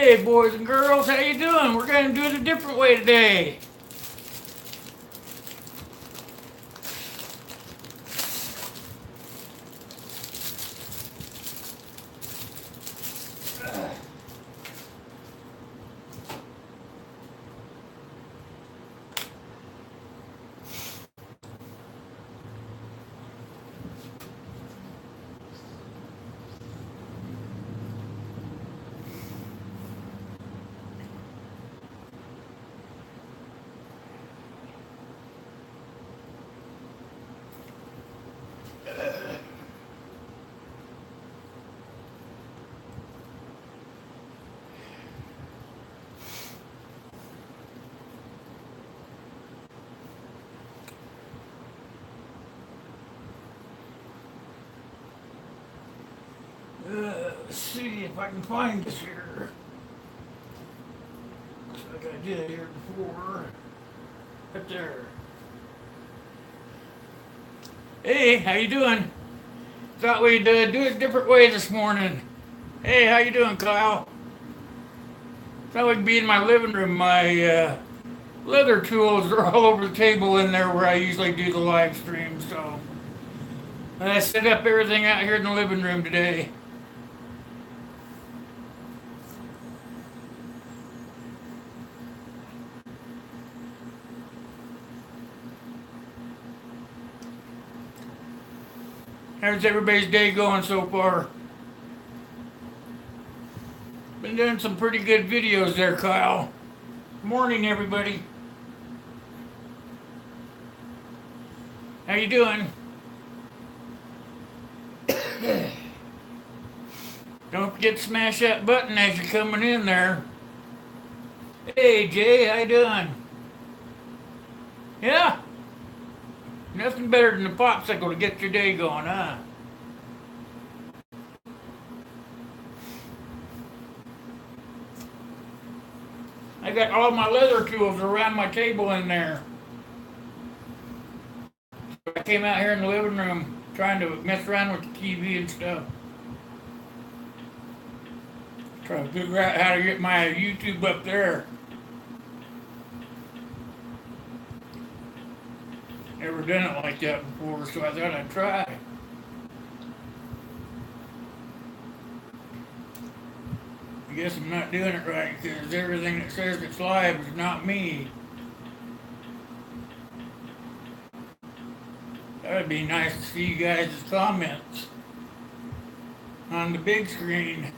Hey, boys and girls, how you doing? We're going to do it a different way today. Let's see if I can find this here. Looks like I did here before. Up there. Hey, how you doing? Thought we'd do it a different way this morning. Hey, how you doing, Kyle? Thought we'd be in my living room. My leather tools are all over the table in there where I usually do the live stream. So I set up everything out here in the living room today. How's everybody's day going so far? Been doing some pretty good videos there, Kyle. Morning, everybody. How you doing? Don't forget to smash that button as you're coming in there. Hey, Jay, how you doing? Yeah? Nothing better than a popsicle to get your day going, huh? I got all my leather tools around my table in there. I came out here in the living room trying to mess around with the TV and stuff. Trying to figure out how to get my YouTube up there. Never done it like that before, so I thought I'd try. I guess I'm not doing it right because everything that says it's live is not me. That'd be nice to see you guys' comments on the big screen.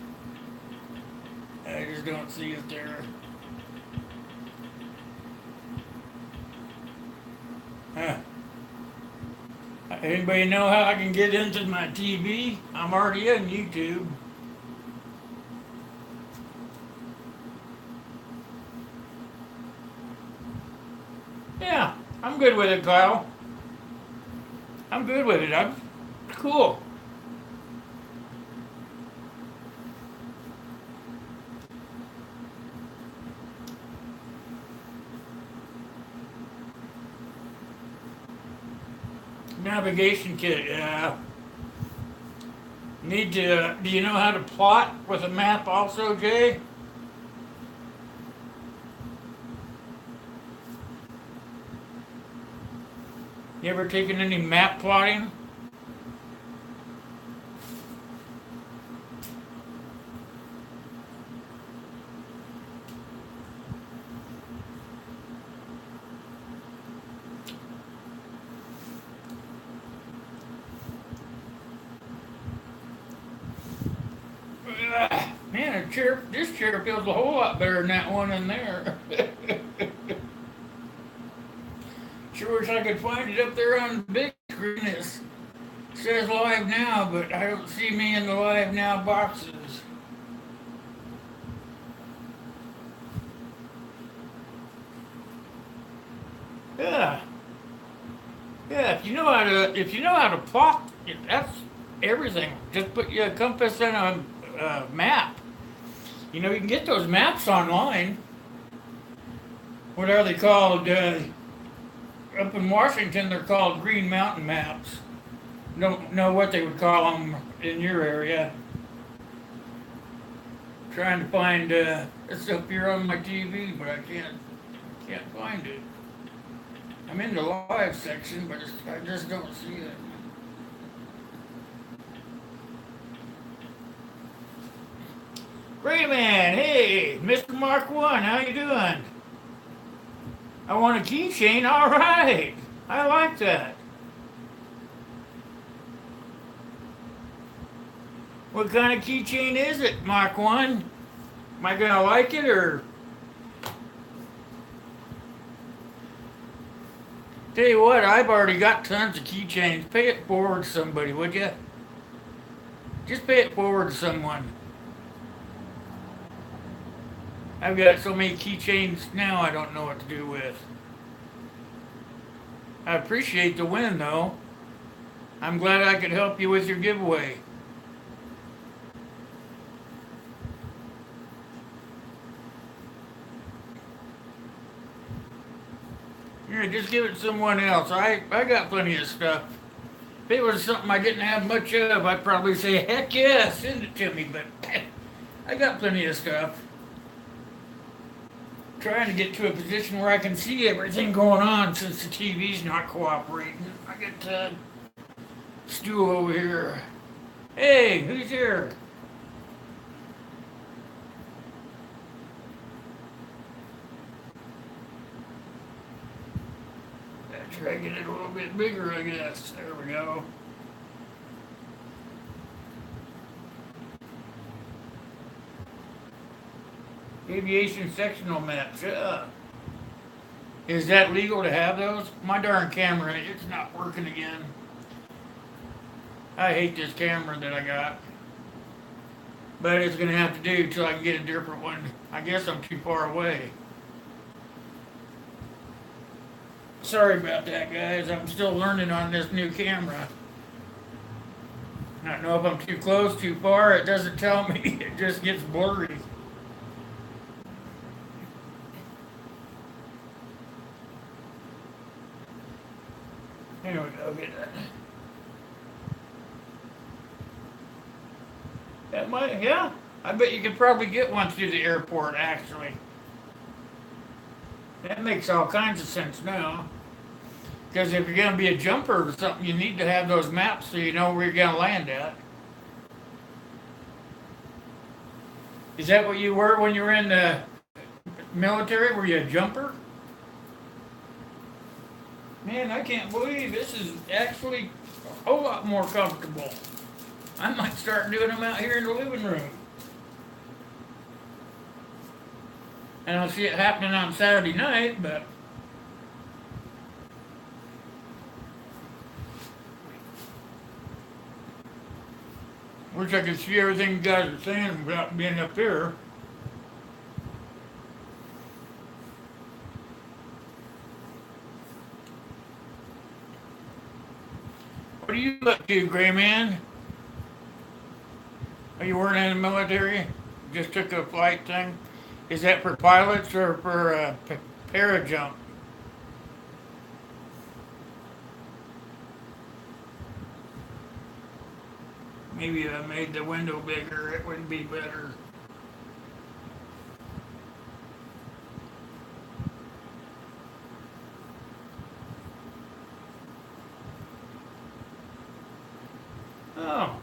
I just don't see it there. Huh. Anybody know how I can get into my TV? I'm already on YouTube. Yeah, I'm good with it, Kyle. I'm good with it. I'm cool. Navigation kit, yeah. Need to, do you know how to plot with a map also, Jay? You ever taken any map plotting? Man, this chair feels a whole lot better than that one in there. Sure wish I could find it up there on the big screen. It says live now, but I don't see me in the live now boxes. Yeah, yeah. If you know how to plot, that's everything. Just put your compass in a map. You know, you can get those maps online. What are they called? Up in Washington, they're called Green Mountain maps. Don't know what they would call them in your area. Trying to find it's up here on my TV, but I can't find it. I'm in the live section, but I just don't see it. Great man, hey, Mr. Mark One, how you doing? I want a keychain. All right, I like that. What kind of keychain is it, Mark One? Am I gonna like it or? Tell you what, I've already got tons of keychains. Pay it forward to somebody, would you? Just pay it forward to someone. I've got so many keychains now I don't know what to do with. I appreciate the win though. I'm glad I could help you with your giveaway. Here, just give it to someone else. I got plenty of stuff. If it was something I didn't have much of, I'd probably say, heck yeah, send it to me, but I got plenty of stuff. Trying to get to a position where I can see everything going on since the TV's not cooperating. I got Stu over here. Hey, who's here? Try to get it a little bit bigger, I guess. There we go. Aviation sectional maps. Is that legal to have those? My darn camera, it's not working again. I hate this camera that I got. But it's going to have to do till I can get a different one. I guess I'm too far away. Sorry about that, guys. I'm still learning on this new camera. I don't know if I'm too close, too far. It doesn't tell me. It just gets blurry. Here we go. Get that. That might, yeah. I bet you could probably get one through the airport, actually. That makes all kinds of sense now. Because if you're going to be a jumper or something, you need to have those maps so you know where you're going to land at. Is that what you were when you were in the military? Were you a jumper? Man, I can't believe this is actually a whole lot more comfortable. I might start doing them out here in the living room. And I'll see it happening on Saturday night, but wish I could see everything you guys are saying without being up here. What are you up to, Gray Man? Are you working in the military? Just took a flight thing? Is that for pilots or for para-jump? Maybe if I made the window bigger, it would be better. Oh.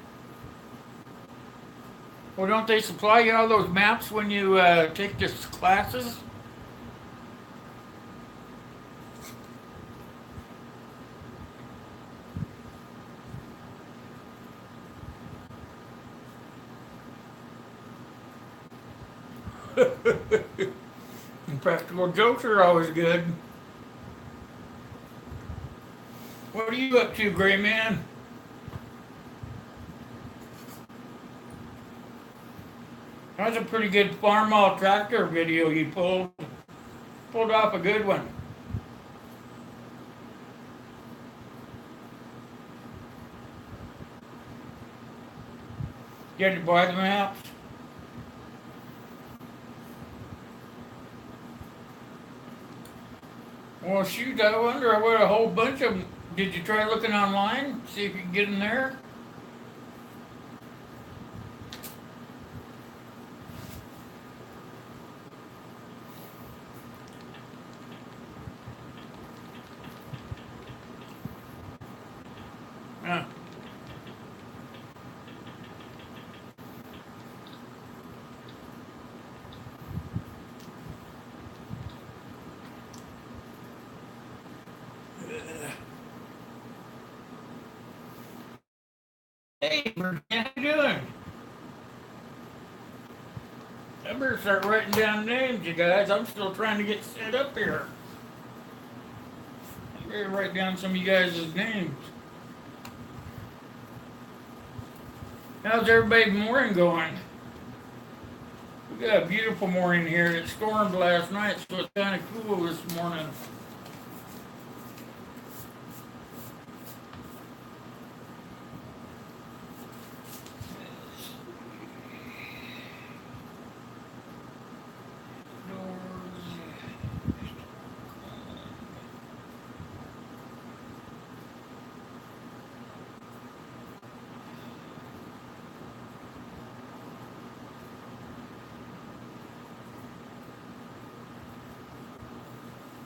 Well, don't they supply you all those maps when you take these classes? Practical jokes are always good. What are you up to, Gray Man? That's a pretty good farm-all tractor video you pulled. Pulled off a good one. You had to buy the maps? Well, shoot, I wonder what a whole bunch of them. Did you try looking online? See if you can get in there? Hey, Virginia, how you doing? I better start writing down names, you guys. I'm still trying to get set up here. I better write down some of you guys' names. How's everybody's morning going? We got a beautiful morning here. It stormed last night, so it's kind of cool this morning.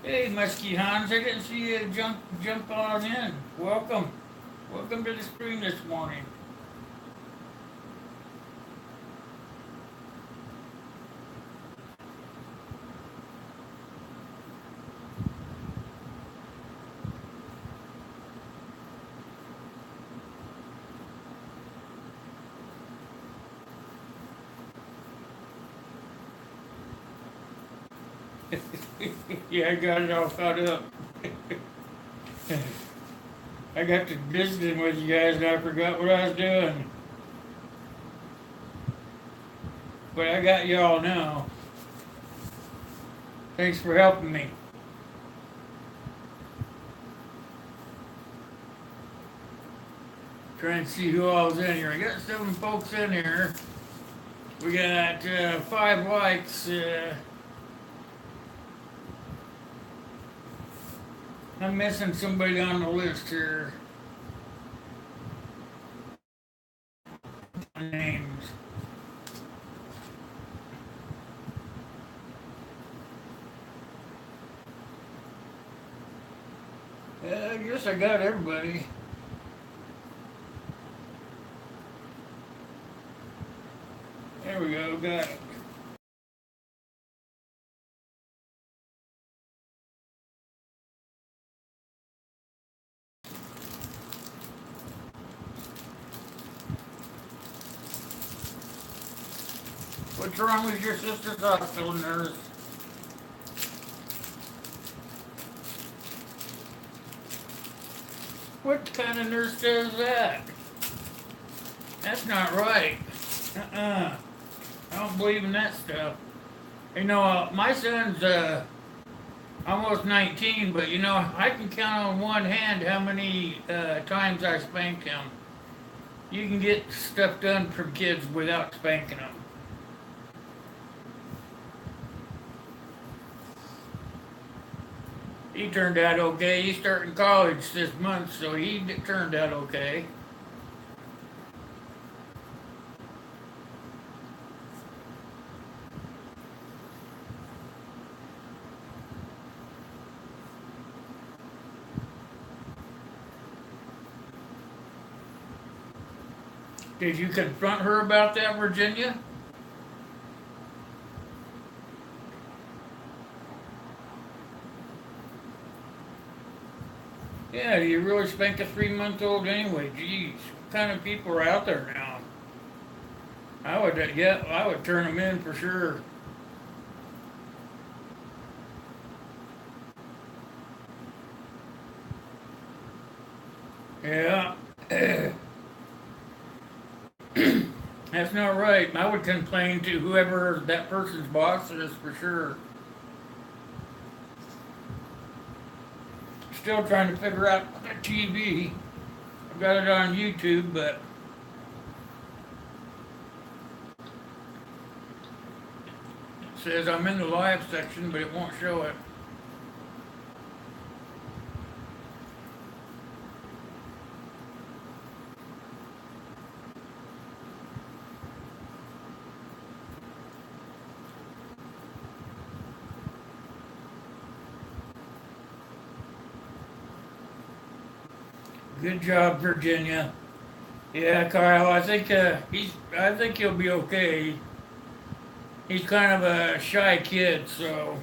Hey, Muskie Hans, I didn't see you jump on in. Welcome. Welcome to the stream this morning. Yeah, I got it all caught up. I got to visiting with you guys and I forgot what I was doing. But I got y'all now. Thanks for helping me. Trying to see who all's in here. I got 7 folks in here. We got 5 likes. I'm missing somebody on the list here. Names. I guess I got everybody. There we go, got it. What's wrong with your sister's hospital nurse? What kind of nurse does that? That's not right. Uh-uh. I don't believe in that stuff. You know, my son's almost 19, but you know, I can count on one hand how many times I spanked him. You can get stuff done from kids without spanking them. He turned out okay. He's starting college this month, so he turned out okay. Did you confront her about that, Virginia? Yeah, do you really spank a 3-month-old anyway? Jeez, what kind of people are out there now? Yeah, I would turn them in for sure. Yeah. That's not right. I would complain to whoever that person's boss is for sure. Still trying to figure out the TV. I've got it on YouTube, but it says I'm in the live section, but it won't show it. Good job, Virginia. Yeah, Kyle. I think he'll be okay. He's kind of a shy kid, so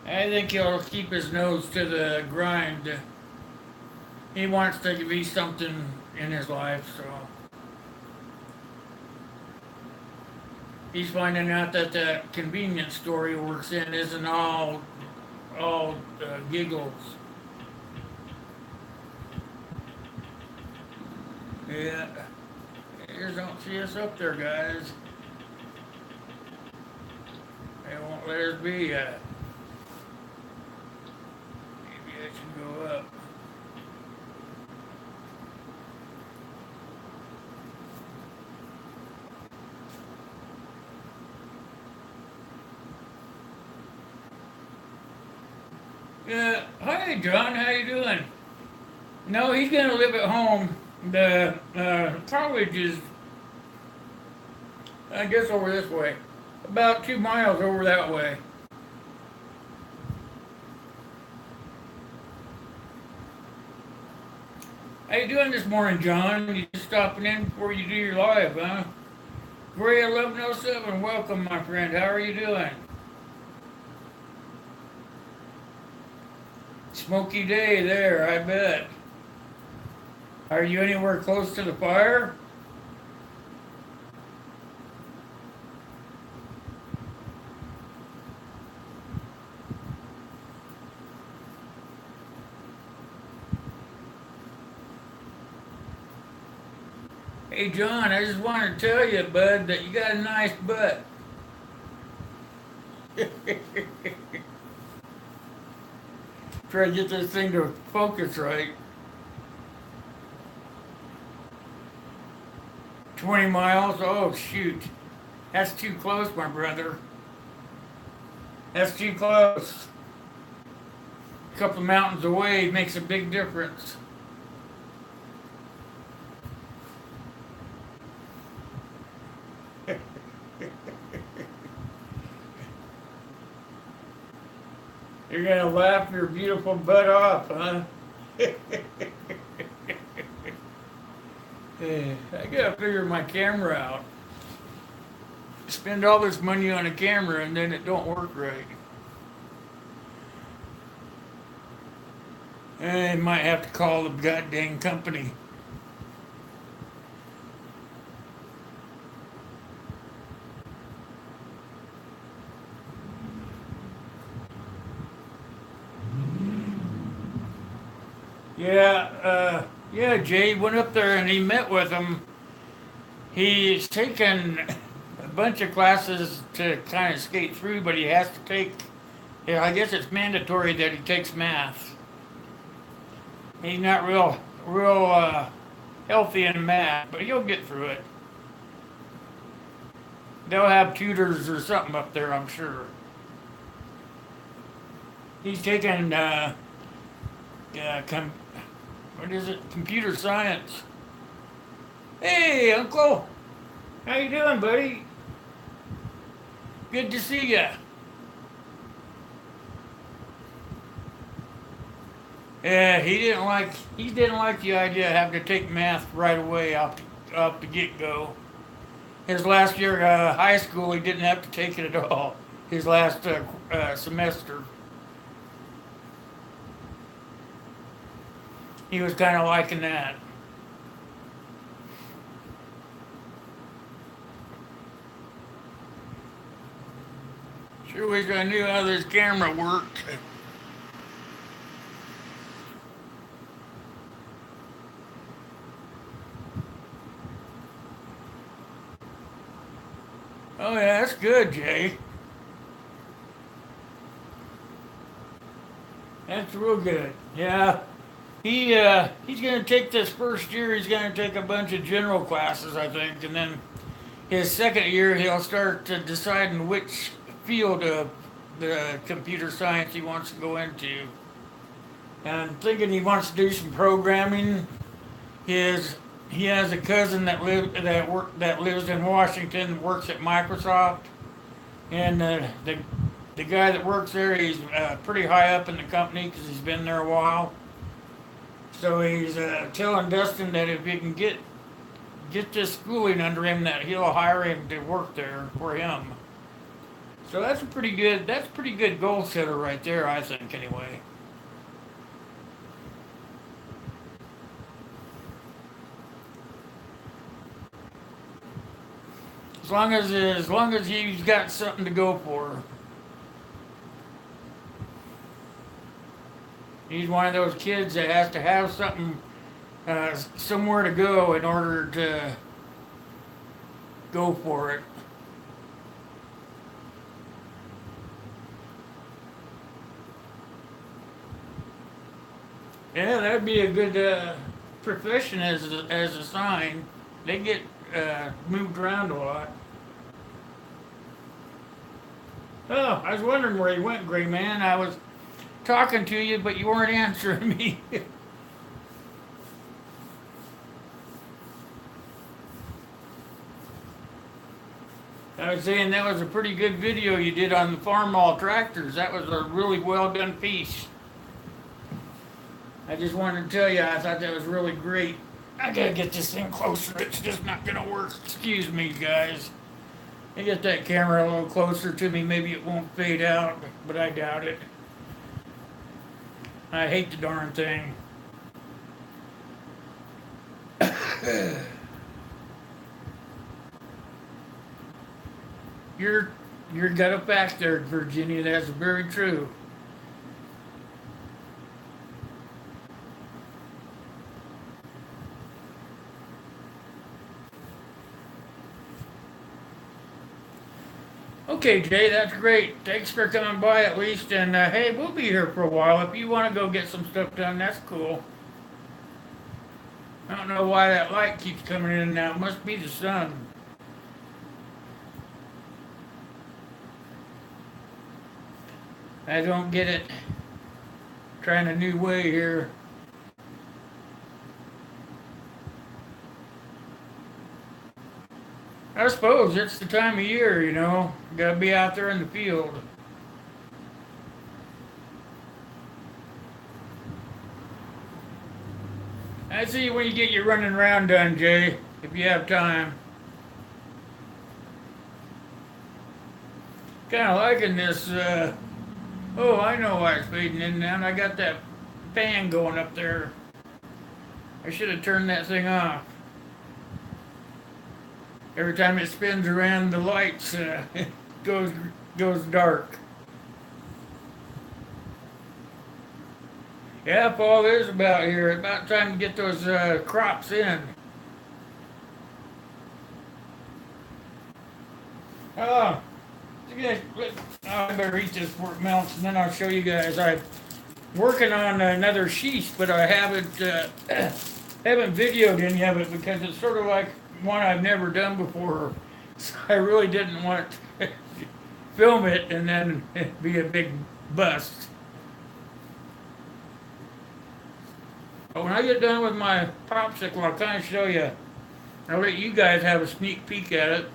I think he'll keep his nose to the grind. He wants to be something in his life, so he's finding out that that convenience store he works in isn't all giggles. Yeah, here's don't see us up there, guys. They won't let us be. Maybe I should go up. Yeah, hi John, how you doing? No, he's gonna live at home. The college is, I guess, over this way, about 2 miles over that way. How you doing this morning, John? You just stopping in before you do your live, huh? Gray 1107, welcome, my friend. How are you doing? Smoky day there, I bet. Are you anywhere close to the fire? Hey, John, I just wanted to tell you, bud, that you got a nice butt. Try to get this thing to focus right. 20 miles? Oh, shoot. That's too close, my brother. That's too close. A couple of mountains away makes a big difference. You're gonna laugh your beautiful butt off, huh? I gotta figure my camera out. Spend all this money on a camera and then it don't work right. I might have to call the goddamn company. Yeah, Jay went up there and he met with him. He's taken a bunch of classes to kind of skate through, but he has to take, yeah, I guess it's mandatory that he takes math. He's not real healthy in math, but he'll get through it. They'll have tutors or something up there, I'm sure. He's taken, what is it? Computer science. Hey, Uncle. How you doing, buddy? Good to see ya. Yeah, he didn't like the idea of having to take math right away off the get go. His last year high school, he didn't have to take it at all. His last semester, he was kind of liking that. Sure wish I knew how this camera worked. Oh yeah, that's good, Jay. That's real good. Yeah. He's gonna take this first year. He's gonna take a bunch of general classes, I think, and then his second year he'll start deciding which field of the computer science he wants to go into. And I'm thinking he wants to do some programming. His he has a cousin that lives in Washington, works at Microsoft, and the guy that works there, he's pretty high up in the company because he's been there a while. So he's telling Dustin that if he can get this schooling under him, that he'll hire him to work there for him. So that's a pretty good goal setter right there, I think anyway. as he's got something to go for. He's one of those kids that has to have something, somewhere to go in order to go for it. Yeah, that'd be a good profession as a sign. They get moved around a lot. Oh, I was wondering where you went, Gray Man. I was talking to you, but you weren't answering me. I was saying that was a pretty good video you did on the farm mall tractors. That was a really well done piece. I just wanted to tell you, I thought that was really great. I gotta get this thing closer. It's just not gonna work. Excuse me, guys. I get that camera a little closer to me. Maybe it won't fade out, but I doubt it. I hate the darn thing. You're got it back there, Virginia. That's very true. Okay, Jay, that's great. Thanks for coming by at least. And hey, we'll be here for a while. If you want to go get some stuff done, that's cool. I don't know why that light keeps coming in and out. It must be the sun. I don't get it. Trying a new way here. I suppose it's the time of year, you know. Gotta be out there in the field. I see you when you get your running around done, Jay, if you have time. Kind of liking this, oh, I know why it's fading in now. I got that fan going up there. I should have turned that thing off. Every time it spins around the lights, it goes dark. Yeah, fall is about here. About time to get those crops in. Oh, I better eat this before it melts, and then I'll show you guys. I'm working on another sheath, but I haven't haven't videoed any of it because it's sort of like one I've never done before. So I really didn't want to film it and then it'd be a big bust. But when I get done with my popsicle, I'll kind of show you. I'll let you guys have a sneak peek at it.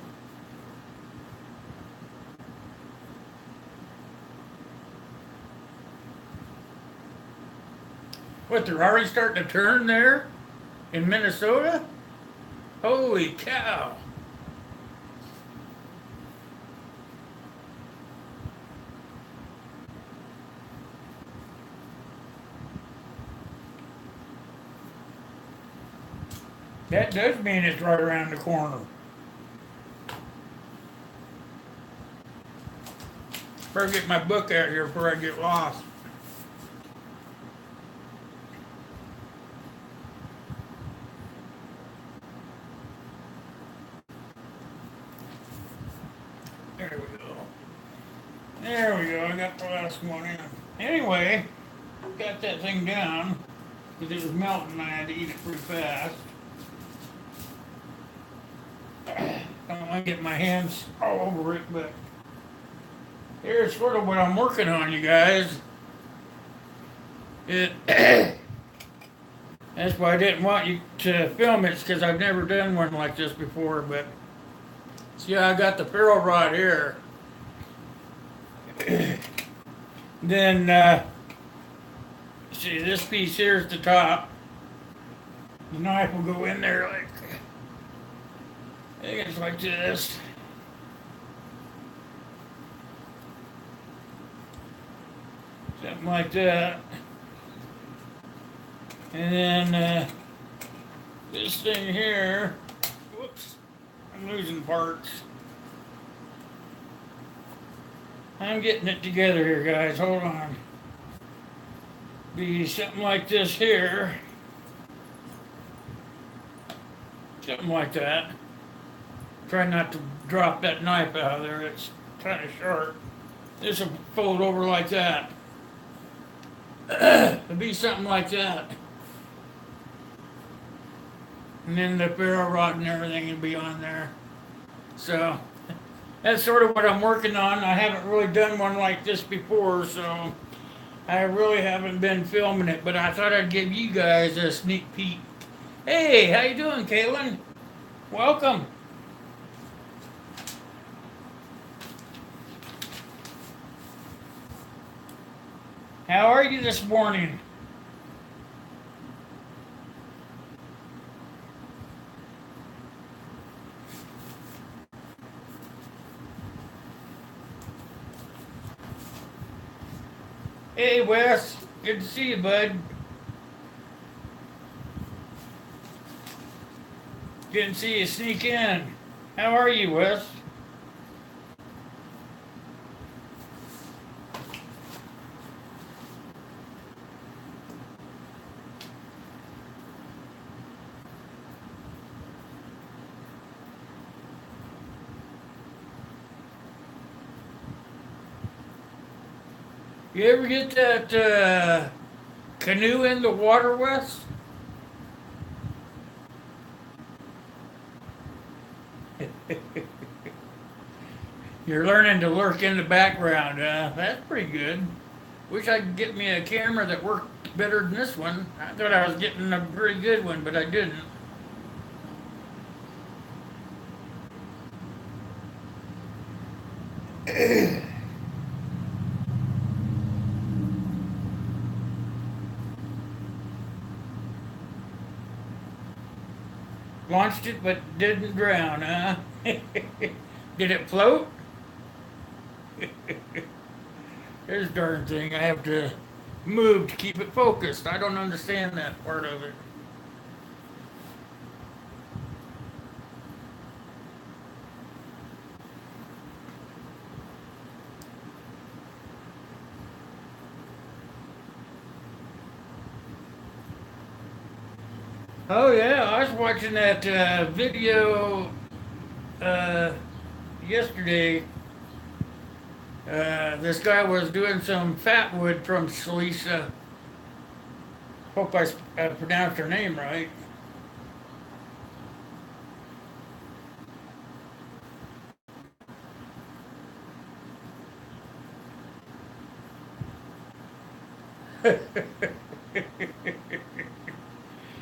What, they're already starting to turn there in Minnesota? Holy cow. That does mean it's right around the corner. Better get my book out here before I get lost. There we go. There we go. I got the last one in. Anyway, got that thing down because it was melting and I had to eat it pretty fast. I don't want to get my hands all over it, but here's sort of what I'm working on, you guys. That's why I didn't want you to film it, because I've never done one like this before, but see how I got the ferro rod here. Then, see, this piece here is the top. The knife will go in there like, I think it's like this. Something like that. And then this thing here, whoops, I'm losing parts. I'm getting it together here, guys. Hold on. Be something like this here. Something like that. Try not to drop that knife out of there. It's kind of sharp. This will fold over like that. It'll be something like that. And then the barrel rod and everything will be on there. So that's sort of what I'm working on. I haven't really done one like this before, so I really haven't been filming it, but I thought I'd give you guys a sneak peek. Hey, how you doing, Caitlin? Welcome. How are you this morning? Hey, Wes. Good to see you, bud. Didn't see you sneak in. How are you, Wes? You ever get that canoe in the water, Wes? You're learning to lurk in the background. That's pretty good. Wish I could get me a camera that worked better than this one. I thought I was getting a pretty good one, but I didn't. Launched it, but didn't drown, huh? Did it float? This darn thing, I have to move to keep it focused. I don't understand that part of it. Oh yeah, I was watching that video uh, yesterday. This guy was doing some fatwood from Silesia. Hope I pronounced her name right.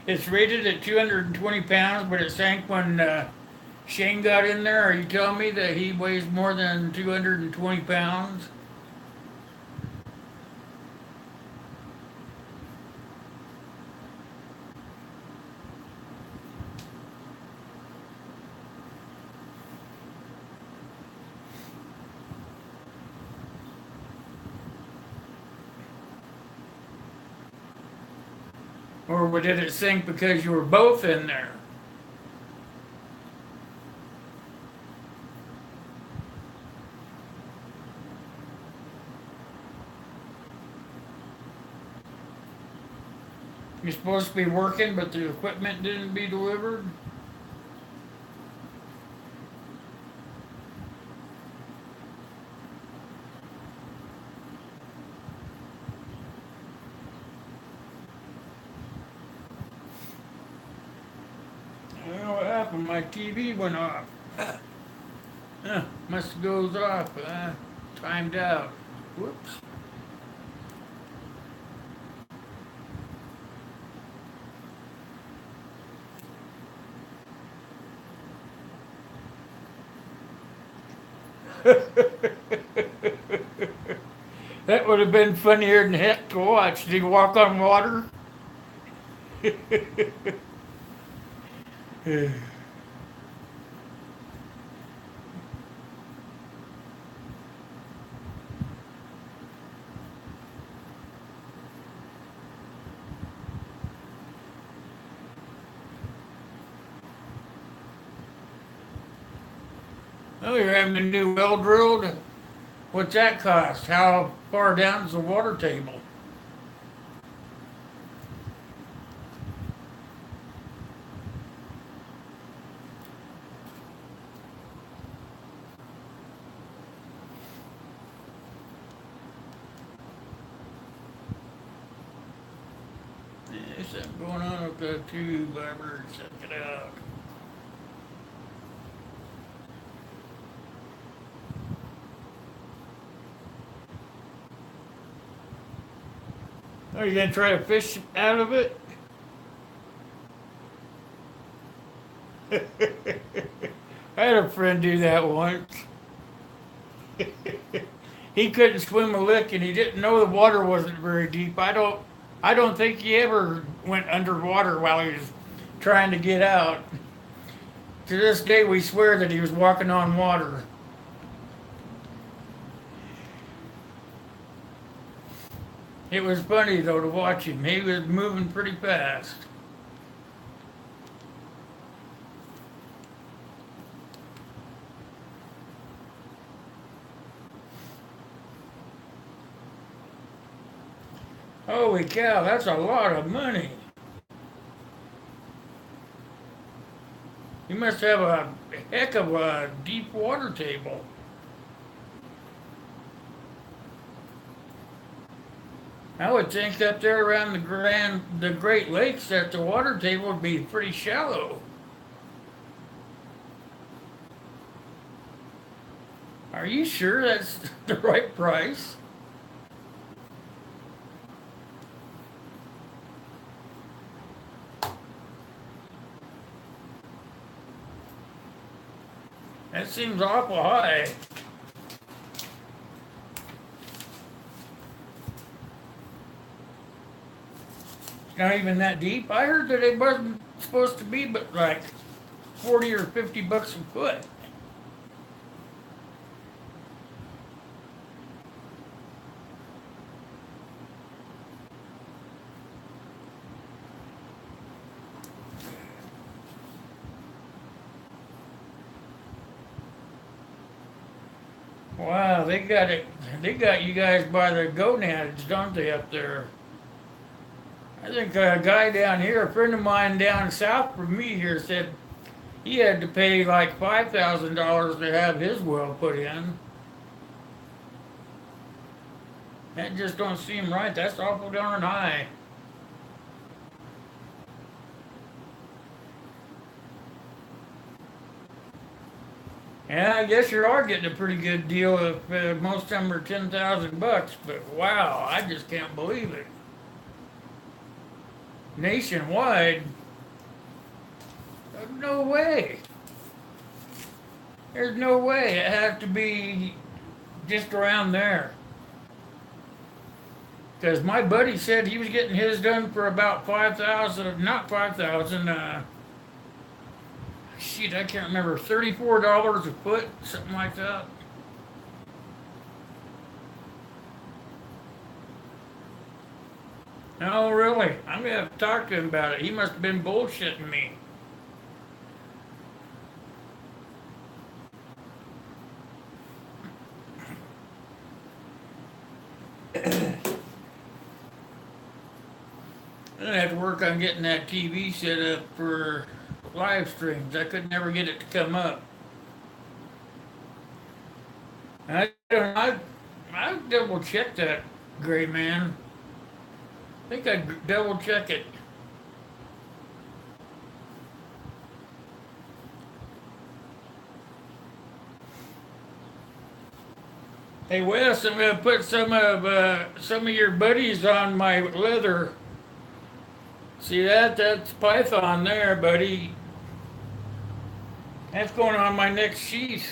It's rated at 220 pounds, but it sank when Shane got in there. Are you telling me that he weighs more than 220 pounds? Or did it sink because you were both in there? You're supposed to be working, but the equipment didn't be delivered? I don't know what happened. My TV went off. Must have goes off. Timed out. Whoops. That would have been funnier than heck to watch. Did he walk on water? Oh, you're having a new well drilled? What's that cost? How far down is the water table? There's something going on with the tube. I better check it out. Are you gonna try to fish out of it? I had a friend do that once. He couldn't swim a lick, and he didn't know the water wasn't very deep. I don't think he ever went underwater while he was trying to get out. To this day, we swear that he was walking on water. It was funny though to watch him. He was moving pretty fast. Holy cow, that's a lot of money. You must have a heck of a deep water table. I would think up there around the Great Lakes that the water table would be pretty shallow. Are you sure that's the right price? That seems awful high. It's not even that deep. I heard that it wasn't supposed to be but like 40 or 50 bucks a foot. Wow, they got it. They got you guys by the gonads, don't they, up there? I think a guy down here, a friend of mine down south from me here, said he had to pay like $5,000 to have his well put in. That just don't seem right. That's awful darn high. Yeah, I guess you are getting a pretty good deal if most of them are 10,000 bucks. But wow, I just can't believe it. Nationwide, no way. There's no way. It has to be just around there. Because my buddy said he was getting his done for about 5,000, not 5,000, shit, I can't remember, $34 a foot, something like that. No, really. I'm gonna have to talk to him about it. He must have been bullshitting me. I'm gonna have to work on getting that TV set up for live streams. I could never get it to come up. I don't. I double checked that, Gray Man. I think I double check it. Hey Wes, I'm gonna put some of your buddies on my leather. See that? That's Python there, buddy. That's going on my next sheath.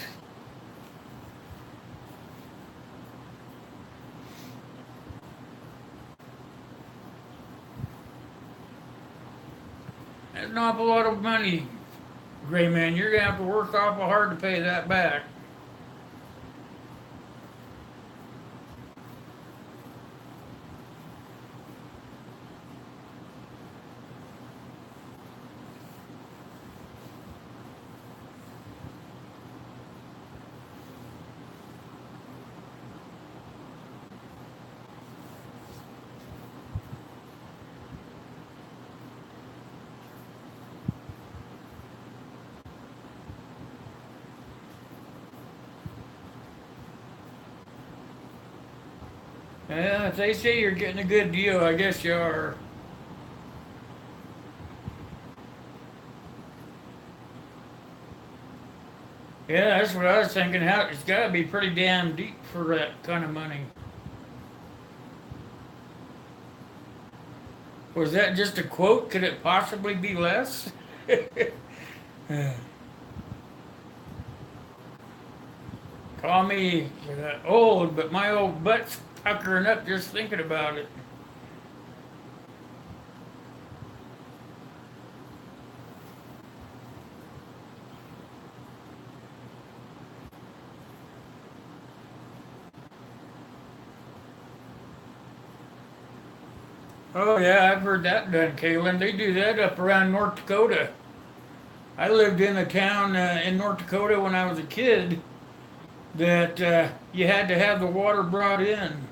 That's an awful lot of money, Gray Man. You're gonna have to work awful hard to pay that back. Yeah, if they say you're getting a good deal, I guess you are. Yeah, that's what I was thinking. How it's got to be pretty damn deep for that kind of money. Was that just a quote? Could it possibly be less? Call me old, but my old butt's puckering up just thinking about it. Oh yeah, I've heard that done, Kaylin. They do that up around North Dakota. I lived in a town in North Dakota when I was a kid that you had to have the water brought in.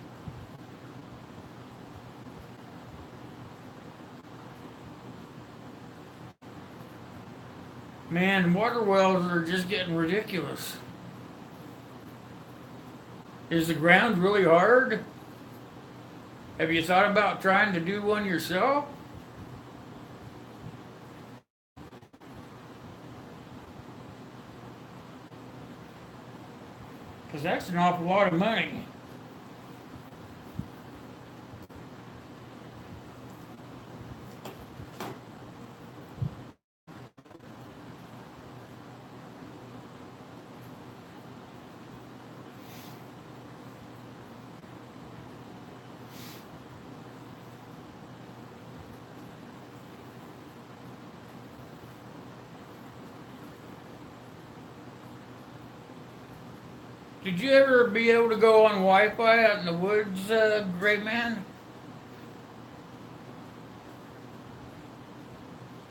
Man, water wells are just getting ridiculous. Is the ground really hard? Have you thought about trying to do one yourself? Because that's an awful lot of money. Did you ever be able to go on Wi-Fi out in the woods, Gray Man?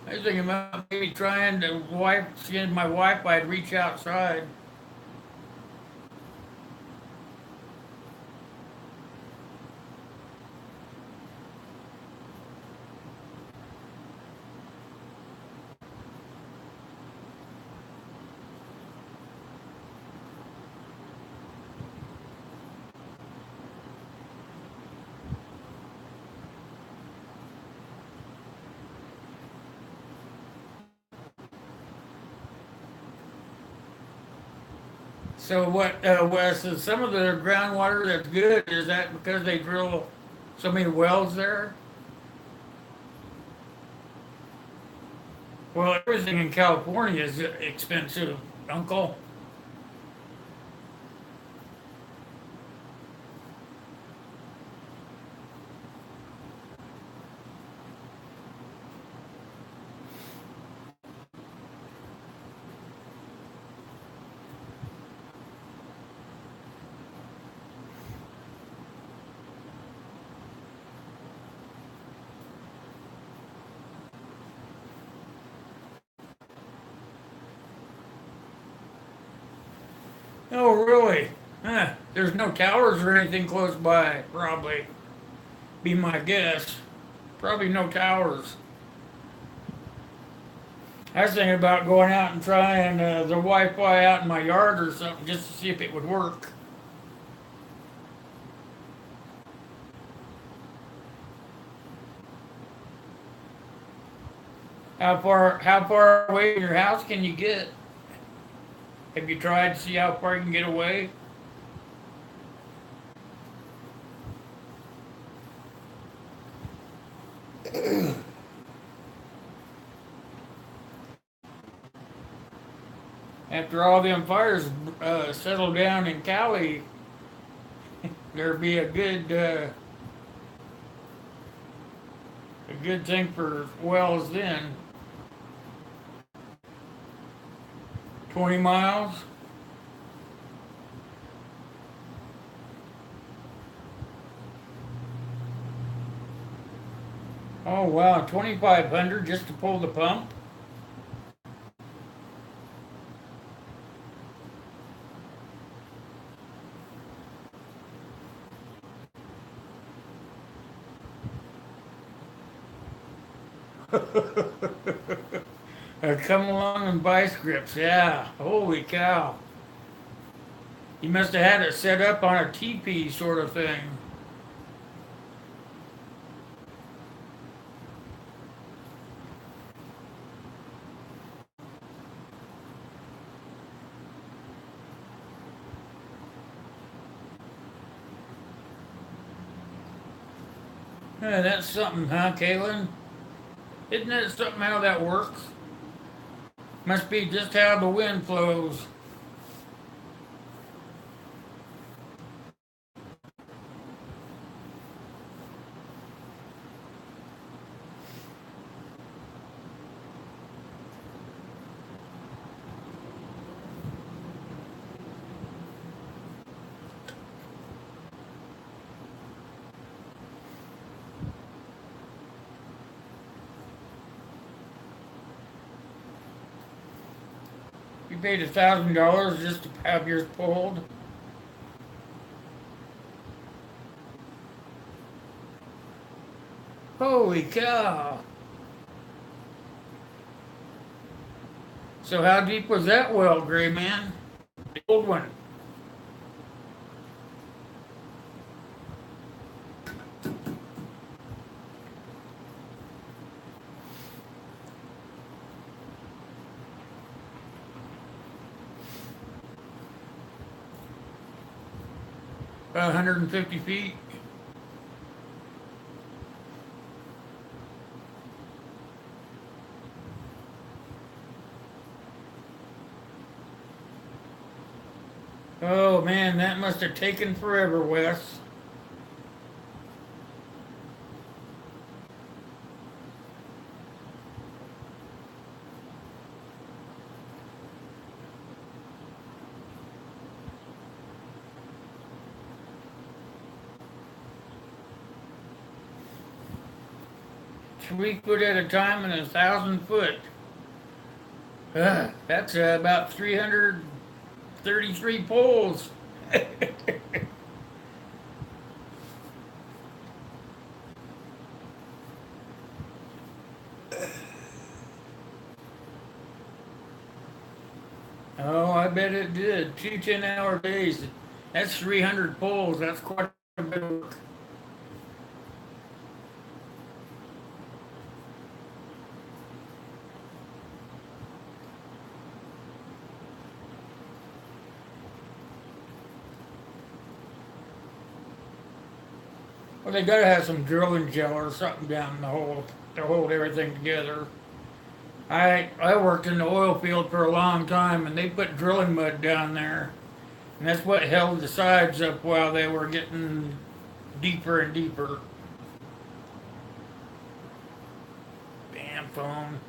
I was thinking about maybe trying to see my Wi-Fi to reach outside. So what, Wes, is some of the groundwater that's good, is that because they drill so many wells there? Well, everything in California is expensive, Uncle. Oh, really? Huh. There's no towers or anything close by, probably. Be my guess. Probably no towers. I was thinking about going out and trying the Wi-Fi out in my yard or something just to see if it would work. How far away from your house can you get? Have you tried to see how far you can get away? After all them fires settle down in Cali, there'd be a good thing for wells then. 20 miles. Oh wow, 2,500 just to pull the pump. Come along and buy scripts. Yeah, holy cow. You must have had it set up on a teepee sort of thing. That's something, huh, Kaylin? Isn't that something how that works? Must be just how the wind flows. You paid $1,000 just to have yours pulled. Holy cow! So how deep was that well, Gray Man? The old one. 150 feet. Oh man, that must have taken forever, Wes. 3 foot at a time and 1,000 foot. That's about 333 poles. Oh, I bet it did. Two 10-hour days. That's 300 poles. That's quite a bit of work. Well, they gotta have some drilling gel or something down the hole to hold everything together. I worked in the oil field for a long time, and they put drilling mud down there, and that's what held the sides up while they were getting deeper and deeper. Damn phone.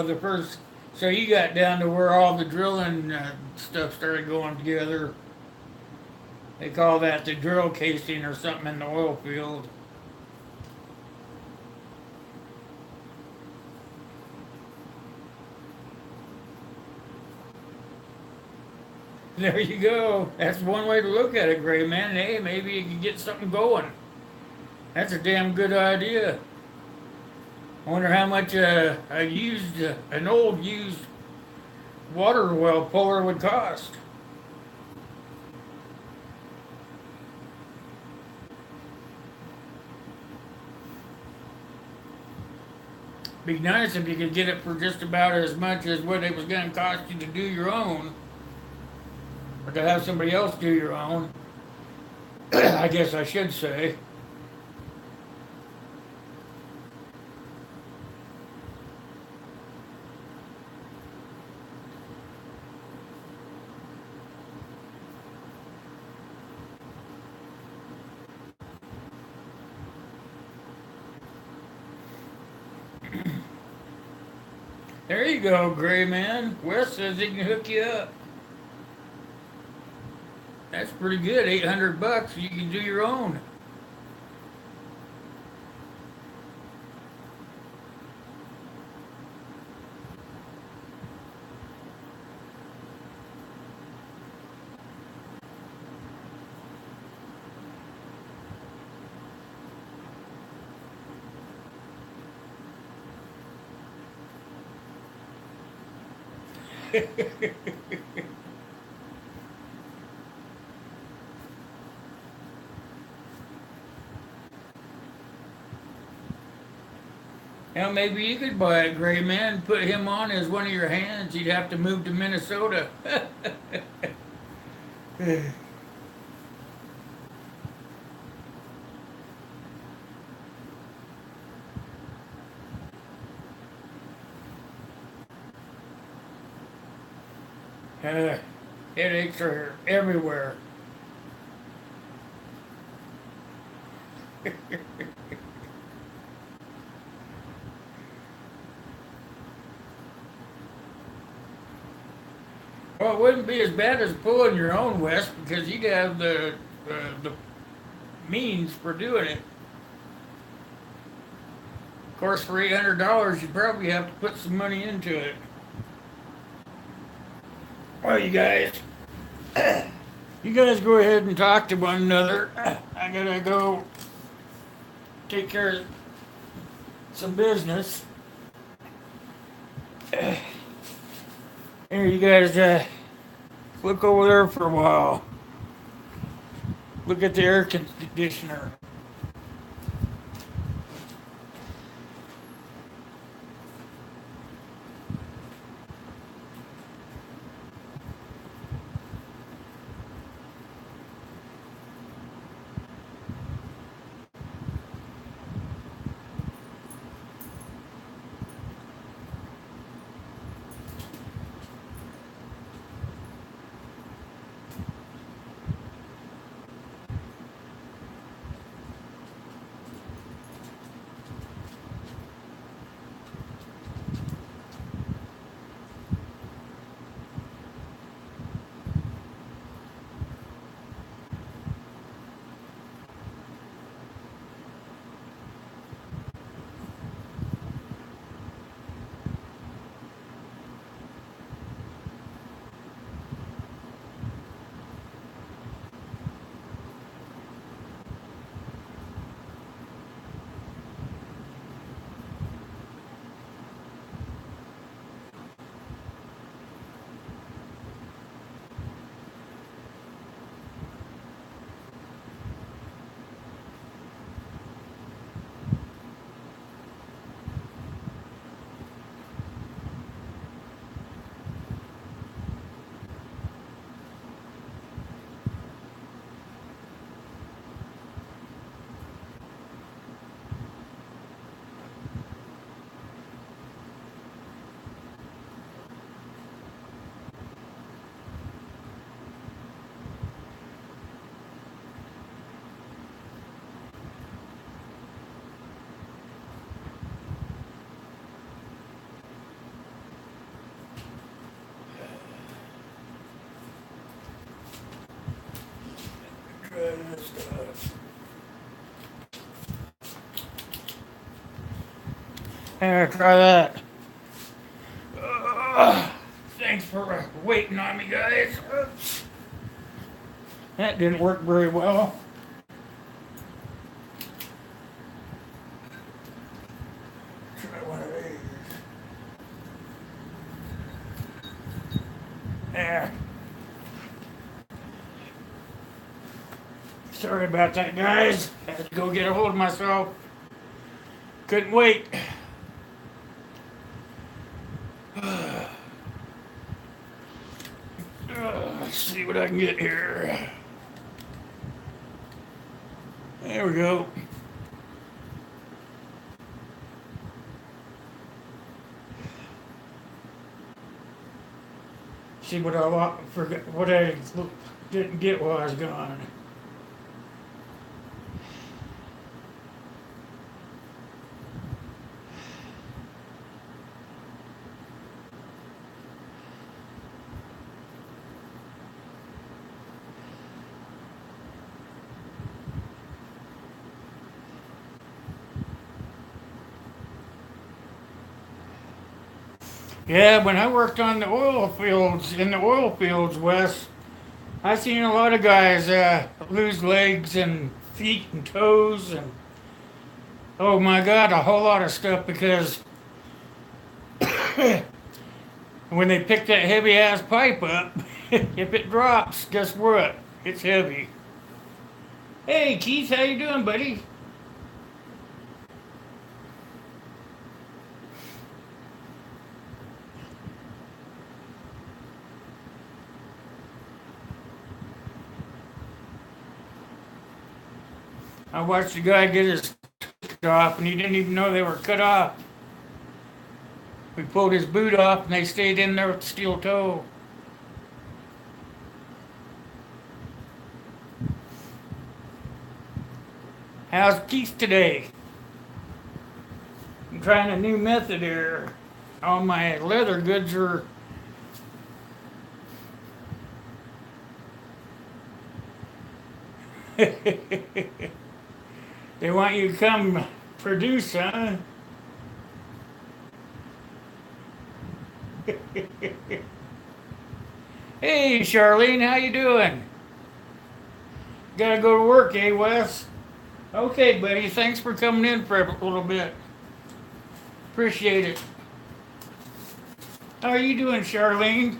The first, so you got down to where all the drilling stuff started going together. They call that the drill casing or something in the oil field. There you go. That's one way to look at it, Gray Man. Hey, maybe you can get something going. That's a damn good idea. I wonder how much an old used water well puller would cost. Be nice if you could get it for just about as much as what it was going to cost you to do your own, or to have somebody else do your own. I guess I should say. There you go, Gray Man. Wes says he can hook you up. That's pretty good. $800. You can do your own. Now maybe you could buy a gray man, put him on as one of your hands. You'd have to move to Minnesota. Headaches are everywhere. Well, it wouldn't be as bad as pulling your own, Wes, because you'd have the means for doing it. Of course, for $800, you'd probably have to put some money into it. Well, you guys go ahead and talk to one another. I gotta go take care of some business. Here, you guys look over there for a while. Look at the air conditioner. Here, try that. Thanks for waiting on me, guys. That didn't work very well. Try one of these. There. Sorry about that, guys. Had to go get a hold of myself. Couldn't wait. Let's see what I can get here. There we go. See what I forgot, what I didn't get while I was gone. Yeah, when I worked on the oil fields, in the oil fields, Wes, I seen a lot of guys lose legs and feet and toes and oh my God, a whole lot of stuff because when they pick that heavy ass pipe up, if it drops, guess what? It's heavy. Hey Keith, how you doing, buddy? I watched a guy get his cut off, and he didn't even know they were cut off. We pulled his boot off, and they stayed in there with the steel toe. How's Keith today? I'm trying a new method here. All my leather goods are. They want you to come produce, huh? Hey, Charlene, how you doing? Gotta go to work, eh, Wes? Okay, buddy. Thanks for coming in for a little bit. Appreciate it. How are you doing, Charlene?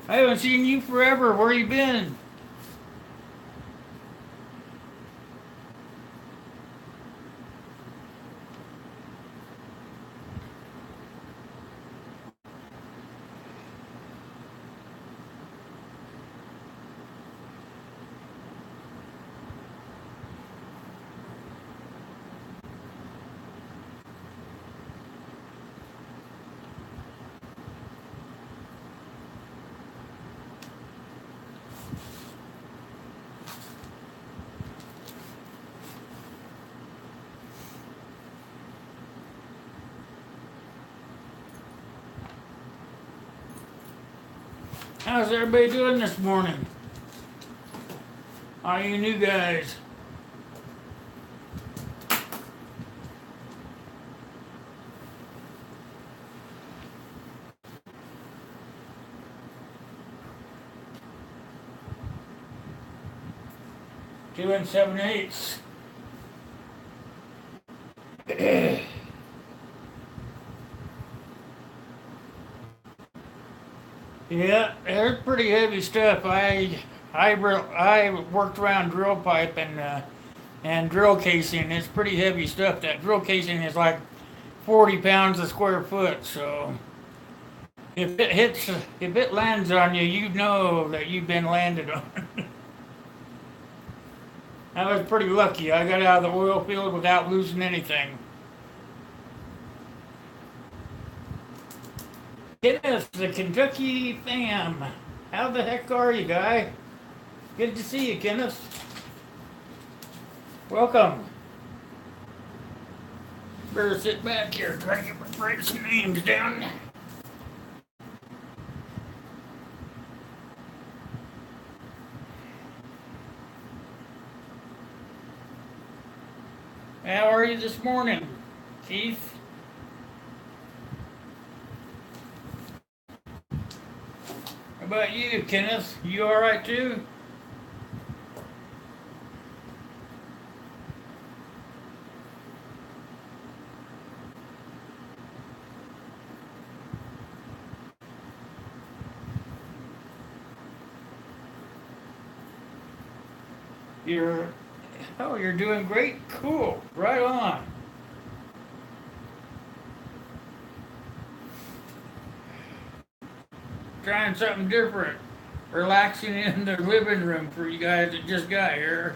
I haven't seen you forever. Where you been? How's everybody doing this morning? All you new guys. Two and 7/8. Yeah, they're pretty heavy stuff. I worked around drill pipe and drill casing. It's pretty heavy stuff. That drill casing is like 40 pounds a square foot. So if it lands on you, you know that you've been landed on. I was pretty lucky. I got out of the oil field without losing anything. Kenneth, the Kentucky fam. How the heck are you, guy? Good to see you, Kenneth. Welcome. Better sit back here, try to write some names down. How are you this morning, Keith? How about you, Kenneth? You all right too? You're you're doing great. Cool. Right on. Trying something different. Relaxing in the living room for you guys that just got here.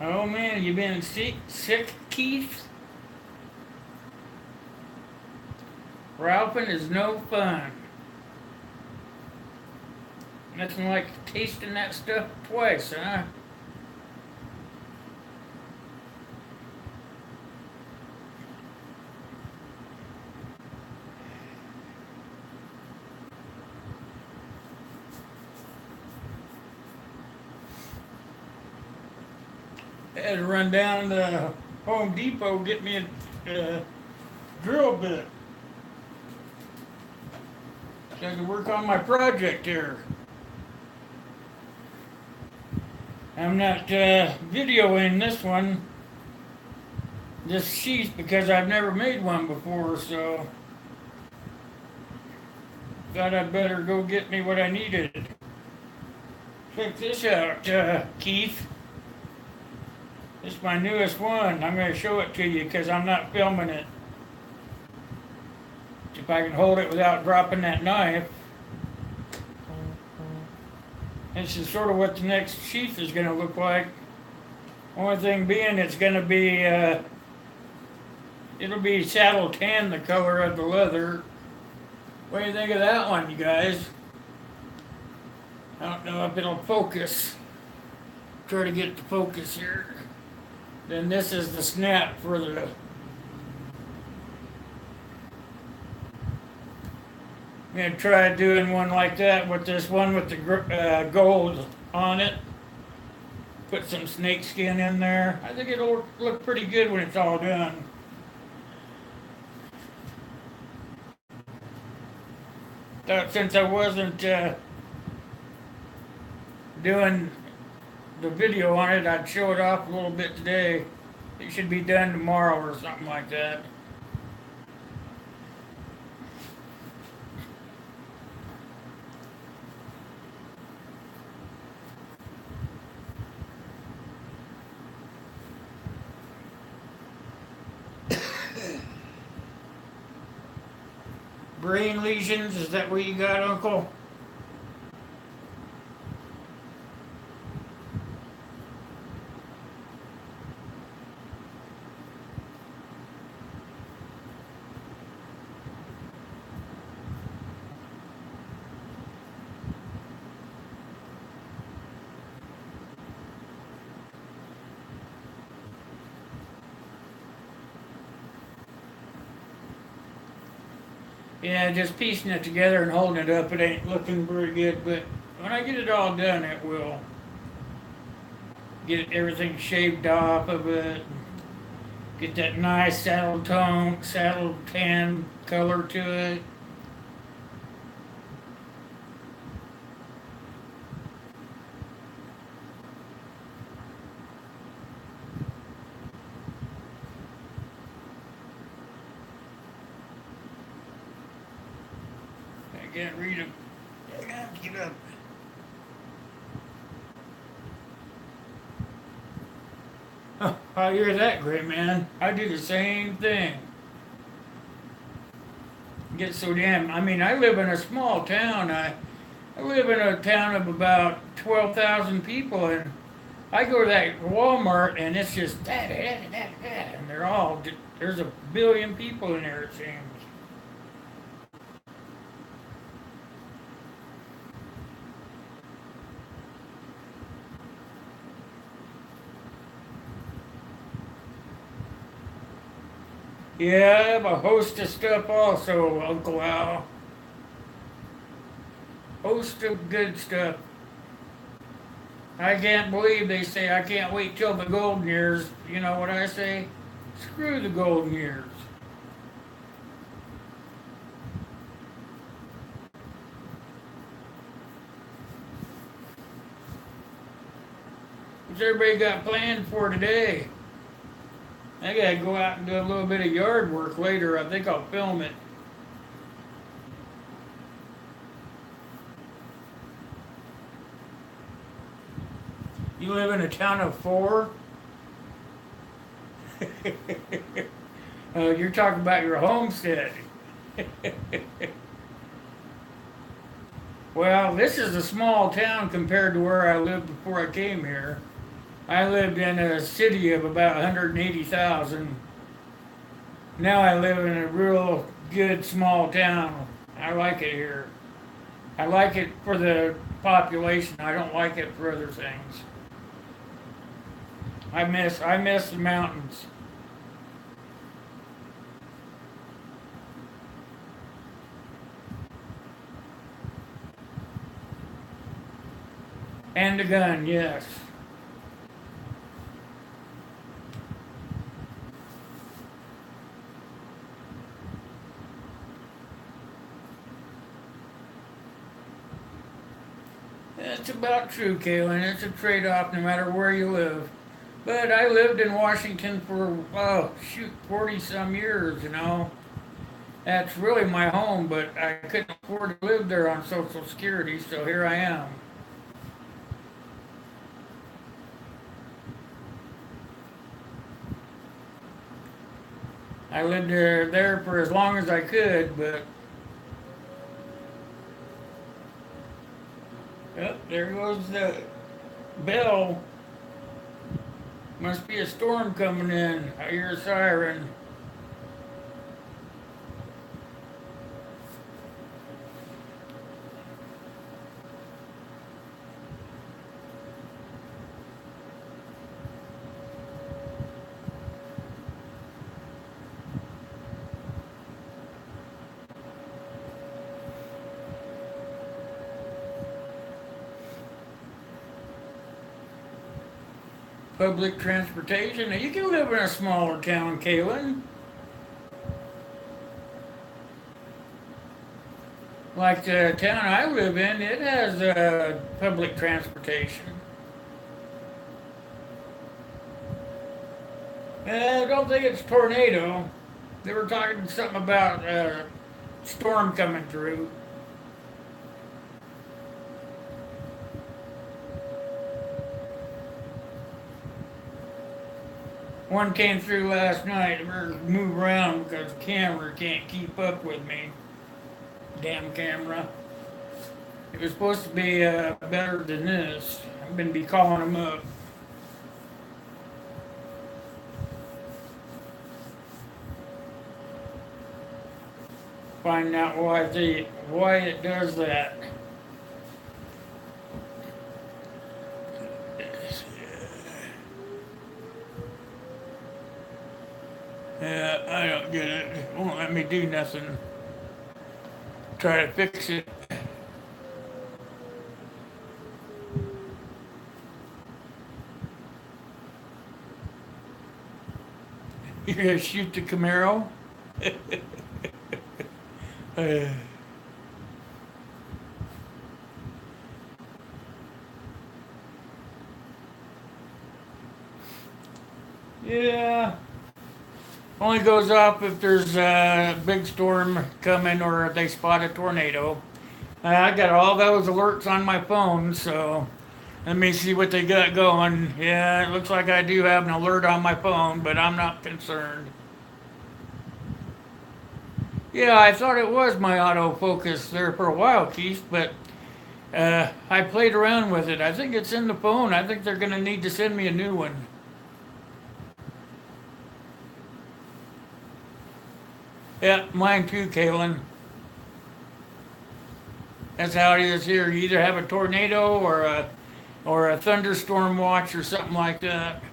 Oh man, you been sick, Keith? Ralphing is no fun. Nothing like tasting that stuff twice, huh? I had to run down to Home Depot get me a drill bit so I could work on my project here. I'm not videoing this one this sheath because I've never made one before, so thought I'd better go get me what I needed. Check this out, Keith. This is my newest one. I'm going to show it to you because I'm not filming it. See if I can hold it without dropping that knife. This is sort of what the next sheath is going to look like. Only thing being, it's going to be, it'll be saddle tan, the color of the leather. What do you think of that one, you guys? I don't know if it'll focus. Try to get the focus here. Then this is the snap for the I'm going to try doing one like that with this one with the gold on it. Put some snake skin in there. I think it'll look pretty good when it's all done. Thought since I wasn't doing the video on it, I'd show it off a little bit today. It should be done tomorrow or something like that. Brain lesions, is that what you got, Uncle? Yeah, just piecing it together and holding it up, it ain't looking very good, but when I get it all done, it will. Get everything shaved off of it. Get that nice saddle tan color to it. I can't read them. I can't get up. Huh, I hear that, great man. I do the same thing. Get so damn. I mean, I live in a small town. I live in a town of about 12,000 people, and I go to that Walmart, and it's just that, and they're all. There's a billion people in there, it seems. Yeah, I have a host of stuff also, Uncle Al. Host of good stuff. I can't believe they say I can't wait till the golden years. You know what I say? Screw the golden years. What's everybody got planned for today? I gotta go out and do a little bit of yard work later. I think I'll film it. You live in a town of 4? You're talking about your homestead. Well, this is a small town compared to where I lived before I came here. I lived in a city of about 180,000. Now I live in a real good small town. I like it here. I like it for the population. I don't like it for other things. I miss the mountains. And the gun, yes. That's about true, Kaylin. It's a trade-off no matter where you live. But I lived in Washington for, oh, shoot, 40 some years, you know. That's really my home, but I couldn't afford to live there on Social Security, so here I am. I lived there for as long as I could, but, oh, there goes the bell. Must be a storm coming in. I hear a siren. Public transportation. Now, you can live in a smaller town, Kaylin. Like the town I live in, it has public transportation. I don't think it's tornado. They were talking something about storm coming through. One came through last night. We're move around because the camera can't keep up with me. Damn camera. It was supposed to be better than this. I'm gonna be calling them up, finding out why it does that. Yeah, I don't get it. It won't let me do nothing. Try to fix it. You're gonna shoot the Camaro? Uh, yeah. Only goes off if there's a big storm coming or if they spot a tornado. I got all those alerts on my phone, so let me see what they got going. Yeah, it looks like I do have an alert on my phone, but I'm not concerned. Yeah, I thought it was my autofocus there for a while, Keith, but I played around with it. I think it's in the phone. I think they're going to need to send me a new one. Yeah, mine too, Kaylin. That's how it is here. You either have a tornado or a thunderstorm watch or something like that.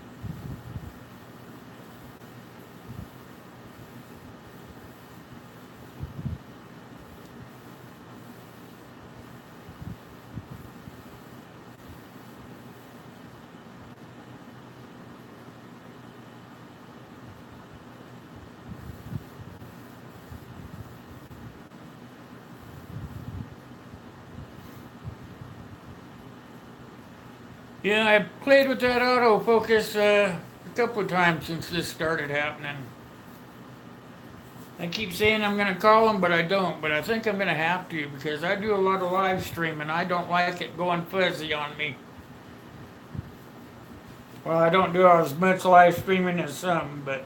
Yeah, I played with that autofocus a couple of times since this started happening. I keep saying I'm going to call them, but I don't. But I think I'm going to have to because I do a lot of live streaming. I don't like it going fuzzy on me. Well, I don't do as much live streaming as some, but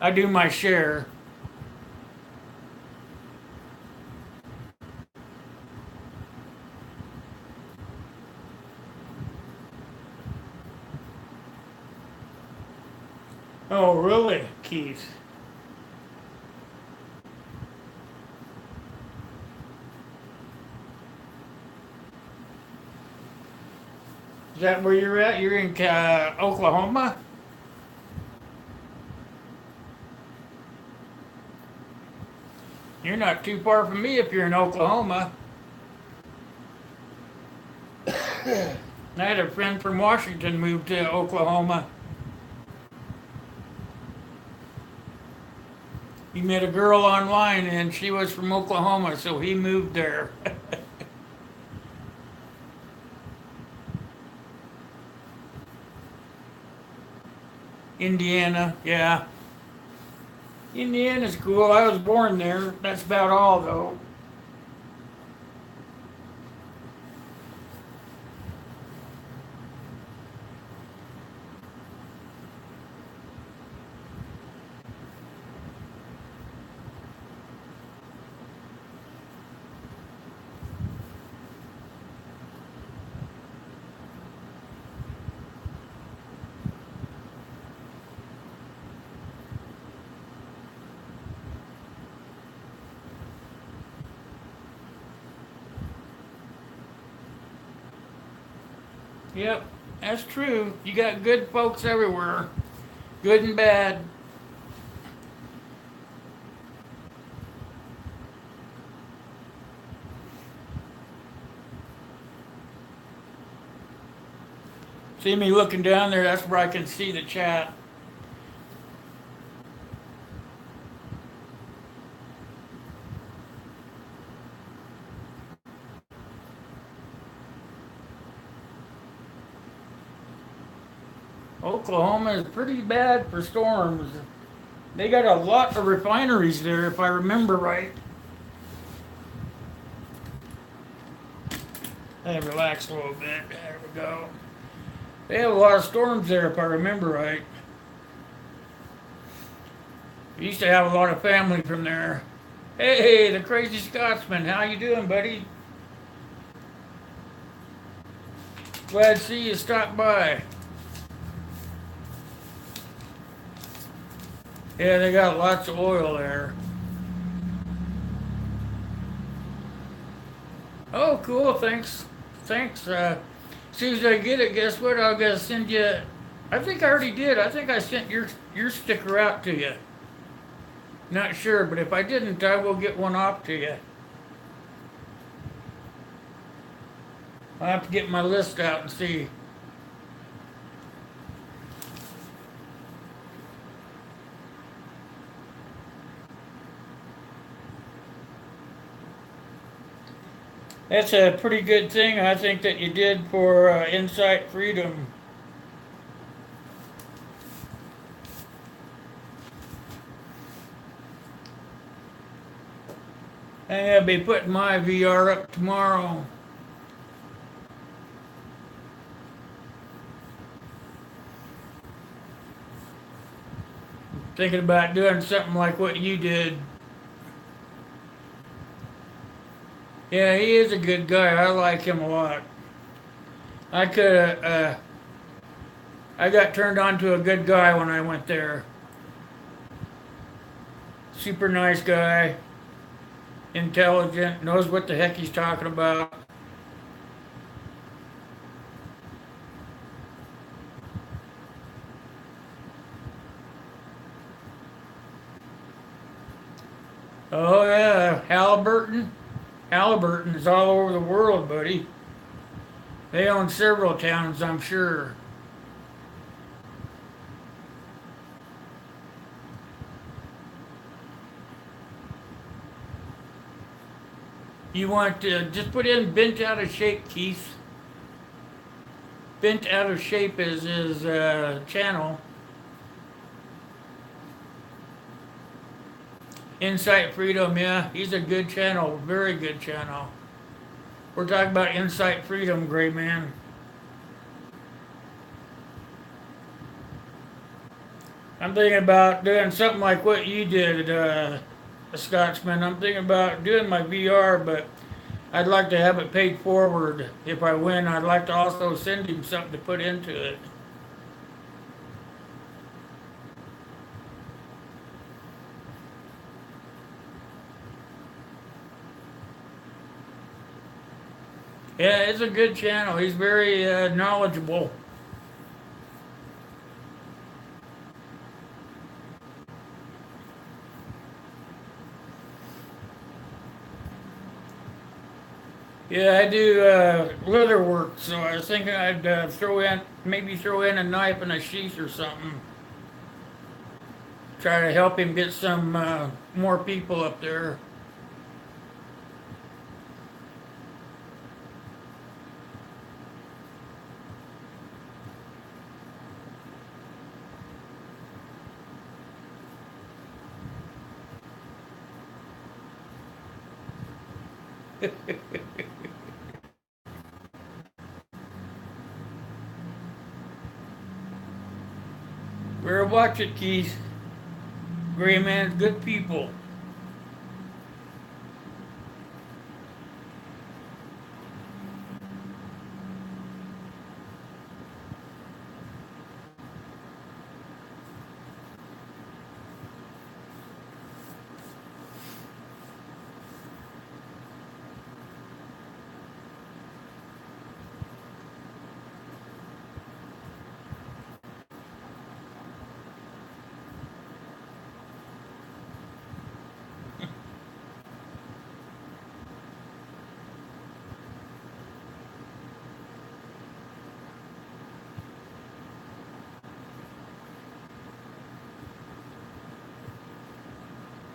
I do my share. Oh, really, Keith? Is that where you're at? You're in Oklahoma? You're not too far from me if you're in Oklahoma. I had a friend from Washington move to Oklahoma. He met a girl online and she was from Oklahoma, so he moved there. Indiana, yeah. Indiana's cool. I was born there. That's about all, though. Yep, that's true. You got good folks everywhere, good and bad. See me looking down there, that's where I can see the chat. Oklahoma is pretty bad for storms. They got a lot of refineries there, if I remember right. Hey, relax a little bit. There we go. They have a lot of storms there, if I remember right. We used to have a lot of family from there. Hey, the crazy Scotsman, how you doing, buddy? Glad to see you stop by. Yeah, they got lots of oil there. Oh, cool. Thanks. Thanks. As soon as I get it, guess what? I'll gonna send you. I think I already did. I think I sent your sticker out to you. Not sure, but if I didn't, I will get one off to you. I'll have to get my list out and see. That's a pretty good thing, I think, that you did for Insight Freedom. I'm gonna be putting my VR up tomorrow. Thinking about doing something like what you did. Yeah, he is a good guy. I like him a lot. I could, I got turned on to a good guy when I went there. Super nice guy, intelligent, knows what the heck he's talking about. Oh yeah, Halliburton. Halliburton is all over the world, buddy. They own several towns, I'm sure. You want to just put in bent out of shape, Keith. Bent out of shape is his channel. Insight Freedom, yeah, he's a good channel, very good channel. We're talking about Insight Freedom, Gray Man. I'm thinking about doing something like what you did, Scotsman. I'm thinking about doing my VR, but I'd like to have it paid forward. If I win, I'd like to also send him something to put into it. Yeah, it's a good channel. He's very knowledgeable. Yeah, I do leather work, so I was thinking I'd maybe throw in a knife and a sheath or something. Try to help him get some more people up there. Better watch it, Keith. Gray man's good people.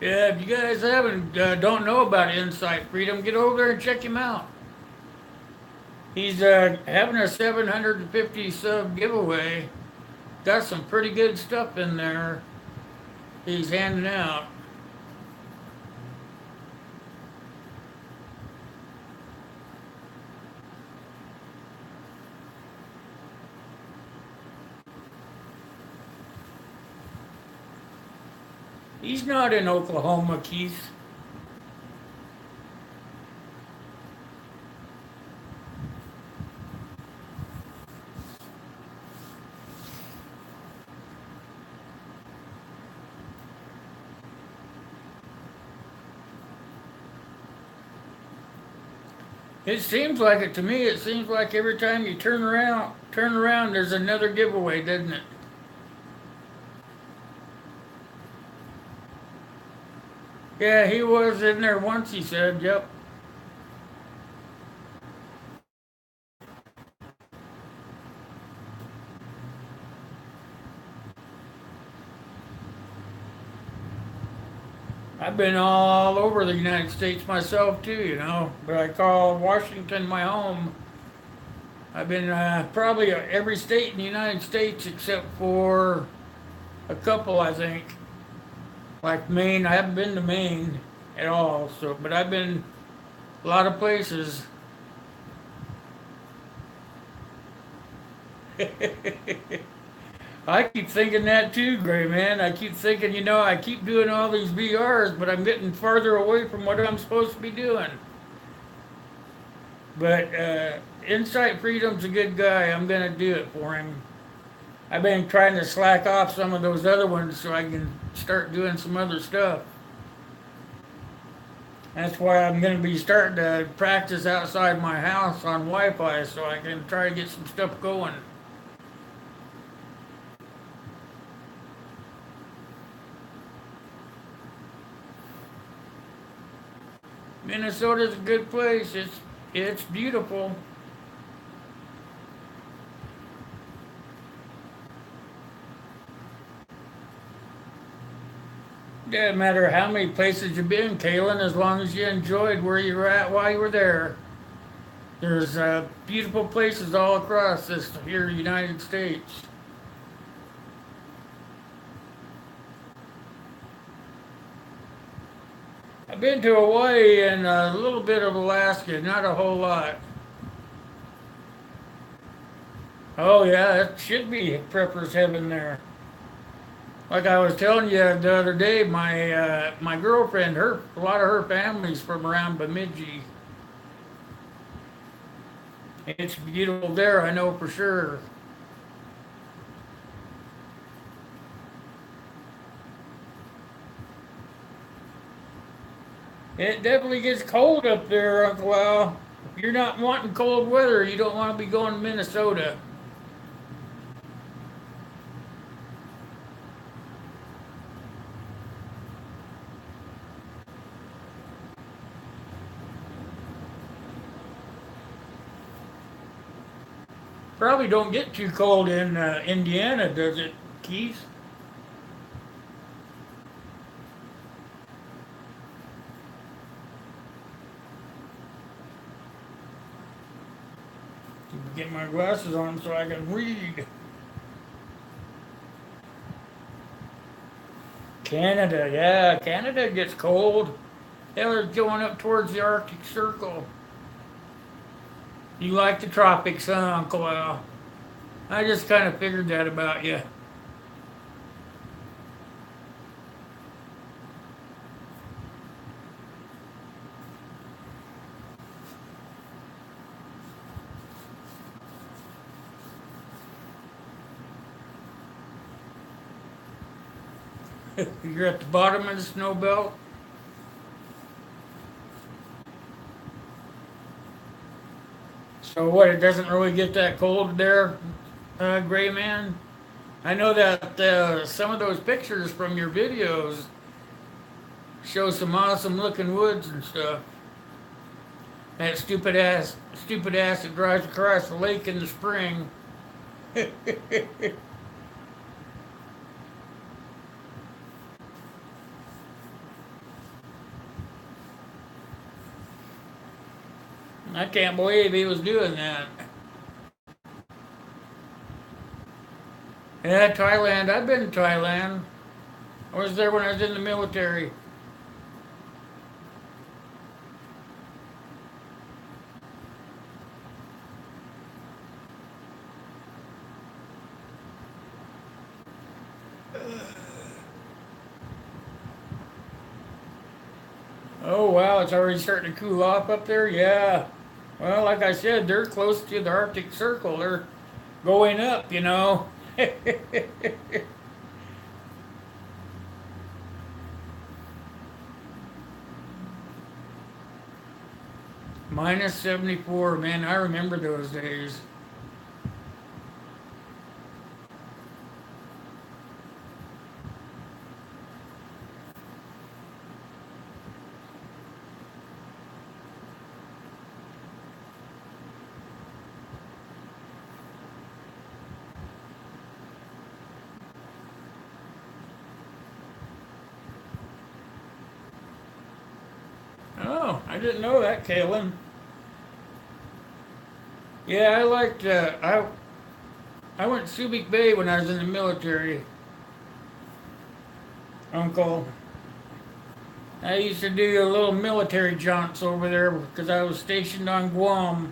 Yeah, if you guys haven't don't know about Insight Freedom, get over there and check him out. He's having a 750 sub giveaway. Got some pretty good stuff in there. He's handing out. He's not in Oklahoma, Keith. It seems like it to me. It seems like every time you turn around, there's another giveaway, doesn't it? Yeah, he was in there once. He said, "Yep." I've been all over the United States myself too, but I call Washington my home. I've been probably every state in the United States except for a couple, I think. Like Maine, I haven't been to Maine at all. So, but I've been a lot of places. I keep thinking that too, Gray man. I keep thinking, I keep doing all these VRs, but I'm getting farther away from what I'm supposed to be doing. But Insight Freedom's a good guy. I'm gonna do it for him. I've been trying to slack off some of those other ones so I can start doing some other stuff. That's why I'm gonna be starting to practice outside my house on Wi-Fi so I can try to get some stuff going. Minnesota's a good place. It's beautiful. Doesn't matter how many places you've been, Kalen, as long as you enjoyed where you were at while you were there. There's beautiful places all across this here United States. I've been to Hawaii and a little bit of Alaska, not a whole lot. Oh yeah, it should be prepper's heaven there. Like I was telling you the other day, my girlfriend, a lot of her family's from around Bemidji. It's beautiful there, I know for sure. It definitely gets cold up there, Uncle Al. If you're not wanting cold weather, you don't want to be going to Minnesota. Probably don't get too cold in Indiana, does it, Keith? Get my glasses on so I can read. Canada, yeah, Canada gets cold. They were going up towards the Arctic Circle. You like the tropics, huh, Uncle Al? I just kind of figured that about you. You're at the bottom of the snow belt. So what? It doesn't really get that cold there, Gray Man. I know that some of those pictures from your videos show some awesome looking woods and stuff. That stupid ass that drives across the lake in the spring. I can't believe he was doing that. Yeah, Thailand. I've been to Thailand. I was there when I was in the military. Oh wow, it's already starting to cool off up there. Yeah. Well, like I said, they're close to the Arctic Circle. They're going up, you know. Minus 74, man. I remember those days. Oh, I didn't know that, Kalen. Yeah, I liked. I went to Subic Bay when I was in the military, Uncle. I used to do a little military jaunts over there because I was stationed on Guam.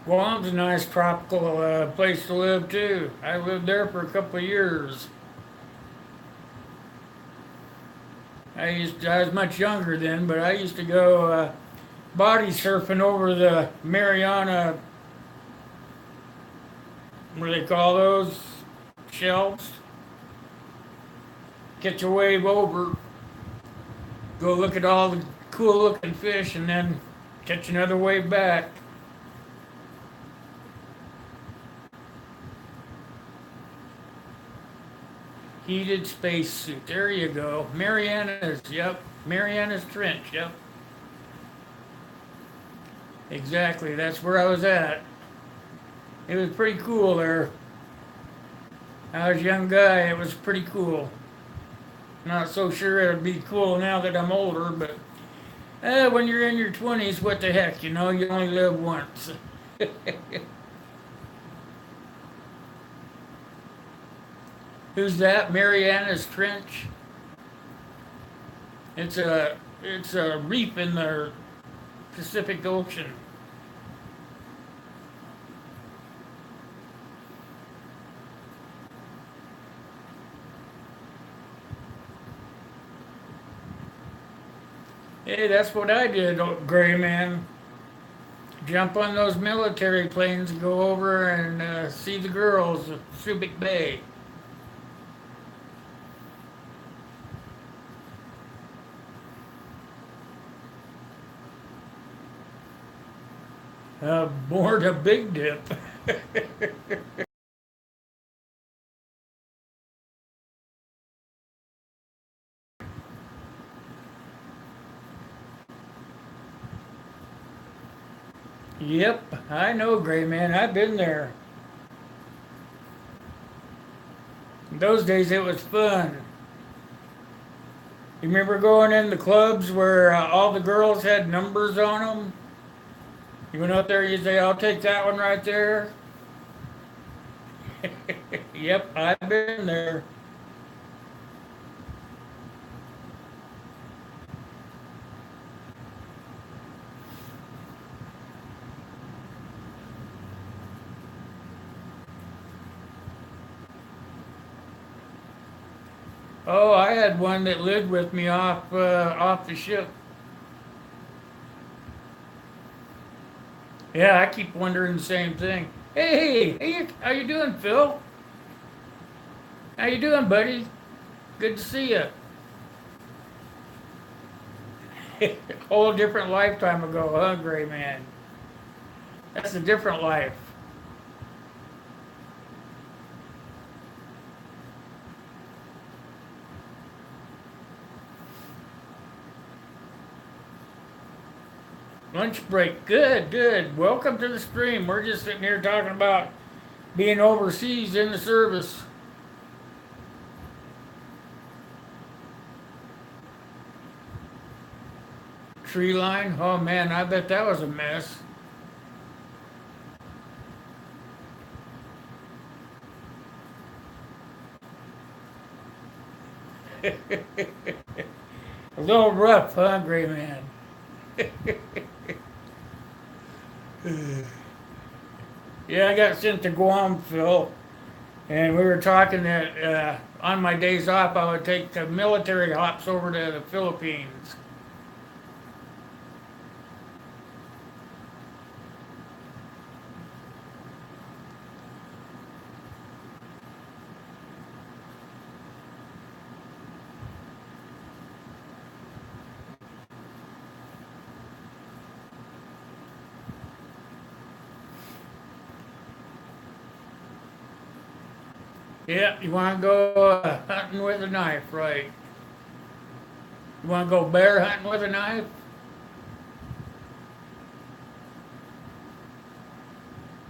Guam's a nice tropical place to live too. I lived there for a couple of years. I was much younger then, but I used to go body surfing over the Mariana, what do they call those? Shelves. Catch a wave over, go look at all the cool looking fish, and then catch another wave back. Heated spacesuit. There you go. Mariana's. Yep. Mariana's Trench. Yep. Exactly. That's where I was at. It was pretty cool there. I was a young guy. It was pretty cool. Not so sure it would be cool now that I'm older, but when you're in your 20s, what the heck, you know, you only live once. Who's that? Mariana's Trench. It's a reef in the Pacific Ocean. Hey, that's what I did, Gray Man. Jump on those military planes and go over and see the girls at Subic Bay. Board a big dip. Yep, I know, Gray Man. I've been there. In those days, it was fun. You remember going in the clubs where all the girls had numbers on them? You went out there, you say, I'll take that one right there. Yep, I've been there. Oh, I had one that lived with me off the ship. Yeah, I keep wondering the same thing. Hey, how you doing, Phil? How you doing, buddy? Good to see you. Whole different lifetime ago, huh, Gray Man? That's a different life. Lunch break. Good, good. Welcome to the stream. We're just sitting here talking about being overseas in the service. Tree line. Oh man, I bet that was a mess. A little rough, huh, Gray Man? Yeah, I got sent to Guam, Phil, and we were talking that on my days off I would take the military hops over to the Philippines. Yeah, you want to go hunting with a knife, right? You want to go bear hunting with a knife?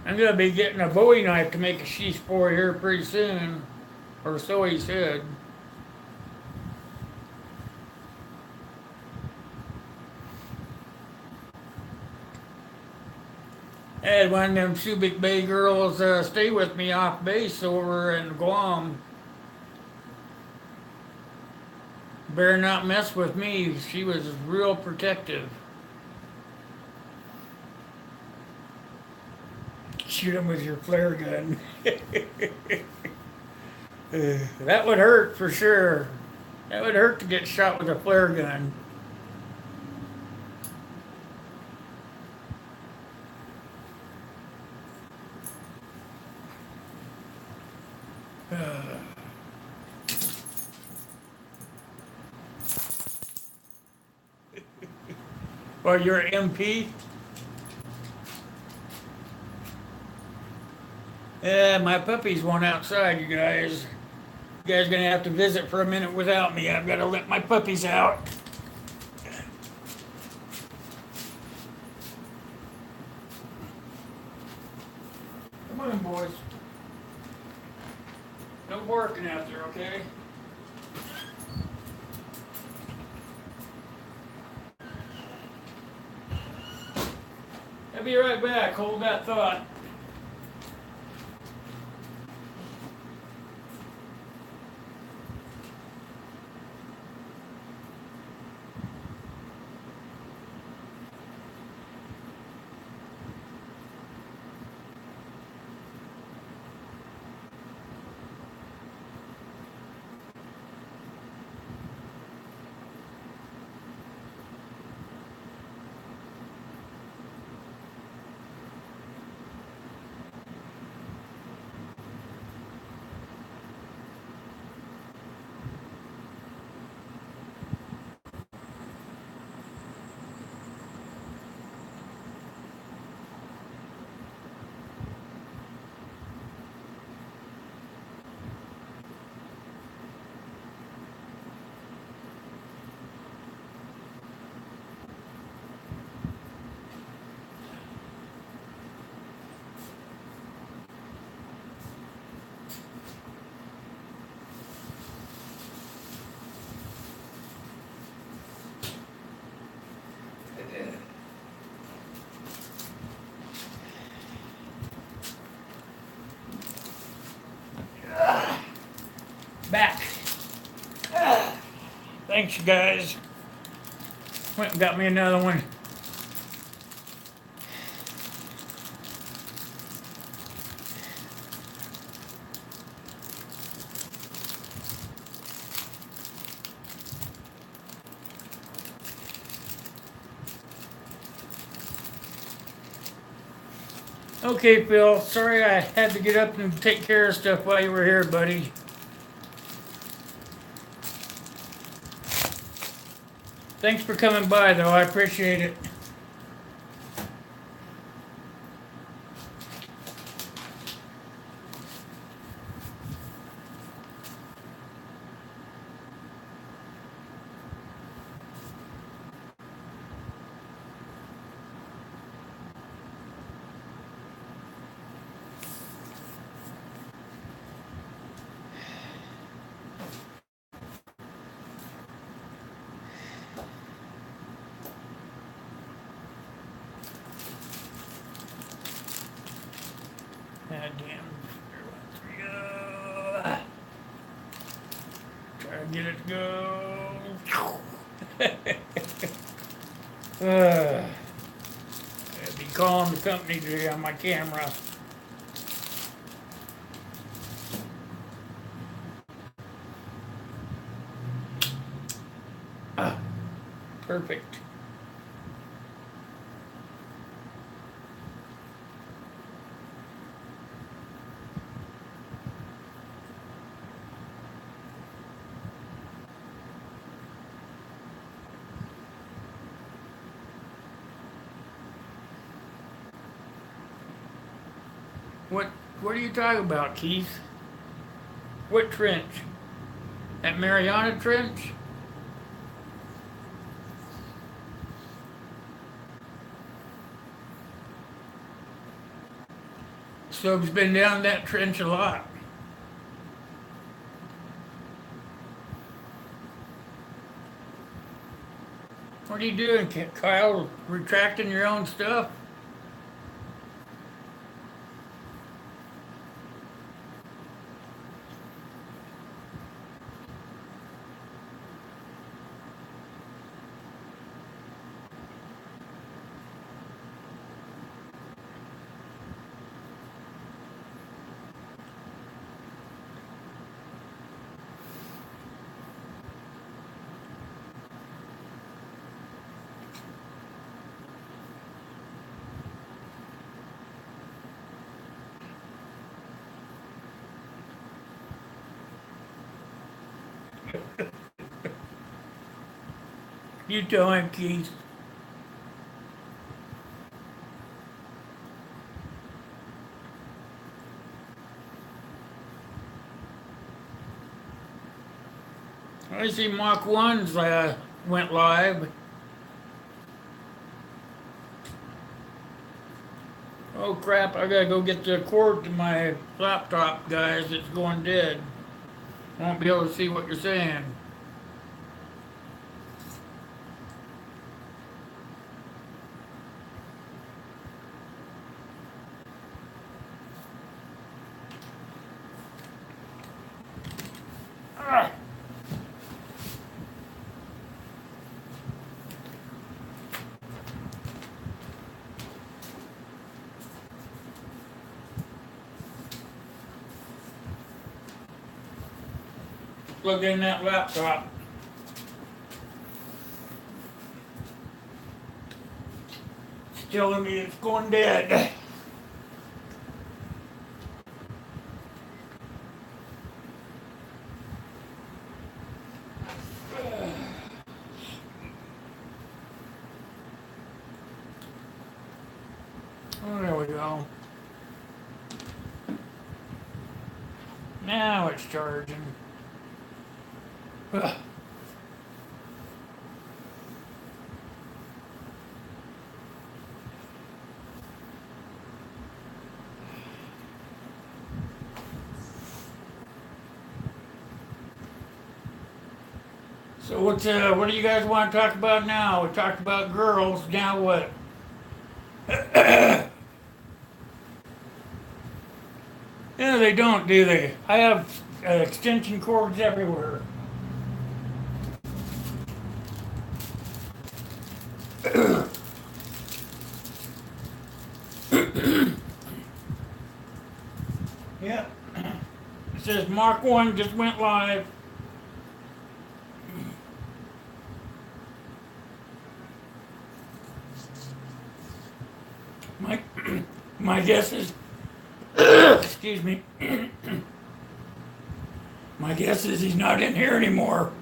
I'm gonna be getting a Bowie knife to make a sheath for here pretty soon, or so he said. I had one of them Subic Bay girls stay with me off base over in Guam. Better not mess with me. She was real protective. Shoot him with your flare gun. That would hurt for sure. That would hurt to get shot with a flare gun. Well, you're an MP? Yeah, my puppies want outside, you guys. You guys gonna have to visit for a minute without me. I've gotta let my puppies out. Come on, boys. No barking out there, okay? I'll be right back. Hold that thought. Thanks, you guys. Went and got me another one. Okay, Phil. Sorry I had to get up and take care of stuff while you were here, buddy. Thanks for coming by, though. I appreciate it. God damn. Try to get it to go. I'd be calling the company today on my camera. Perfect. What are you talking about, Keith? What trench? That Mariana Trench? Stubbs been down that trench a lot. What are you doing, Kyle? Retracting your own stuff? You tell him, Keith. I see Mach 1's went live. Oh crap, I gotta go get the cord to my laptop, guys. It's going dead. Won't be able to see what you're saying. Ah. Plug in that laptop. It's telling me it's going dead. Oh, there we go. Now it's charging. Ugh. So what do you guys want to talk about now? We talked about girls. Now what? Yeah, they don't, do they? I have extension cords everywhere. Yep. It says Mark 1 just went live. My, my guess is, excuse me, my guess is he's not in here anymore.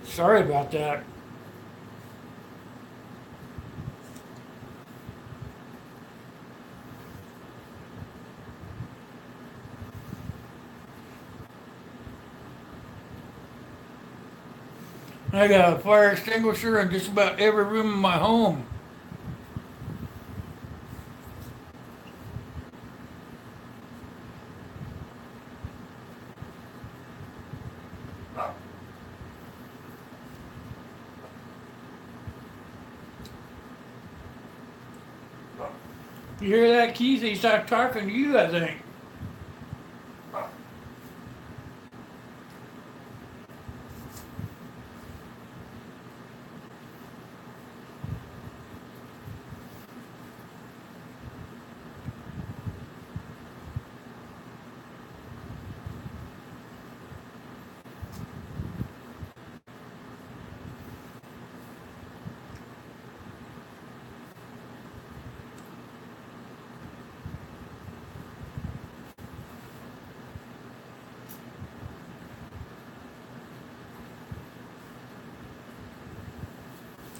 Sorry about that. I got a fire extinguisher in just about every room in my home. You hear that, Keith? He started talking to you, I think.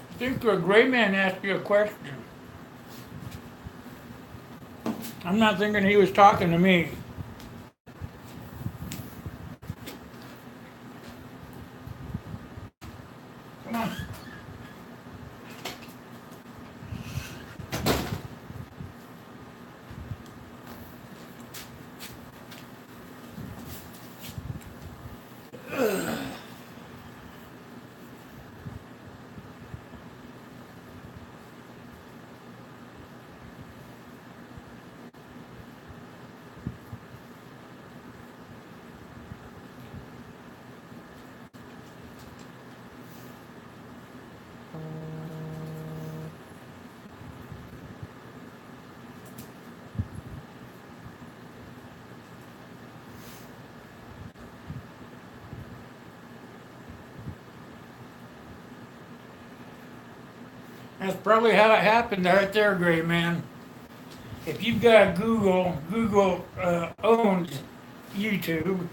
I think a gray man asked you a question. I'm not thinking he was talking to me. Come on. That's probably how it happened right there, gray man. If you've got Google, Google owns YouTube.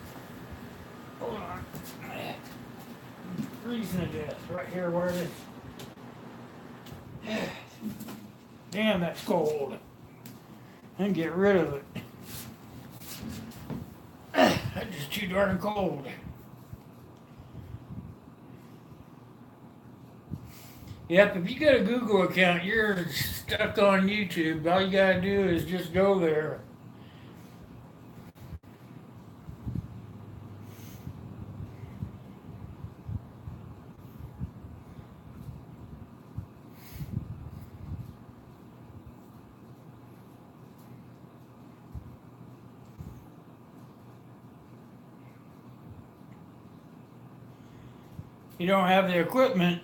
Hold on. I'm freezing to death right here where it is. Damn, that's cold. And get rid of it. That's just too darn cold. Yep, if you got a Google account, you're stuck on YouTube. All you gotta do is just go there. You don't have the equipment.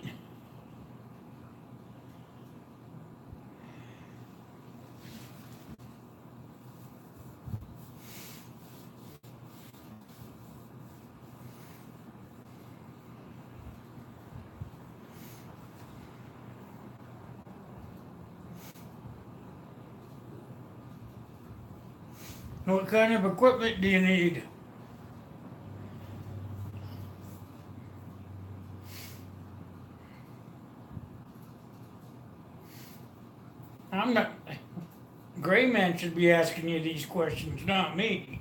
What kind of equipment do you need? I'm not. Gray Man should be asking you these questions, not me.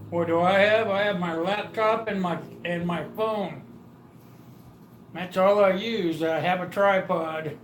What do I have? I have my laptop and my phone. That's all I use. I have a tripod.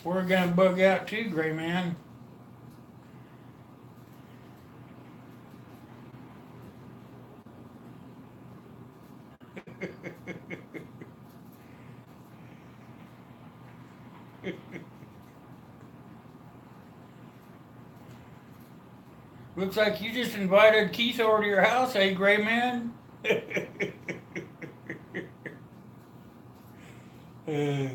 We're gonna bug out too, Gray Man. Looks like you just invited Keith over to your house, eh, Gray Man? Uh,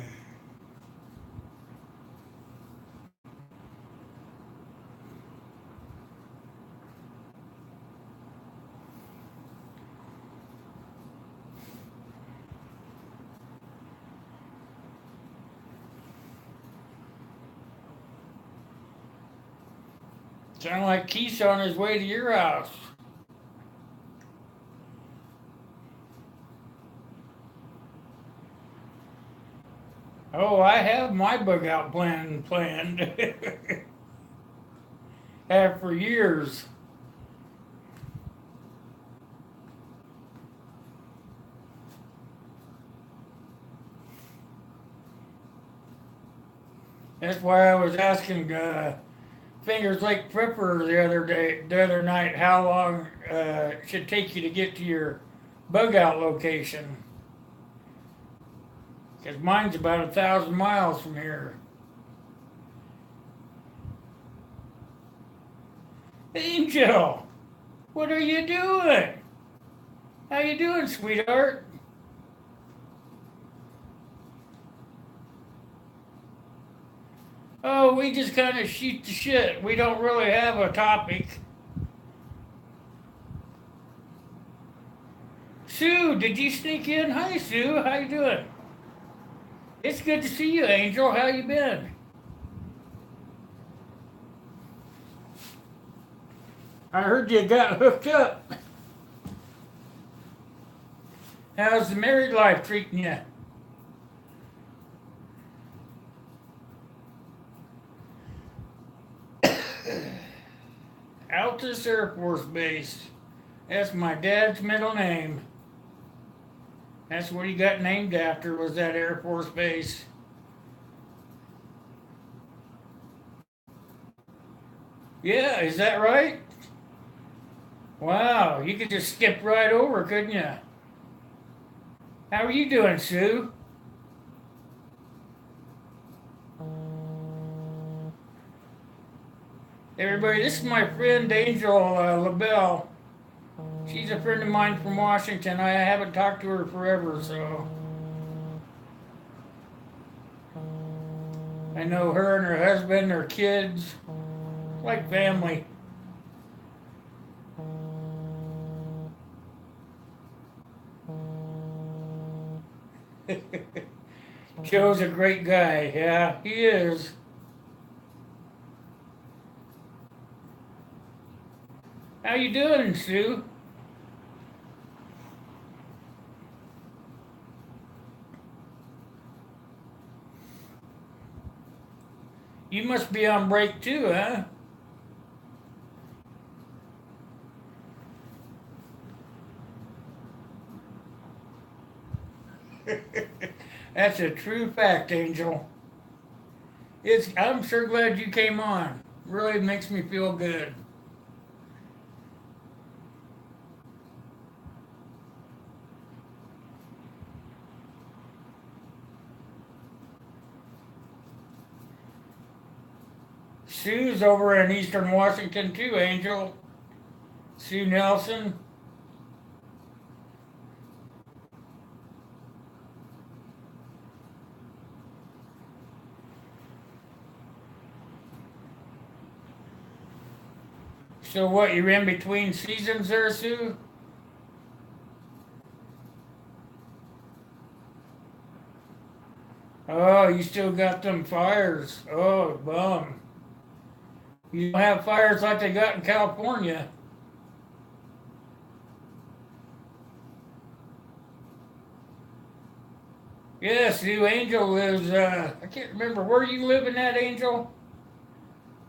Sound like Keith's on his way to your house. Oh, I have my bug out planned. Have for years. That's why I was asking Fingers Lake Prepper the other night, how long it should take you to get to your bug out location. Because mine's about 1,000 miles from here. Angel, what are you doing? How you doing, sweetheart? Oh, we just kind of shoot the shit. We don't really have a topic. Sue, did you sneak in? Hi, Sue. How you doing? It's good to see you, Angel. How you been? I heard you got hooked up. How's the married life treating you? Altus Air Force Base. That's my dad's middle name. That's what he got named after, was that Air Force Base. Yeah, is that right? Wow, you could just skip right over, couldn't you? How are you doing, Sue? Everybody, this is my friend Angel LaBelle. She's a friend of mine from Washington. I haven't talked to her forever, so I know her and her husband, her kids, like family. Joe's a great guy. Yeah, he is. How you doing, Sue? You must be on break too, huh? That's a true fact, Angel. I'm sure glad you came on. Really makes me feel good. Sue's over in Eastern Washington too, Angel. Sue Nelson. So what, you're in between seasons there, Sue? Oh, you still got them fires. Oh, bum. You don't have fires like they got in California. Yeah, Sue, Angel lives, I can't remember where you live in that, Angel?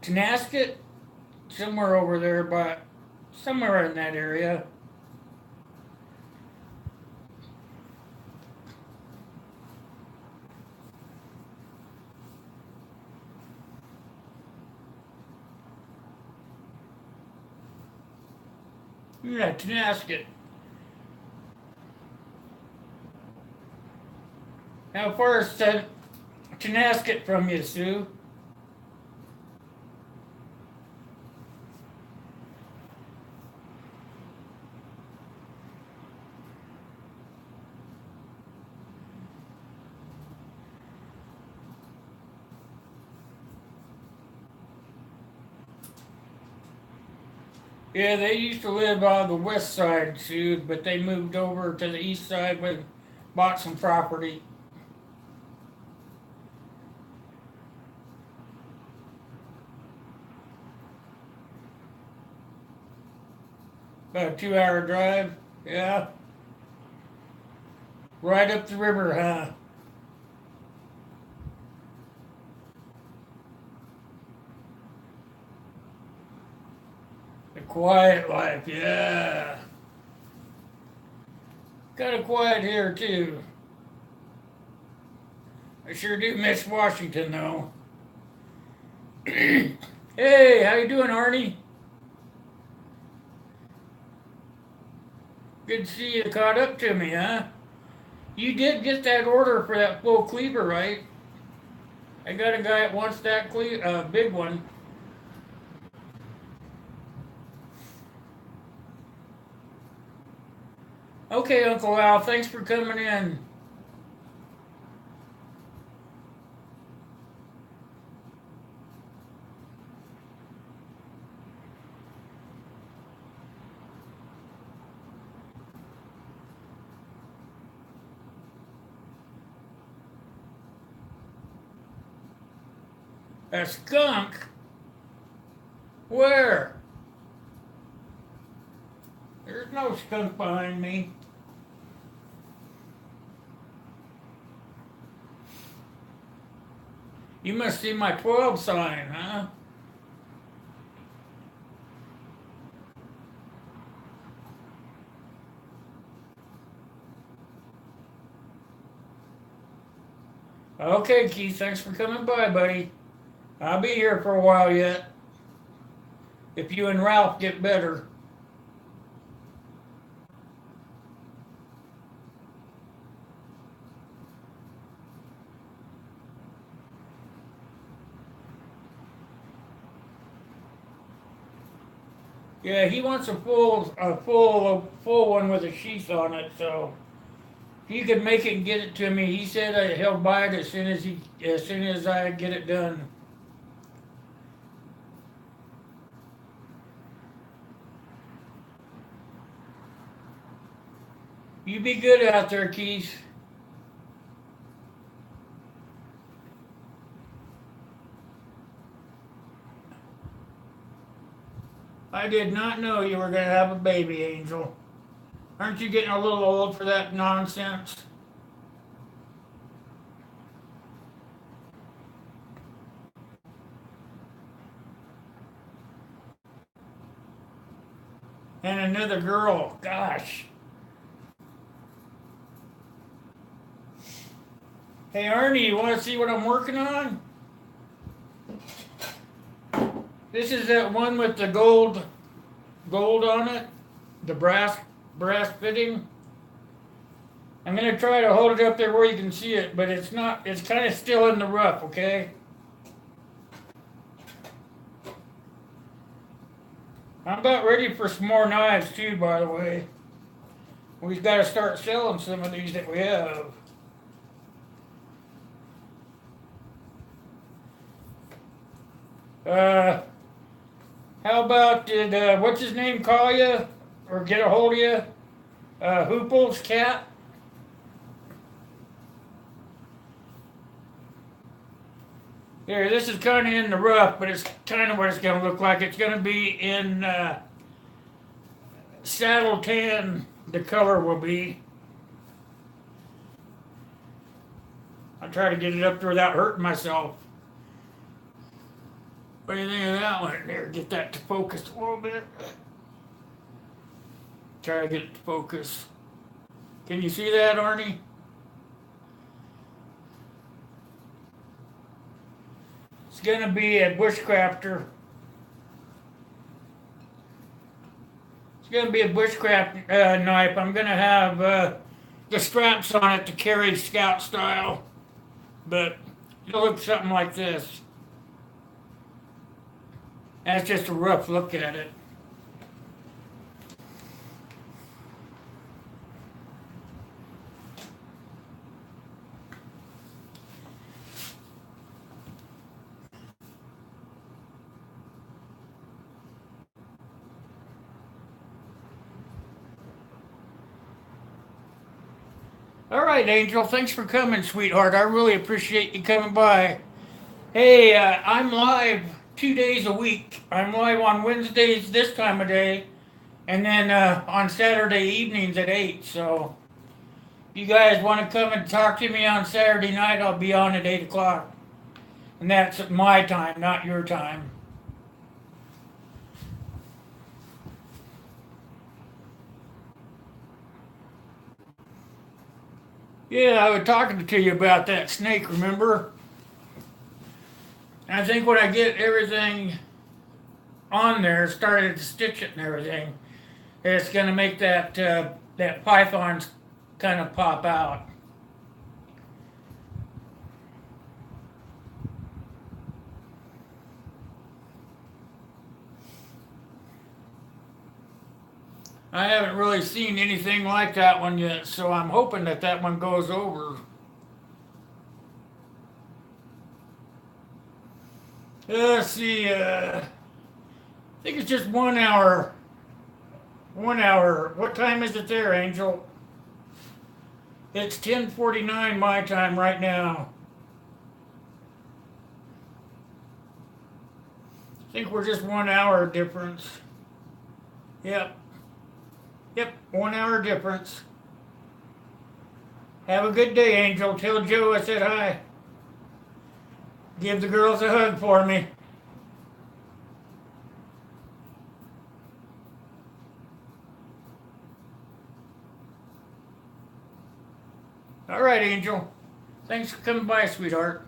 Tenasket? Somewhere over there, but somewhere in that area. Yeah, Tenasket. How far is Tenasket from you, Sue? Yeah, they used to live on the west side, Sue, but they moved over to the east side and bought some property. About a 2 hour drive. Yeah. Right up the river, huh? The quiet life, yeah. Kind of quiet here, too. I sure do miss Washington, though. Hey, how you doing, Arnie? Good to see you caught up to me, huh? You did get that order for that full cleaver, right? I got a guy that wants that big one. Okay, Uncle Al, thanks for coming in. A skunk? Where? There's no skunk behind me. You must see my 12 sign, huh? Okay, Keith, thanks for coming by, buddy. I'll be here for a while yet. If you and Ralph get better. Yeah, he wants a full one with a sheath on it. So if you could make it and get it to me, he said he'll buy it as soon as I get it done. You be good out there, Keith. I did not know you were gonna have a baby, Angel. Aren't you getting a little old for that nonsense? And another girl. Gosh. Hey, Ernie, you want to see what I'm working on? This is that one with the gold on it, the brass fitting. I'm gonna try to hold it up there where you can see it, but it's not. It's kind of still in the rough. Okay. I'm about ready for some more knives too. By the way, we've got to start selling some of these that we have. Uh, how about did what's his name call you or get a hold of you? Hoople's cat. Here, this is kind of in the rough, but it's kind of what it's going to look like. It's going to be in saddle tan. The color will be. I'll try to get it up there without hurting myself. What do you think of that one? There, get that to focus a little bit. Try to get it to focus. Can you see that, Arnie? It's gonna be a bushcrafter. It's gonna be a bushcraft knife. I'm gonna have the straps on it to carry scout style, but it'll look something like this. That's just a rough look at it. All right, Angel. Thanks for coming, sweetheart. I really appreciate you coming by. Hey, I'm live 2 days a week. I'm live on Wednesdays this time of day, and then on Saturday evenings at 8. So, if you guys want to come and talk to me on Saturday night, I'll be on at 8 o'clock. And that's my time, not your time. Yeah, I was talking to you about that snake, remember? I think when I get everything on there, started to stitch it and everything, it's gonna make that python kind of pop out. I haven't really seen anything like that one yet, so I'm hoping that that one goes over. Let's see. I think it's just 1 hour. 1 hour. What time is it there, Angel? It's 10:49 my time right now. I think we're just 1 hour difference. Yep. Yep. 1 hour difference. Have a good day, Angel. Tell Joe I said hi. Give the girls a hug for me. All right, Angel. Thanks for coming by, sweetheart.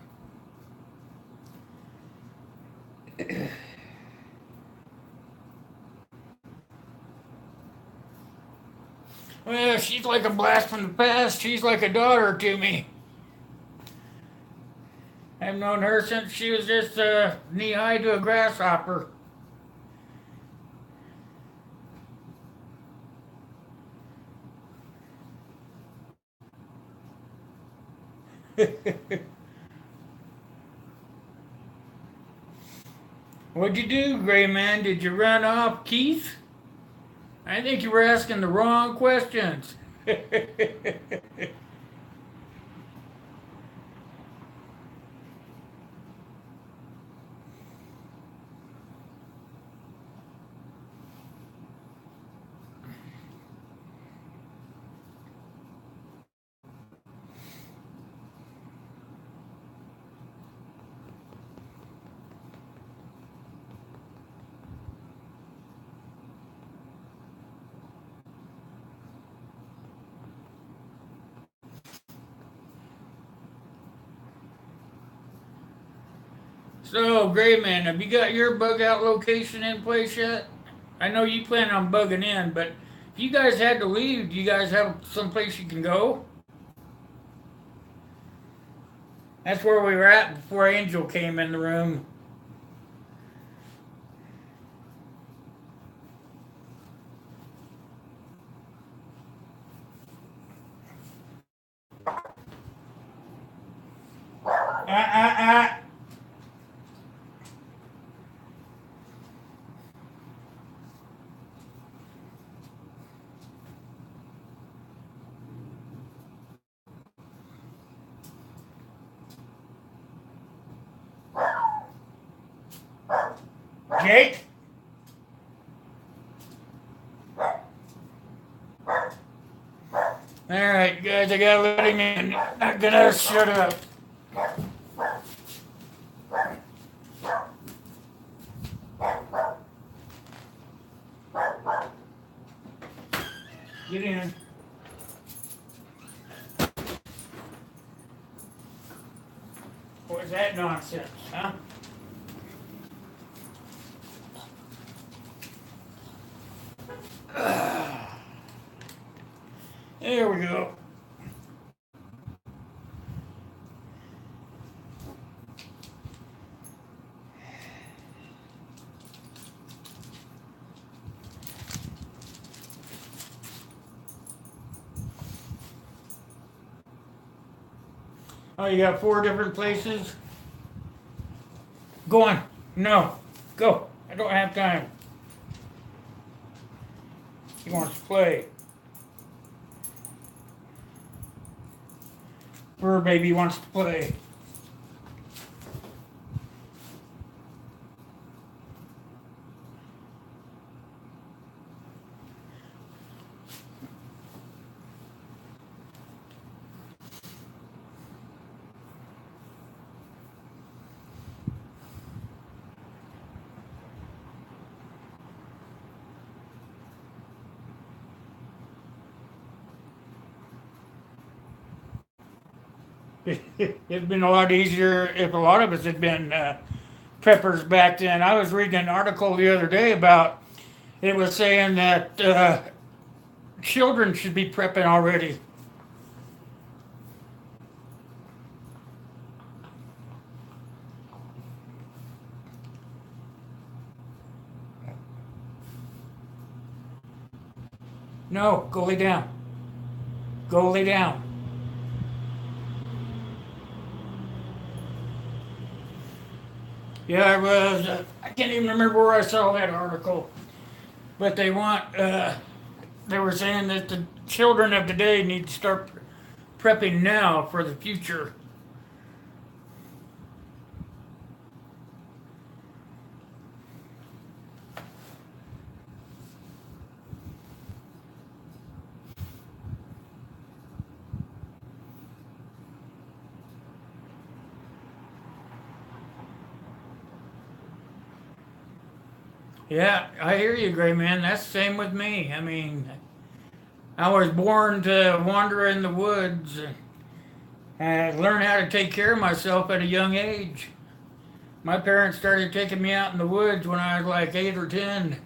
Well, she's like a blast from the past. She's like a daughter to me. I've known her since she was just knee high to a grasshopper. What'd you do, Gray Man? Did you run off, Keith? I think you were asking the wrong questions. So, Gray Man, have you got your bug out location in place yet? I know you plan on bugging in, but if you guys had to leave, do you guys have some place you can go? That's where we were at before Angel came in the room. Uh. Jake? Alright, guys, I gotta let him in. Not gonna shut up. Get in. What was that nonsense, huh? There we go. Oh, you got 4 different places? Go on. No. Go. I don't have time. He wants to play. Fur baby wants to play. It'd been a lot easier if a lot of us had been preppers back then. I was reading an article the other day about it was saying that children should be prepping already. No, go lay down. Go lay down. Yeah, I was. I can't even remember where I saw that article, but they want. They were saying that the children of today need to start prepping now for the future. Yeah, I hear you, Gray Man. That's the same with me. I mean, I was born to wander in the woods and learn how to take care of myself at a young age. My parents started taking me out in the woods when I was like 8 or 10.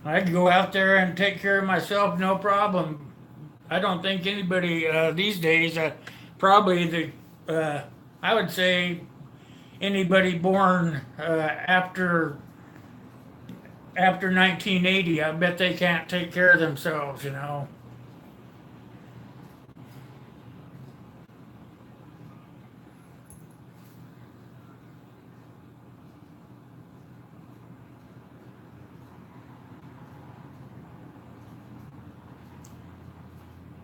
I could go out there and take care of myself, no problem. I don't think anybody these days, probably I would say anybody born after 1980, I bet they can't take care of themselves, you know.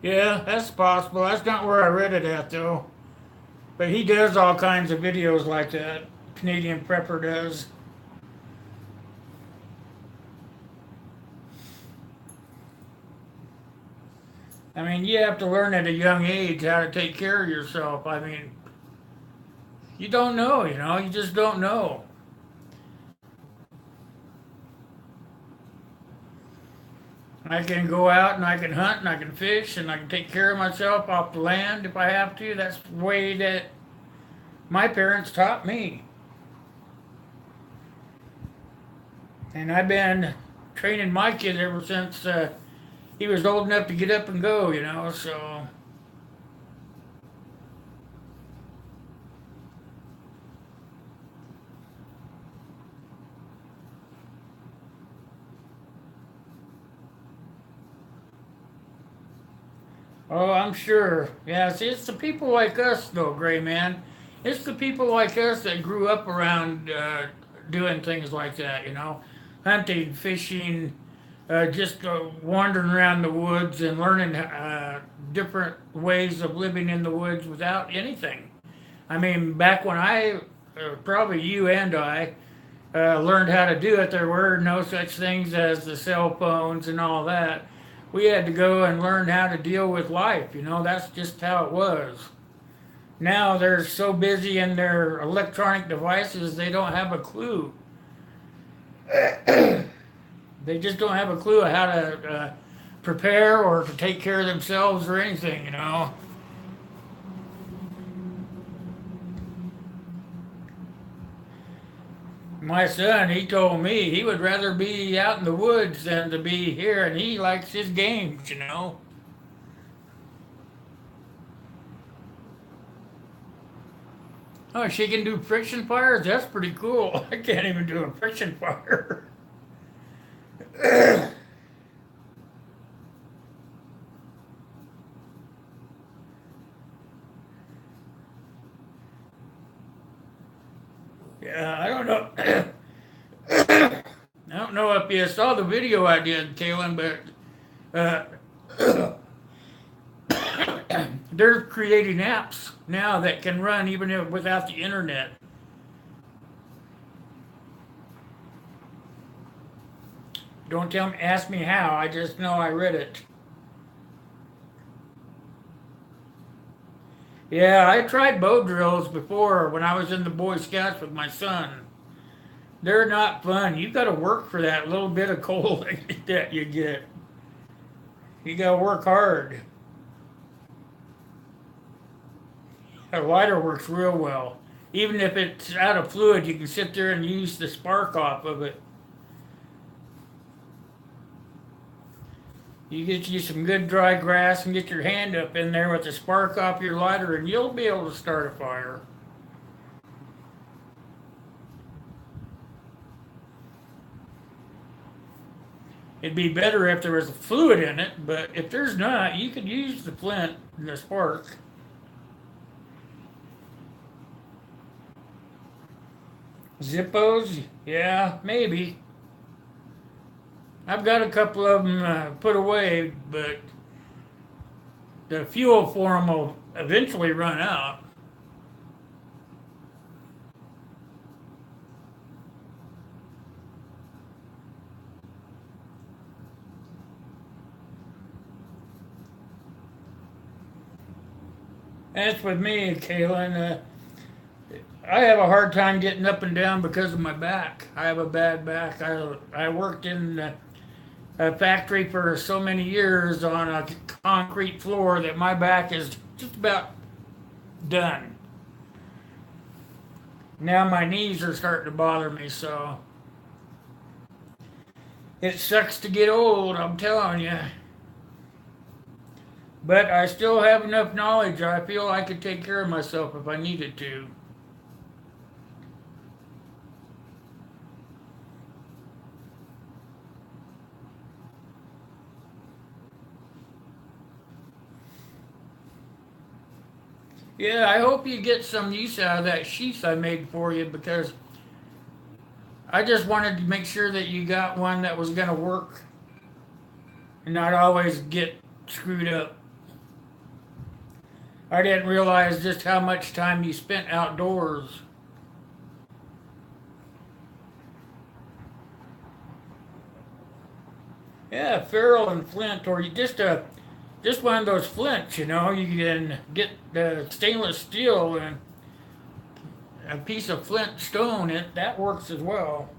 Yeah, that's possible. That's not where I read it at, though. But he does all kinds of videos like that. Canadian Prepper does. I mean, you have to learn at a young age how to take care of yourself. I mean, you don't know, you know, you just don't know. I can go out and I can hunt and I can fish and I can take care of myself off the land if I have to. That's the way that my parents taught me. And I've been training my kid ever since he was old enough to get up and go, you know, so. Oh, I'm sure. Yeah, see, it's the people like us, though, Gray Man. It's the people like us that grew up around doing things like that, you know, hunting, fishing, just wandering around the woods and learning different ways of living in the woods without anything. I mean, back when probably you and I, learned how to do it, there were no such things as the cell phones and all that. We had to go and learn how to deal with life, you know, that's just how it was. Now they're so busy in their electronic devices, they don't have a clue. They just don't have a clue how to prepare or to take care of themselves or anything, you know. My son, he told me he would rather be out in the woods than to be here, and he likes his games, you know. Oh, she can do friction fires? That's pretty cool. I can't even do a friction fire. Yeah, I don't know. I don't know if you saw the video I did, Kaylin, but they're creating apps now that can run even if, without the internet. Don't ask me how. I just know I read it. Yeah, I tried bow drills before when I was in the Boy Scouts with my son. They're not fun. You got to work for that little bit of coal that you get. You got to work hard. A lighter works real well. Even if it's out of fluid, you can sit there and use the spark off of it. You get you some good dry grass and get your hand up in there with the spark off your lighter, and you'll be able to start a fire. It'd be better if there was fluid in it, but if there's not, you could use the flint and the spark. Zippos? Yeah, maybe. I've got a couple of them put away, but the fuel for them will eventually run out. That's with me, Kaylin. I have a hard time getting up and down because of my back. I have a bad back. I worked in a factory for so many years on a concrete floor that my back is just about done. Now my knees are starting to bother me, so it sucks to get old, I'm telling you. But I still have enough knowledge. I feel I could take care of myself if I needed to. Yeah, I hope you get some use out of that sheath I made for you because I just wanted to make sure that you got one that was going to work and not always get screwed up. I didn't realize just how much time you spent outdoors. Yeah, ferrule and flint, or just one of those flints. You know, you can get the stainless steel and a piece of flint stone. That works as well.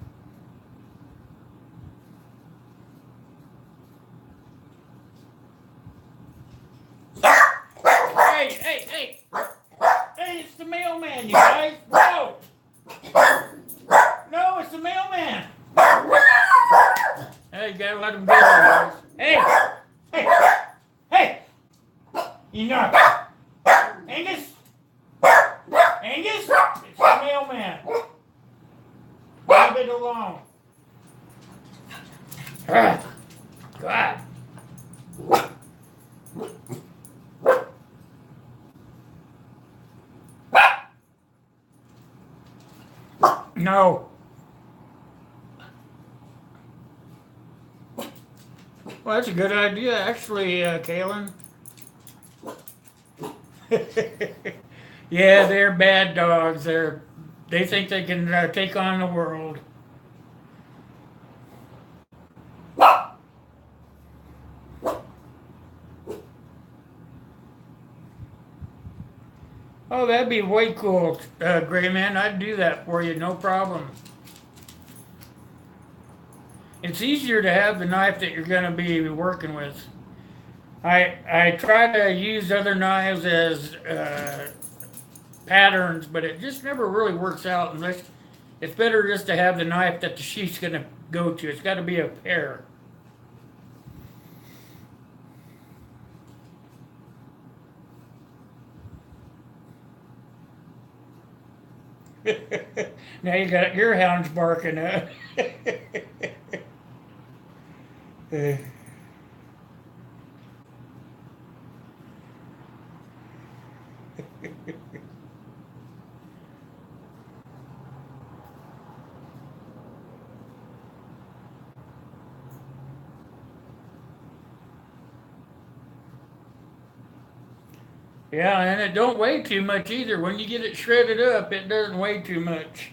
Hey, hey, hey! Hey, it's the mailman, you guys! No! No, it's the mailman! Hey, you gotta let him go, guys. Hey! Hey! Hey! Enough! Angus! Angus! It's the mailman! Leave it alone. God. No. Well, that's a good idea, actually, Kaylin. Yeah, they're bad dogs. They think they can take on the world. Oh, that'd be way cool, Gray Man. I'd do that for you, no problem. It's easier to have the knife that you're going to be working with. I try to use other knives as patterns, but it just never really works out unless It's better just to have the knife that the sheath's gonna go to. It's got to be a pair. Now you got your hounds barking, huh? Yeah, and it don't weigh too much either. When you get it shredded up, it doesn't weigh too much.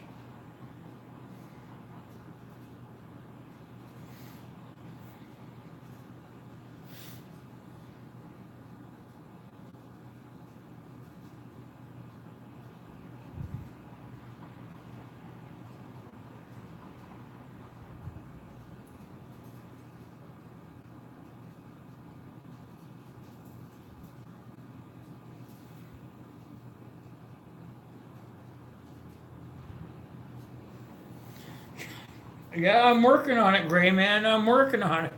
Yeah, I'm working on it, Gray Man. I'm working on it.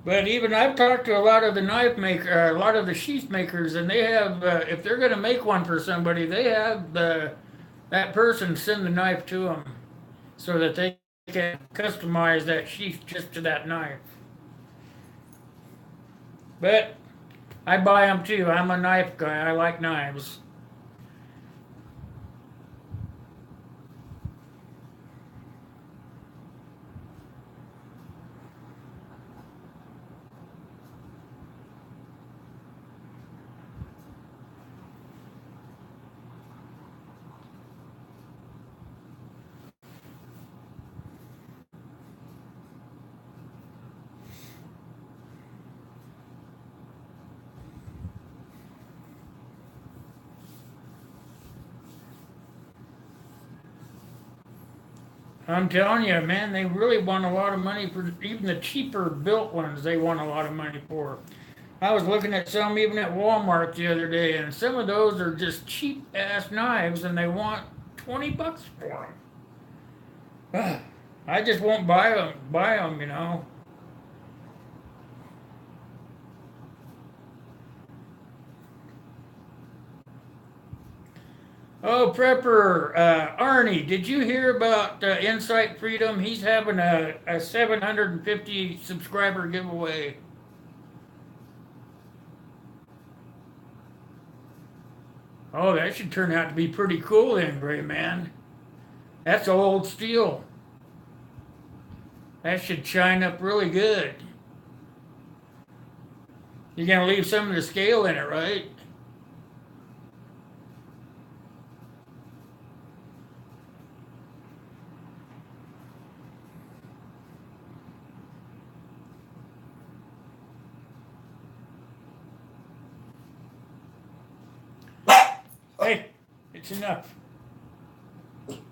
But even I've talked to a lot of the knife maker, a lot of the sheath makers, and they have, if they're going to make one for somebody, they have that person send the knife to them so that they can customize that sheath just to that knife. But I buy them too. I'm a knife guy. I like knives. I'm telling you, man, they really want a lot of money for even the cheaper built ones. They want a lot of money for. I was looking at some even at Walmart the other day, and some of those are just cheap ass knives, and they want $20 for them. I just won't buy them. Buy them, you know. Oh, Prepper, Arnie, did you hear about Insight Freedom? He's having a 750 subscriber giveaway. Oh, that should turn out to be pretty cool then, Gray Man. That's old steel. That should shine up really good. You're gonna leave some of the scale in it, right? Hey, it's enough.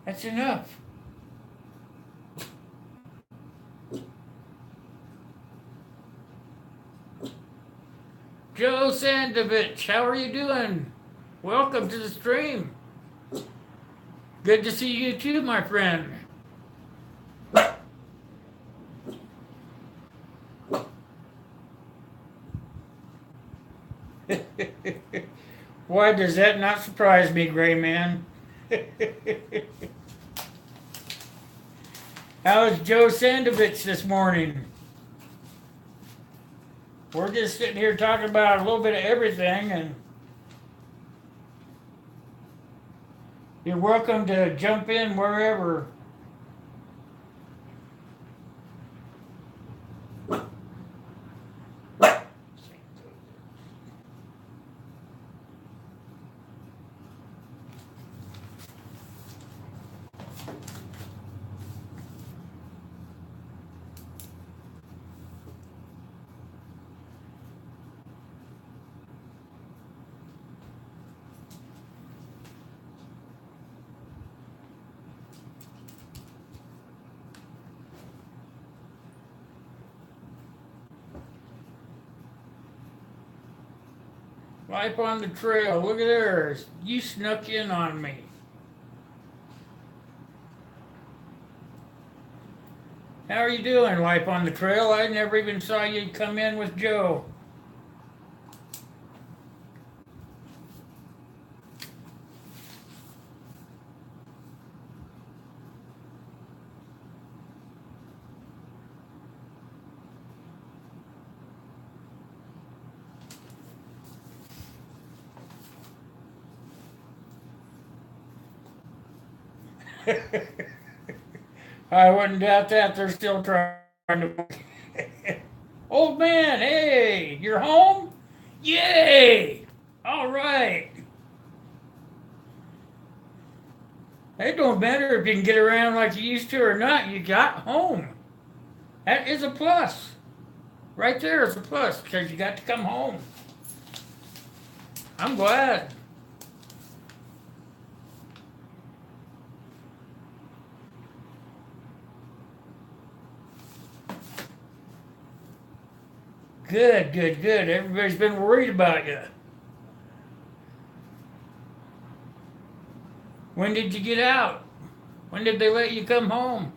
That's enough. Joe Sandovich, how are you doing? Welcome to the stream. Good to see you too, my friend. Why does that not surprise me, Gray Man? How is Joe Sandovich this morning? We're just sitting here talking about a little bit of everything, and you're welcome to jump in wherever. Life on the trail. Look at there. You snuck in on me. How are you doing, life on the trail? I never even saw you come in with Joe. I wouldn't doubt that. They're still trying to. Old man, hey, you're home? Yay! All right. It don't matter if you can get around like you used to or not. You got home. That is a plus. Right there is a plus because you got to come home. I'm glad. Good, good, good. Everybody's been worried about you. When did you get out? When did they let you come home?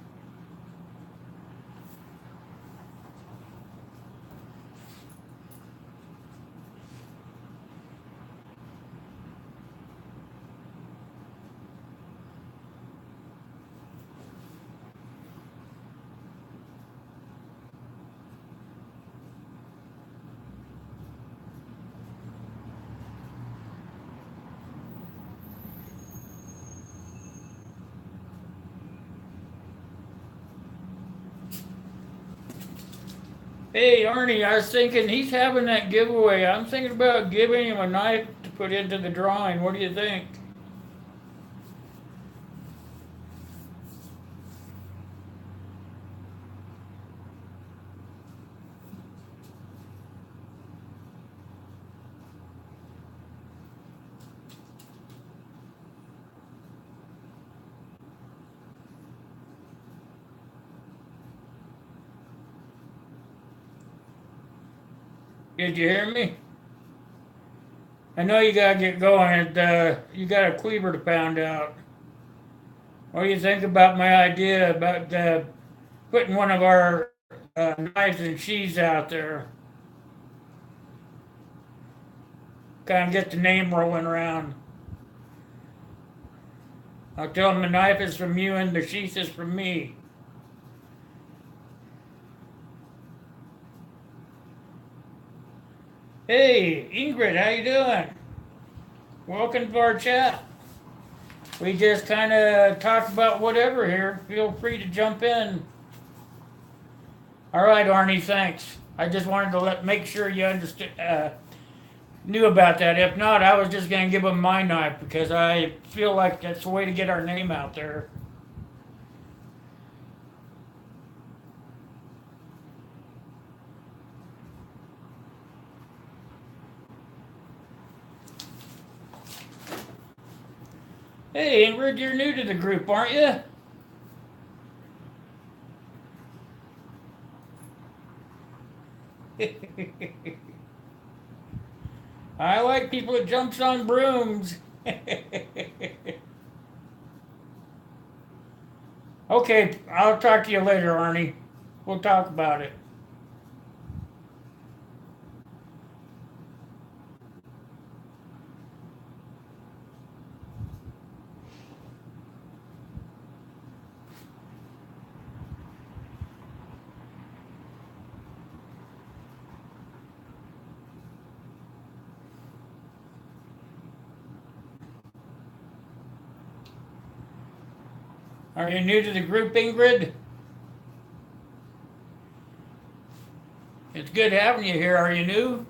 Hey, Arnie, I was thinking he's having that giveaway. I'm thinking about giving him a knife to put into the drawing. What do you think? Did you hear me? I know you gotta get going. You got a cleaver to pound out. What do you think about my idea about putting one of our knives and sheaths out there? Kind of get the name rolling around. I'll tell them the knife is from you and the sheath is from me. Hey, Ingrid, how you doing? Welcome to our chat. We just kind of talk about whatever here. Feel free to jump in. All right, Arnie, thanks. I just wanted to make sure you understood, knew about that. If not, I was just gonna give them my knife because I feel like that's the way to get our name out there. Hey, Ingrid, you're new to the group, aren't you? I like people that jumps on brooms. Okay, I'll talk to you later, Arnie. We'll talk about it. Are you new to the group, Ingrid? It's good having you here. Are you new?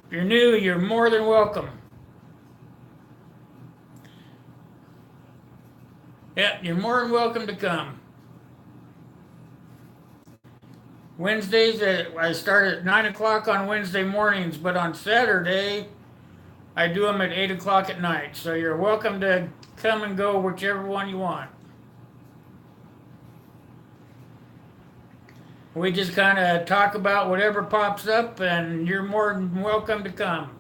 If you're new, you're more than welcome. Yeah, you're more than welcome to come. Wednesdays, I start at 9 o'clock on Wednesday mornings, but on Saturday, I do them at 8 o'clock at night. So you're welcome to come and go whichever one you want. We just kind of talk about whatever pops up, and you're more than welcome to come.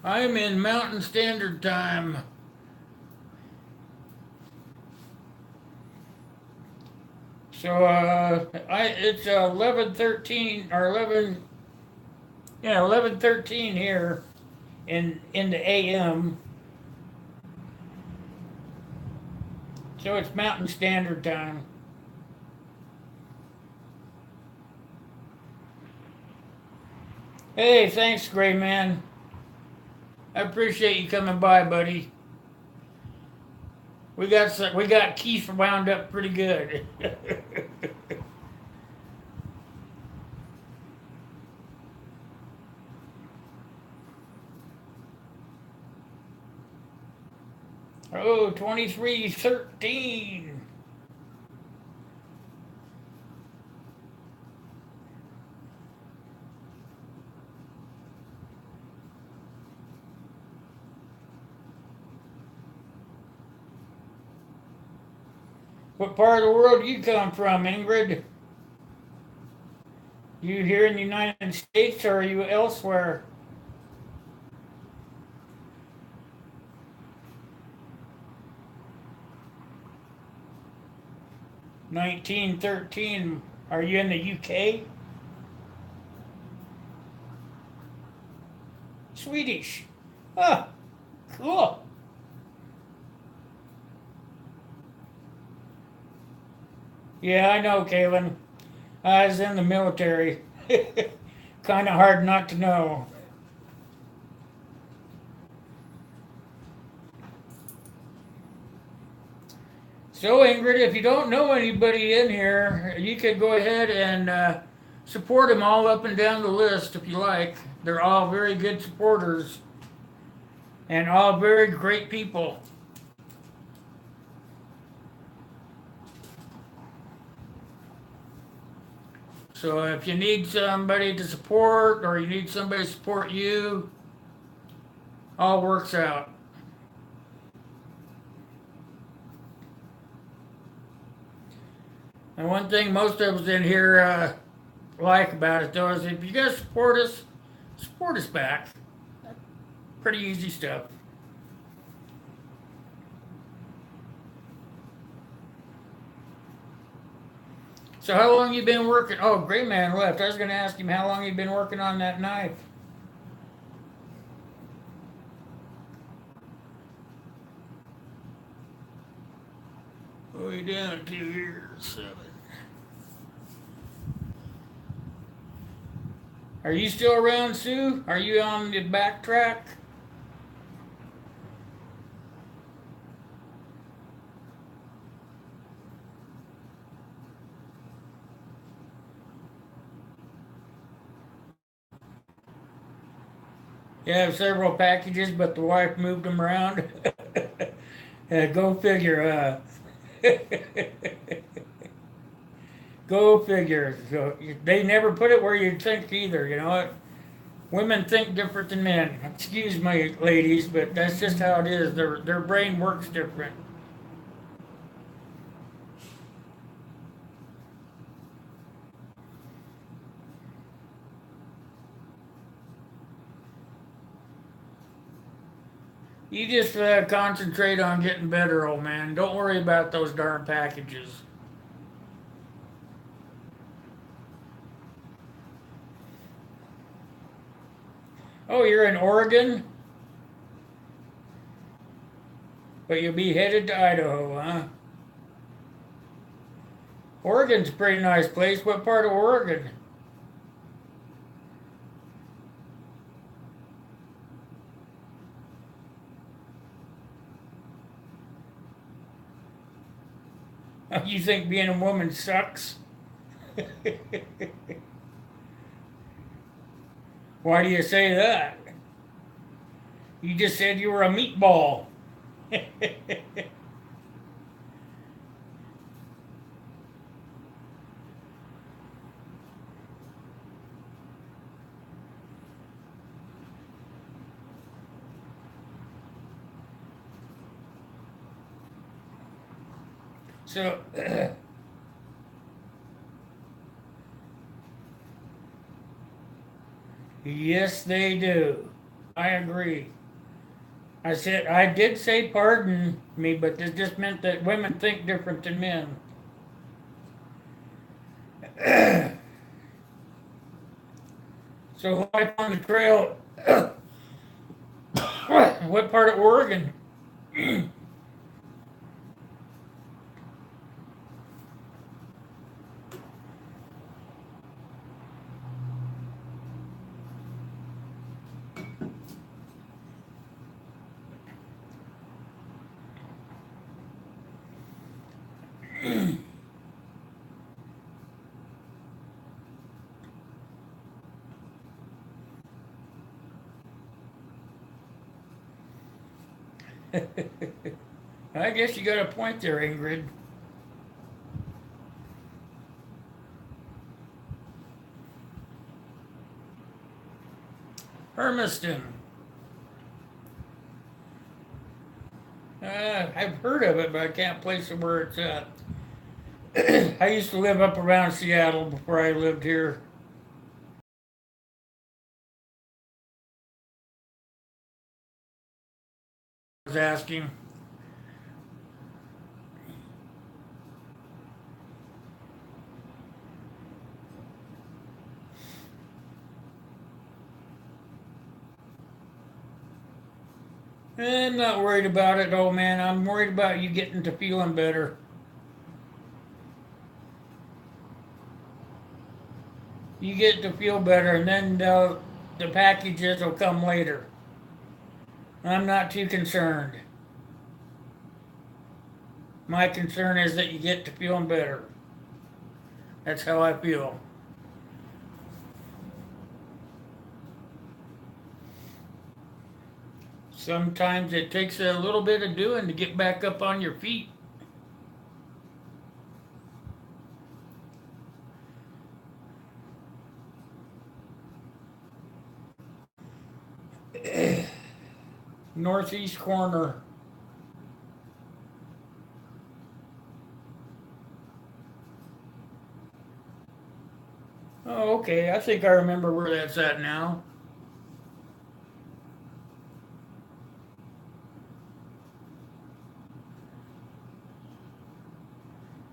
I'm in Mountain Standard Time. So it's 11:13 or 11:13 here in the AM. So it's Mountain Standard Time. Hey, thanks, Gray Man. I appreciate you coming by, buddy. We got Keith wound up pretty good. Oh, 23:13. What part of the world do you come from, Ingrid? You here in the United States or are you elsewhere? 1913. Are you in the UK? Swedish. Ah, cool. Yeah, I know, Kaylin. I was in the military. Kind of hard not to know. So, Ingrid, if you don't know anybody in here, you could go ahead and support them all up and down the list if you like. They're all very good supporters and all very great people. So, if you need somebody to support or you need somebody to support you, all works out. And one thing most of us in here like about it though is if you guys support us back. Pretty easy stuff. So how long you been working? Oh, Gray Man left. I was going to ask him how long you been working on that knife. Way down 2 years, 7. Are you still around, Sue? Are you on the backtrack? You have several packages, but the wife moved them around. Go figure. Go figure. So they never put it where you'd think either. You know what? Women think different than men. Excuse me, ladies, but that's just how it is. Their brain works different. You just concentrate on getting better, old man. Don't worry about those darn packages. Oh, you're in Oregon? But you'll be headed to Idaho, huh? Oregon's a pretty nice place. What part of Oregon? You think being a woman sucks? Why do you say that? You just said you were a meatball. So, yes, they do. I agree. I did say pardon me, but this just meant that women think different than men. So life on the trail, what part of Oregon? I guess you got a point there, Ingrid. Hermiston. I've heard of it, but I can't place it where it's at. I used to live up around Seattle before I lived here. I was asking. I'm not worried about it, old man. I'm worried about you getting to feeling better. You get to feel better, and then the packages will come later. I'm not too concerned. My concern is that you get to feeling better. That's how I feel. Sometimes it takes a little bit of doing to get back up on your feet. Northeast corner. Oh, okay. I think I remember where that's at now.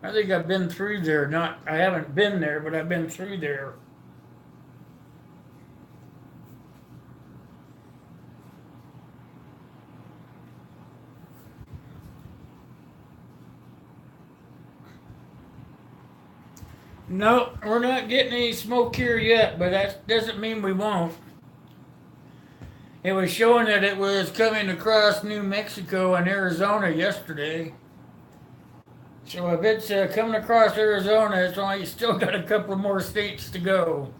I think I've been through there. Not, I haven't been there, but I've been through there. No, we're not getting any smoke here yet, but that doesn't mean we won't. It was showing that it was coming across New Mexico and Arizona yesterday. So if it's coming across Arizona, it's only still got a couple more states to go.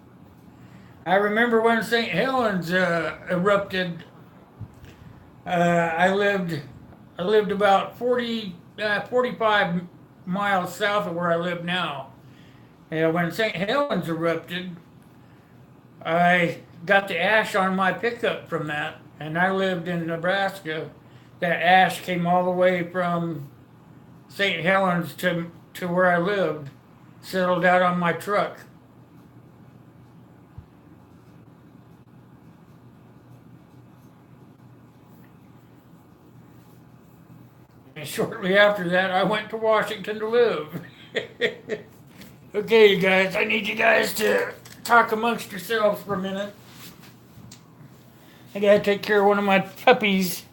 I remember when St. Helens erupted. I lived about 45 miles south of where I live now. And when St. Helens erupted, I got the ash on my pickup from that, and I lived in Nebraska. That ash came all the way from St. Helens to where I lived, settled out on my truck. And shortly after that, I went to Washington to live. Okay, you guys, I need you guys to talk amongst yourselves for a minute. I gotta take care of one of my puppies.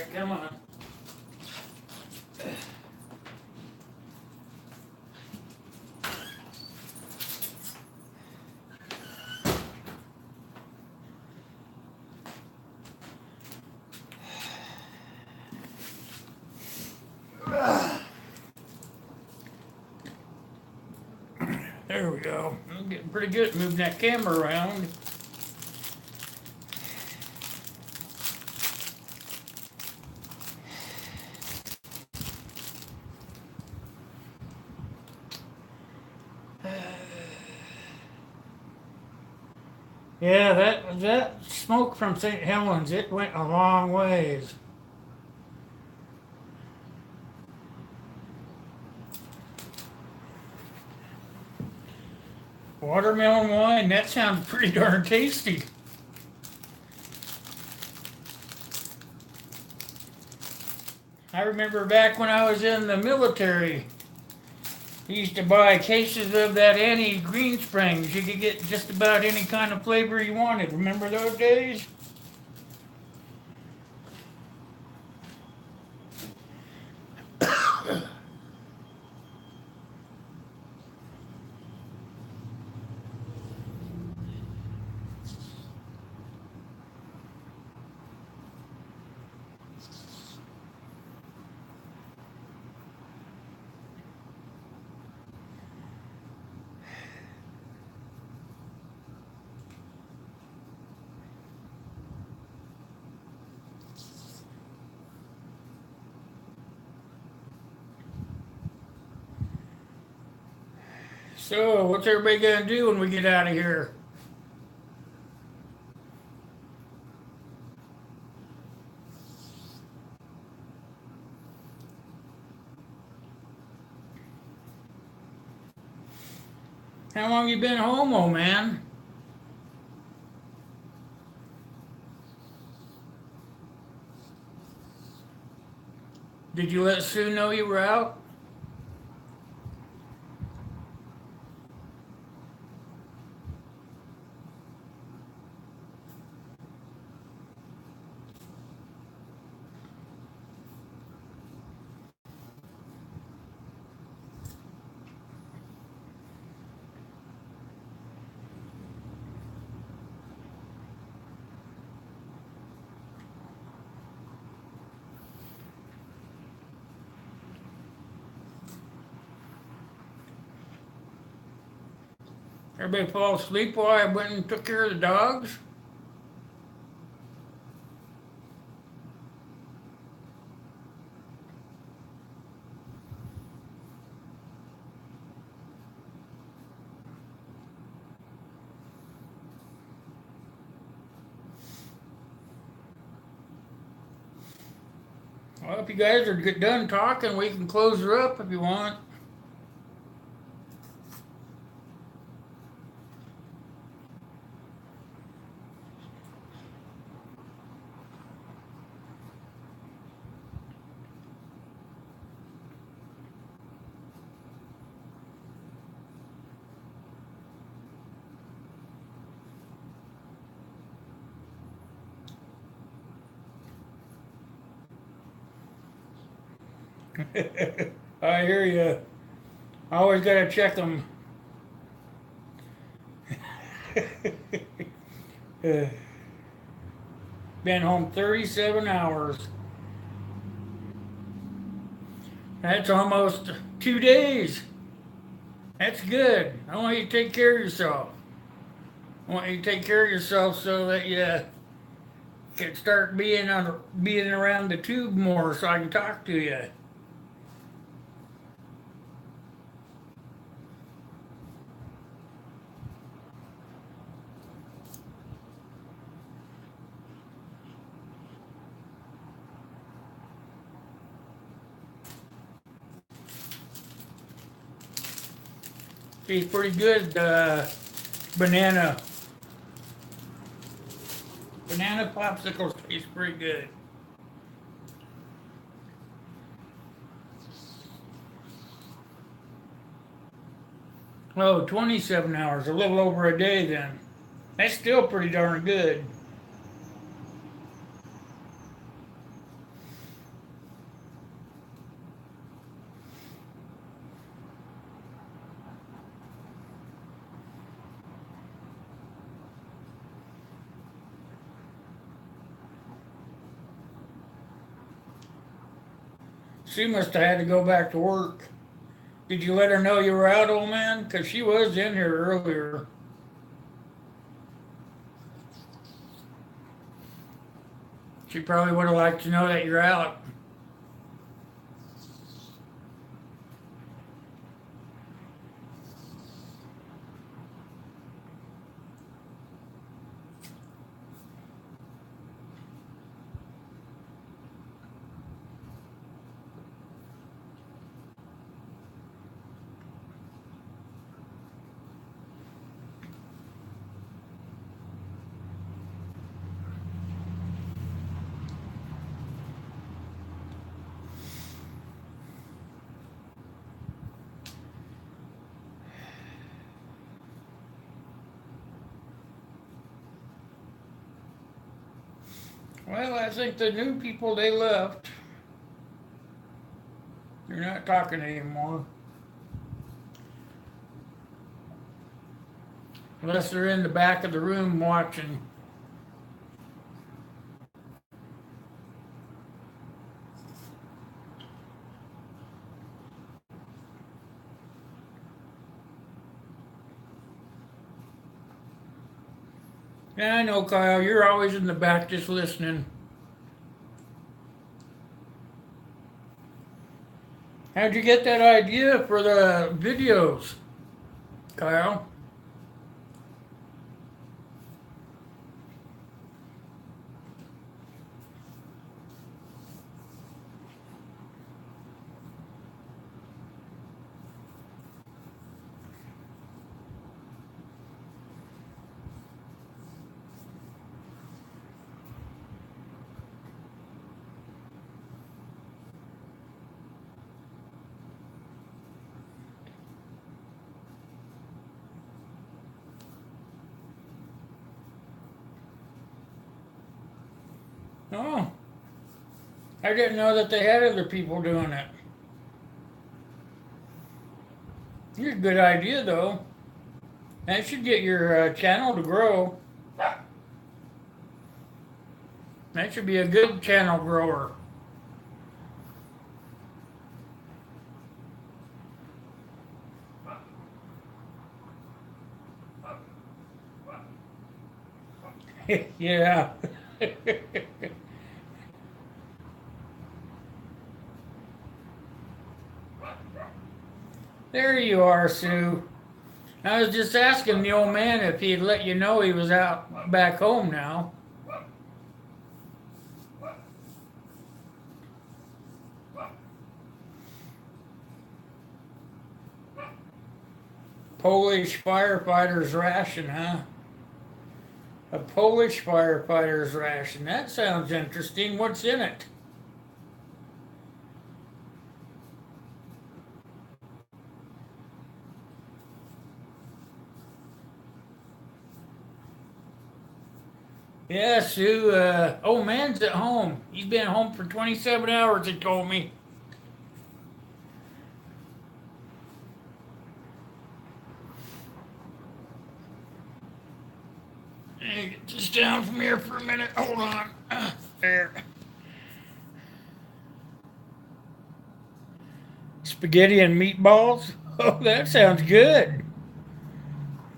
right, come on. There we go. I'm getting pretty good at moving that camera around. Yeah, that smoke from St. Helens, it went a long ways. Watermelon wine, that sounds pretty darn tasty. I remember back when I was in the military, we used to buy cases of that Annie Green Springs. You could get just about any kind of flavor you wanted. Remember those days? So, what's everybody gonna do when we get out of here? How long you been home, old man? Did you let Sue know you were out? Everybody fall asleep while I went and took care of the dogs? Well, if you guys are done talking, we can close her up if you want. I hear you. I always gotta check them. Been home 37 hours. That's almost 2 days. That's good. I want you to take care of yourself. I want you to take care of yourself so that you can start being around the tube more so I can talk to you. She's pretty good, banana. Banana popsicles taste pretty good. Oh, 27 hours, a little over a day then. That's still pretty darn good. Sue must have had to go back to work. Did you let her know you were out, old man? Because she was in here earlier. She probably would have liked to know that you're out. Well, I think the new people, they left. They're not talking anymore. Unless they're in the back of the room watching. Yeah, I know, Kyle. You're always in the back just listening. How'd you get that idea for the videos, Kyle? Oh, I didn't know that they had other people doing it. It's a good idea, though. That should get your channel to grow. That should be a good channel grower. Yeah. There you are, Sue. I was just asking the old man if he'd let you know he was out back home now. Polish firefighter's ration, huh? A Polish firefighter's ration. That sounds interesting. What's in it? Yeah, Sue, old man's at home. He's been home for 27 hours, he told me. Let me get this down from here for a minute. Hold on. There. Spaghetti and meatballs? Oh, that sounds good.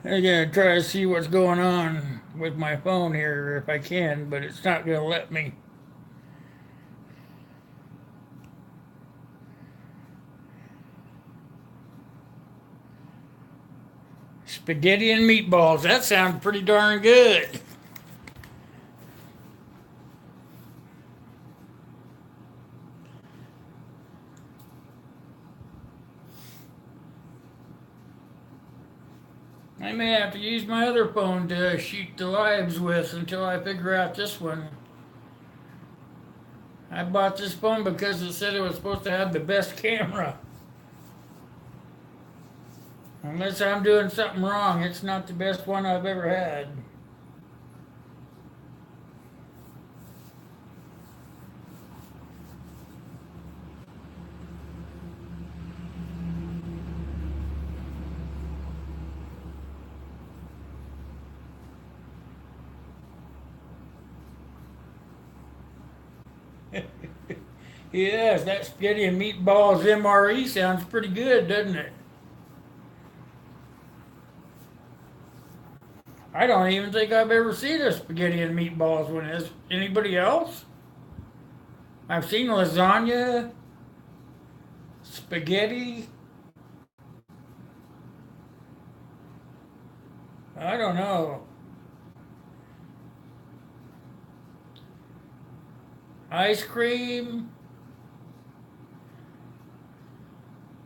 I'm gonna try to see what's going on with my phone here if I can, but it's not gonna let me. Spaghetti and meatballs. That sounds pretty darn good. I may have to use my other phone to shoot the lives with until I figure out this one. I bought this phone because it said it was supposed to have the best camera. Unless I'm doing something wrong, it's not the best one I've ever had. Yes, that spaghetti and meatballs MRE sounds pretty good, doesn't it? I don't even think I've ever seen a spaghetti and meatballs one. Has anybody else? I've seen lasagna, spaghetti. I don't know. Ice cream,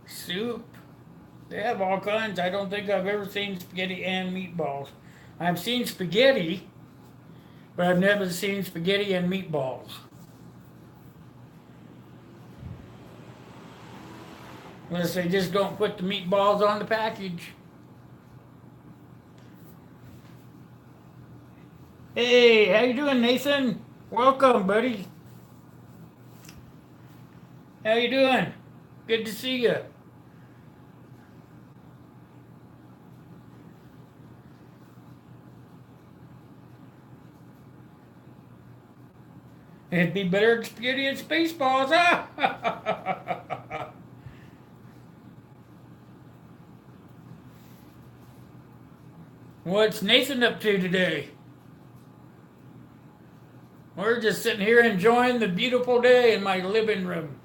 soup. They have all kinds. I don't think I've ever seen spaghetti and meatballs. I've seen spaghetti, but I've never seen spaghetti and meatballs. Unless they just don't put the meatballs on the package. Hey, how you doing, Nathan? Welcome, buddy. How you doing? Good to see you. It'd be better than spaghetti and spaceballs, huh? What's Nathan up to today? We're just sitting here enjoying the beautiful day in my living room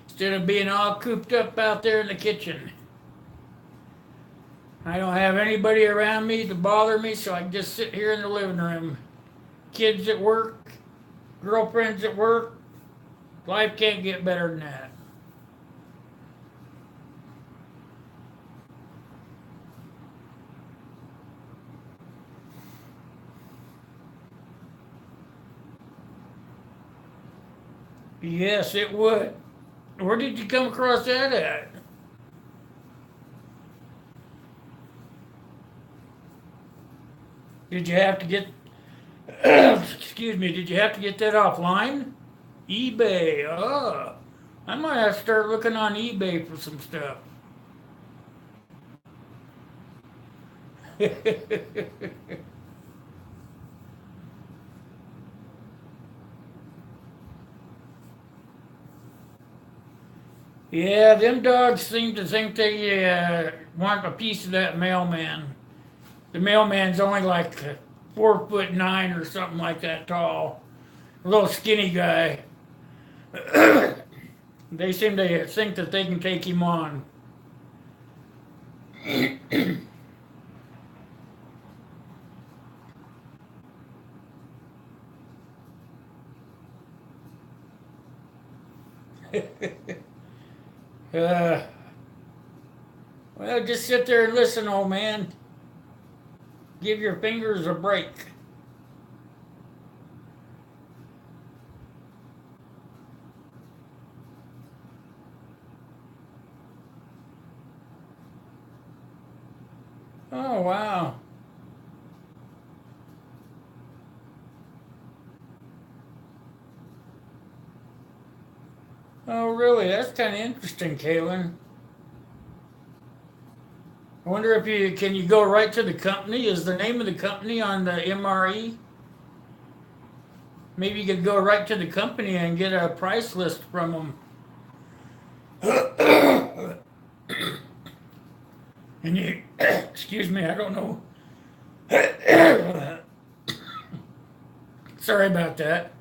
instead of being all cooped up out there in the kitchen. I don't have anybody around me to bother me, so I can just sit here in the living room. Kids at work, girlfriends at work. Life can't get better than that. Yes, it would. Where did you come across that at? Did you have to get, excuse me, did you have to get that offline? eBay, oh. I might have to start looking on eBay for some stuff. Yeah, them dogs seem to think they want a piece of that mailman. The mailman's only like 4'9" or something like that tall. A little skinny guy. They seem to think that they can take him on. Uh, well, just sit there and listen, old man. Give your fingers a break. Oh, wow. Oh, really? That's kind of interesting, Kaylin. I wonder if you can you go right to the company? Is the name of the company on the MRE? Maybe you could go right to the company and get a price list from them. And you, excuse me, I don't know. Sorry about that.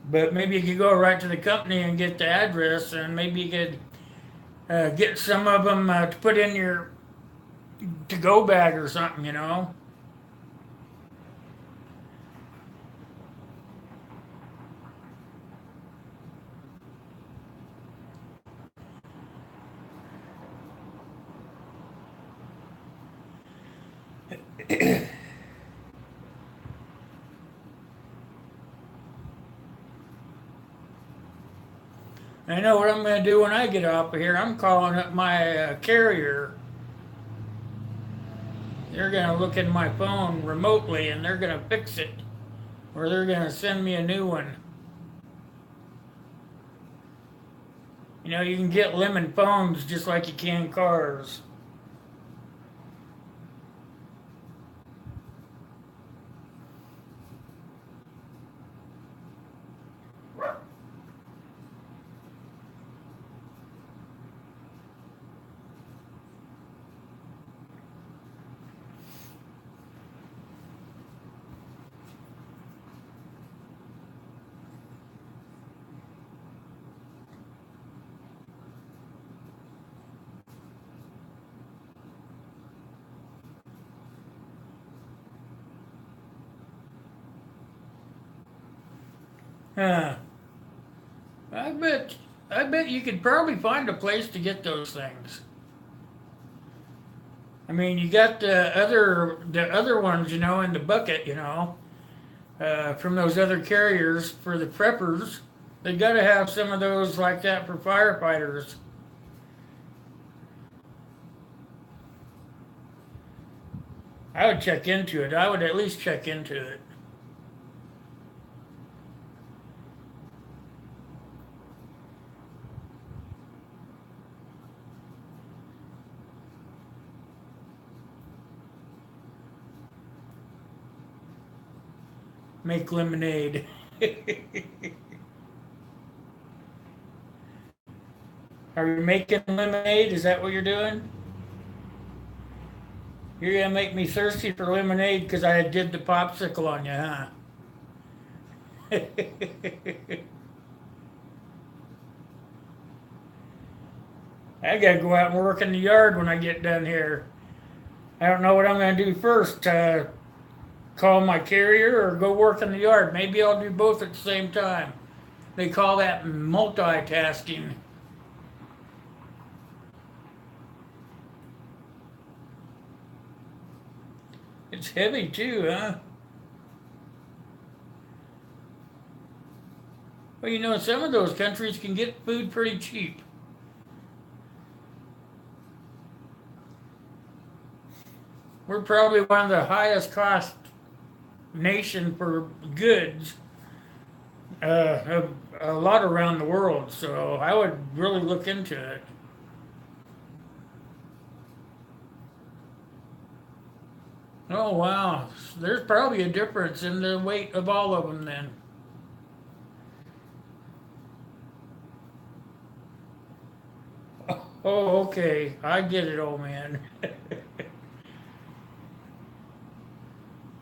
But maybe you could go right to the company and get the address, and maybe you could get some of them to put in your to-go bag or something, you know. I know what I'm going to do when I get off of here. I'm calling up my carrier. They're going to look in my phone remotely and they're going to fix it, or they're going to send me a new one. You know, you can get lemon phones just like you can cars. Huh. I bet I bet you could probably find a place to get those things. I mean, you got the other ones, in the bucket, from those other carriers for the preppers. They got to have some of those like that for firefighters. I would check into it. I would at least check into it. Make lemonade. Are you making lemonade? Is that what you're doing? You're gonna make me thirsty for lemonade because I did the popsicle on you, huh? I gotta go out and work in the yard when I get done here. I don't know what I'm gonna do first. Call my carrier or go work in the yard. Maybe I'll do both at the same time. They call that multitasking. It's heavy too, huh? Well, some of those countries can get food pretty cheap. We're probably one of the highest cost nation for goods, a lot around the world. So I would really look into it. Oh wow, there's probably a difference in the weight of all of them then. Oh, okay, I get it, old man.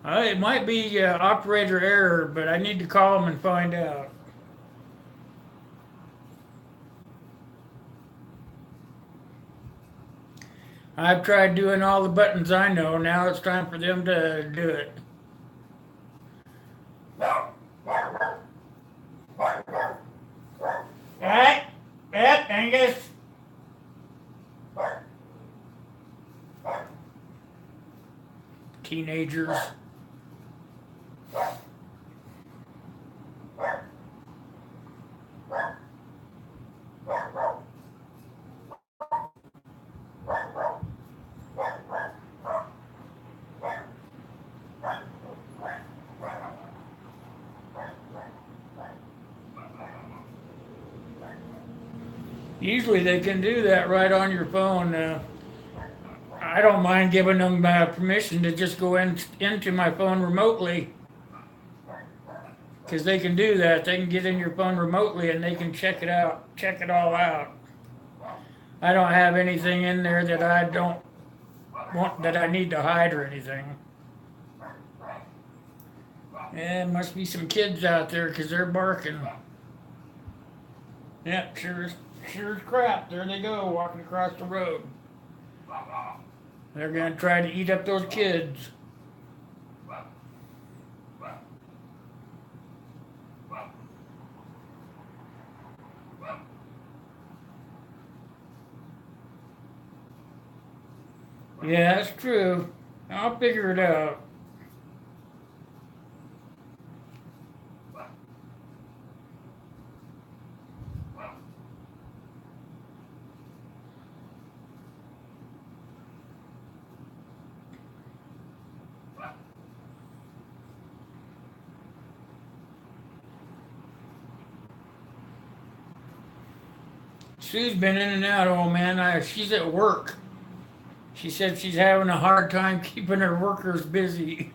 It might be operator error, but I need to call them and find out. I've tried doing all the buttons I know. Now it's time for them to do it. Right? Yep, Angus. Teenagers. Usually they can do that right on your phone. I don't mind giving them permission to just go into my phone remotely because they can do that. They can get in your phone remotely and they can check it out, check it all out. I don't have anything in there that I don't want that I need to hide or anything. Yeah, must be some kids out there because they're barking. Yep, sure as crap. There they go, walking across the road. They're gonna try to eat up those kids. Yeah, that's true. I'll figure it out. Sue's been in and out, old man. She's at work. She said she's having a hard time keeping her workers busy.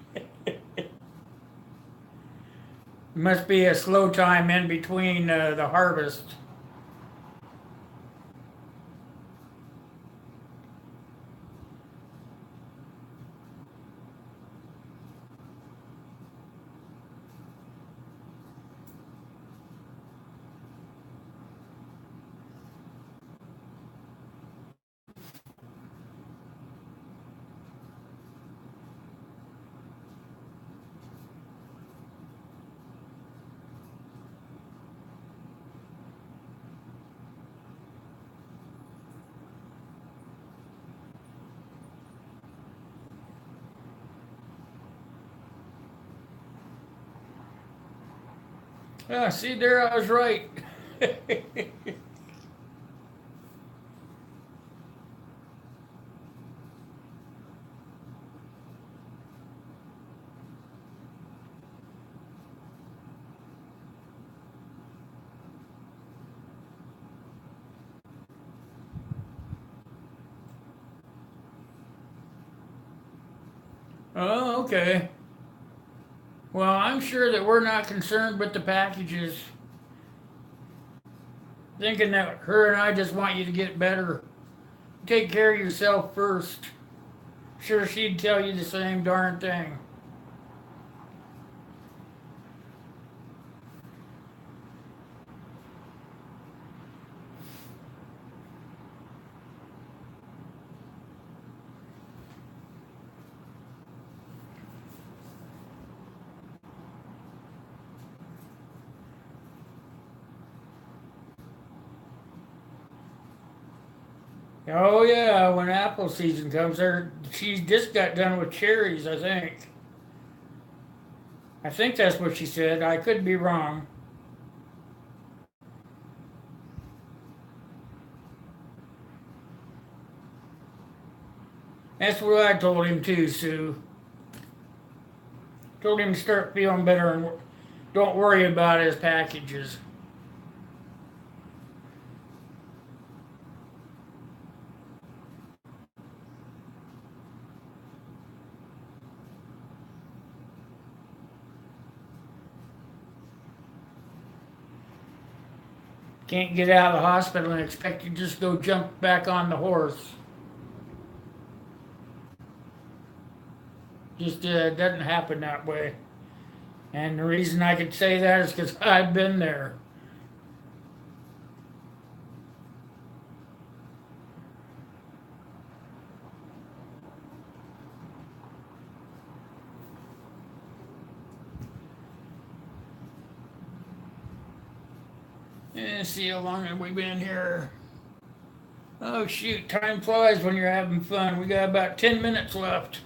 Must be a slow time in between the harvest. Ah, see there, I was right. Oh, okay. Well, I'm sure that we're not concerned with the packages, thinking that her and I just want you to get better. Take care of yourself first. Sure, she'd tell you the same darn thing. Oh yeah, when apple season comes, there she just got done with cherries, I think. I think that's what she said. I could be wrong. That's what I told him too, Sue. Told him to start feeling better and don't worry about his packages. Can't get out of the hospital and expect you to just go jump back on the horse. Just doesn't happen that way. And the reason I could say that is because I've been there. See how long have we been here? Oh shoot, time flies when you're having fun. We got about 10 minutes left.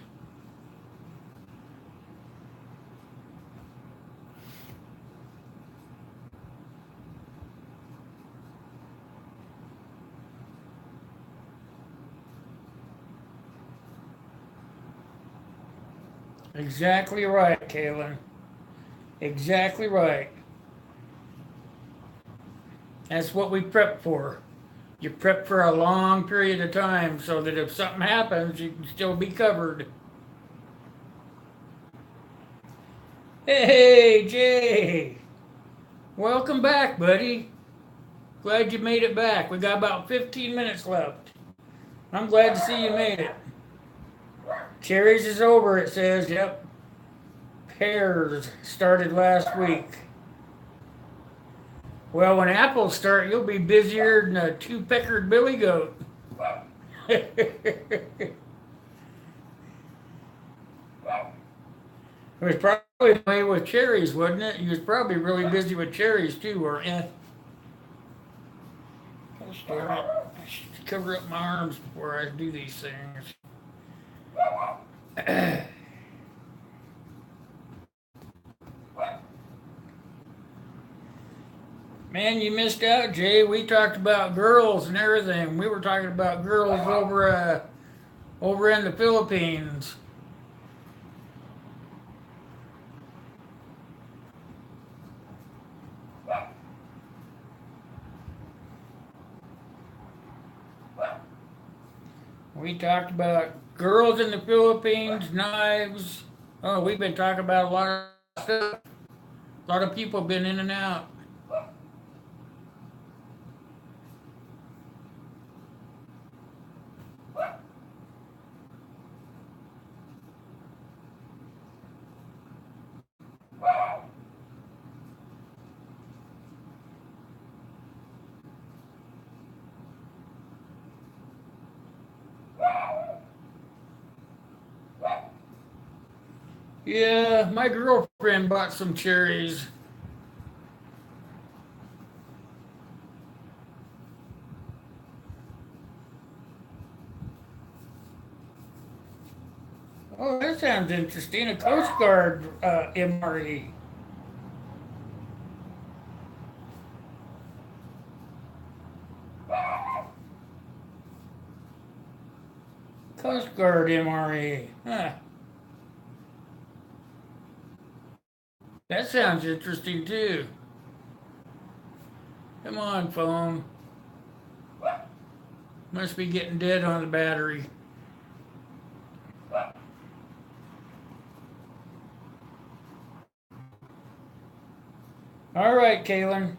Exactly right, Kaylin. Exactly right. That's what we prep for. You prep for a long period of time so that if something happens, you can still be covered. Hey, Jay. Welcome back, buddy. Glad you made it back. We got about 15 minutes left. I'm glad to see you made it. Cherries is over, it says. Yep. Pears started last week. Well, when apples start, you'll be busier than a two-peckered billy goat. It was probably the way with cherries, wasn't it? You was probably really busy with cherries too, weren't you? I should cover up my arms before I do these things. Man, you missed out, Jay. We talked about girls and everything. We were talking about girls over in the Philippines. We talked about girls in the Philippines, knives. Oh, we've been talking about a lot of stuff. A lot of people have been in and out. Yeah, my girlfriend bought some cherries. Oh, that sounds interesting. A Coast Guard MRE. Coast Guard MRE. Huh. That sounds interesting too. Come on, phone. Must be getting dead on the battery. All right, Kaylin.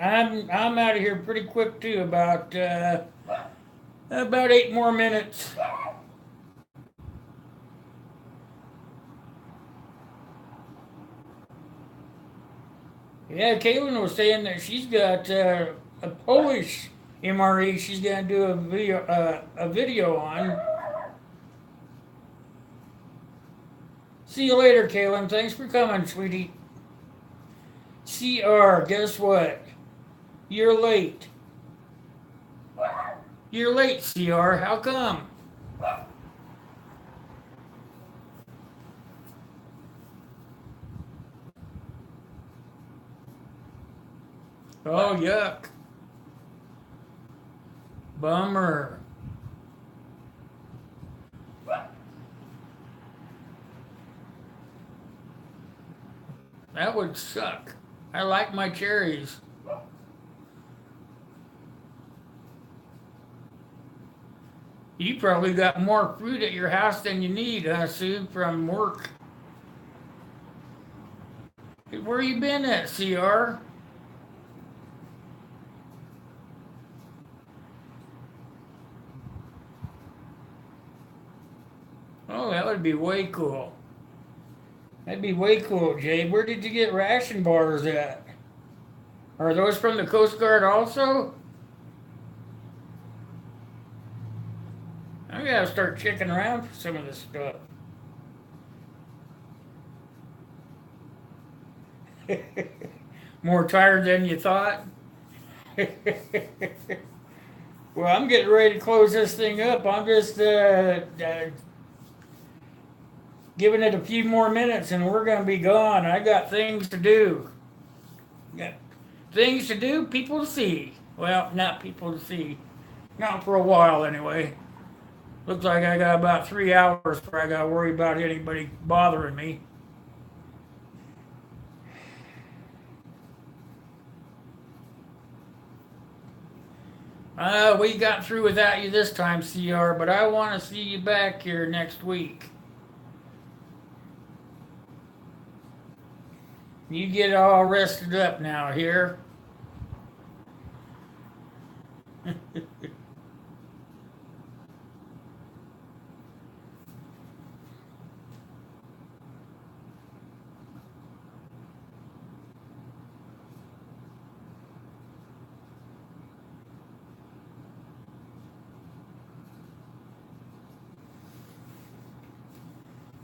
I'm out of here pretty quick too. About 8 more minutes. Yeah, Kaylin was saying that she's got a Polish MRE. She's gonna do a video on. See you later, Kaylin. Thanks for coming, sweetie. CR, guess what? You're late. You're late, CR. How come? Oh, yuck. Bummer. That would suck. I like my cherries. You probably got more fruit at your house than you need, Sue, from work. Where you been at, CR? Oh, that would be way cool. That'd be way cool, Jay. Where did you get ration bars at? Are those from the Coast Guard also? I gotta start checking around for some of this stuff. More tired than you thought? Well, I'm getting ready to close this thing up. I'm just giving it a few more minutes and we're going to be gone. I got things to do. Got things to do, people to see. Well, not people to see. Not for a while, anyway. Looks like I got about 3 hours before I got to worry about anybody bothering me. We got through without you this time, CR, but I want to see you back here next week. You get all rested up now here.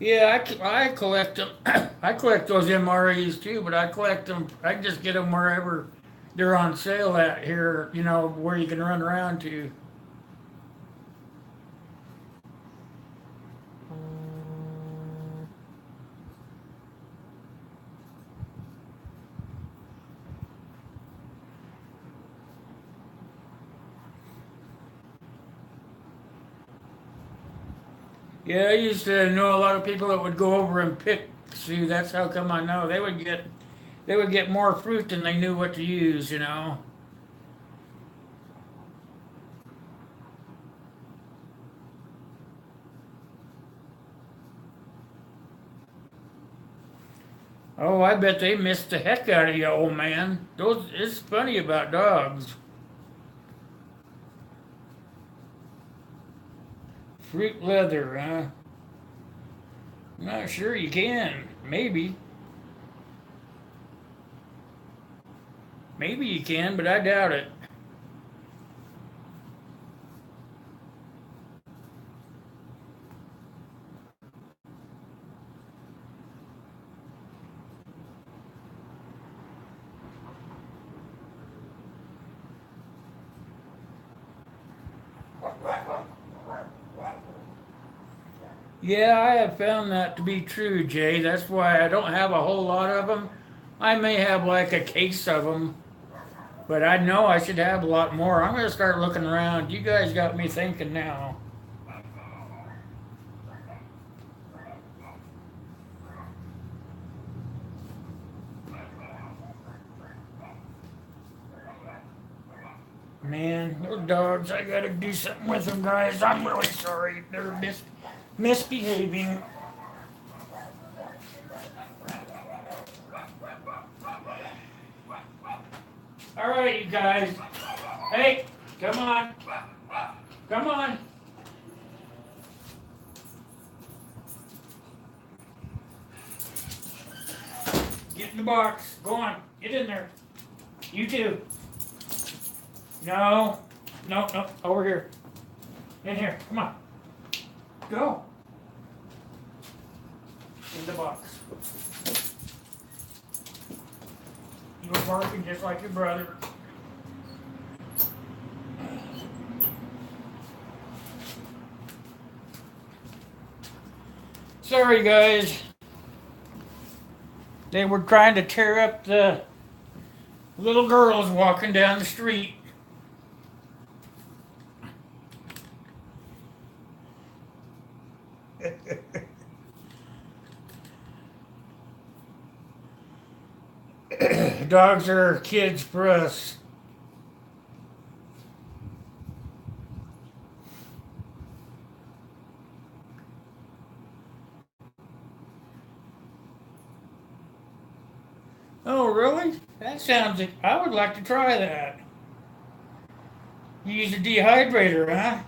Yeah, I collect them. I collect those MREs too, but I collect them. I just get them wherever they're on sale at here. You know where you can run around to. Yeah, I used to know a lot of people that would go over and pick. See, that's how come I know they would get more fruit than they knew what to use. You know. Oh, I bet they missed the heck out of you, old man. Those it's funny about dogs. Fruit leather, huh? I'm not sure you can. Maybe. Maybe you can, but I doubt it. Yeah, I have found that to be true, Jay. That's why I don't have a whole lot of them. I may have like a case of them, but I know I should have a lot more. I'm going to start looking around. You guys got me thinking now. Man, those dogs, I gotta do something with them, guys. I'm really sorry. They're misbehaving. All right, you guys. Hey, come on. Come on. Get in the box. Go on. Get in there. You too. No. No, no. Over here. In here. Come on. Go. In the box. You were barking just like your brother. Sorry, guys. They were trying to tear up the little girls walking down the street. Dogs are kids for us. Oh, really? That sounds. I would like to try that. You use a dehydrator, huh?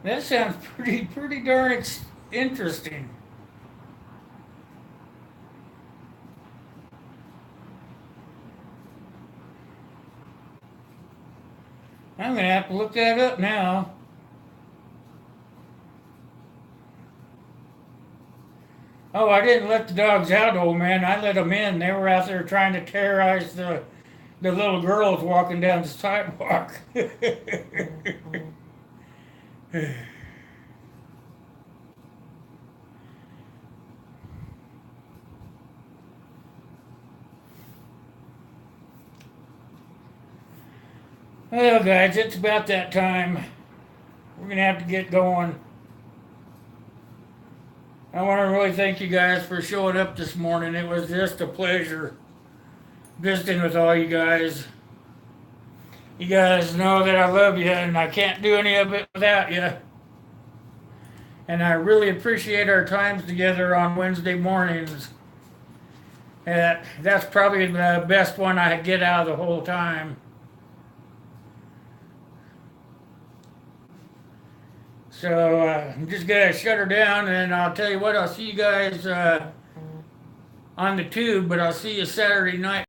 That sounds pretty darn interesting. I'm gonna have to look that up now. Oh, I didn't let the dogs out, old man. I let them in. They were out there trying to terrorize the little girls walking down the sidewalk. Well, guys, it's about that time. We're gonna have to get going. I want to really thank you guys for showing up this morning. It was just a pleasure visiting with all you guys. You guys know that I love you and I can't do any of it without you. And I really appreciate our times together on Wednesday mornings. That's probably the best one I get out of the whole time. So I'm just gonna shut her down, and I'll tell you what. I'll see you guys on the tube, but I'll see you Saturday night.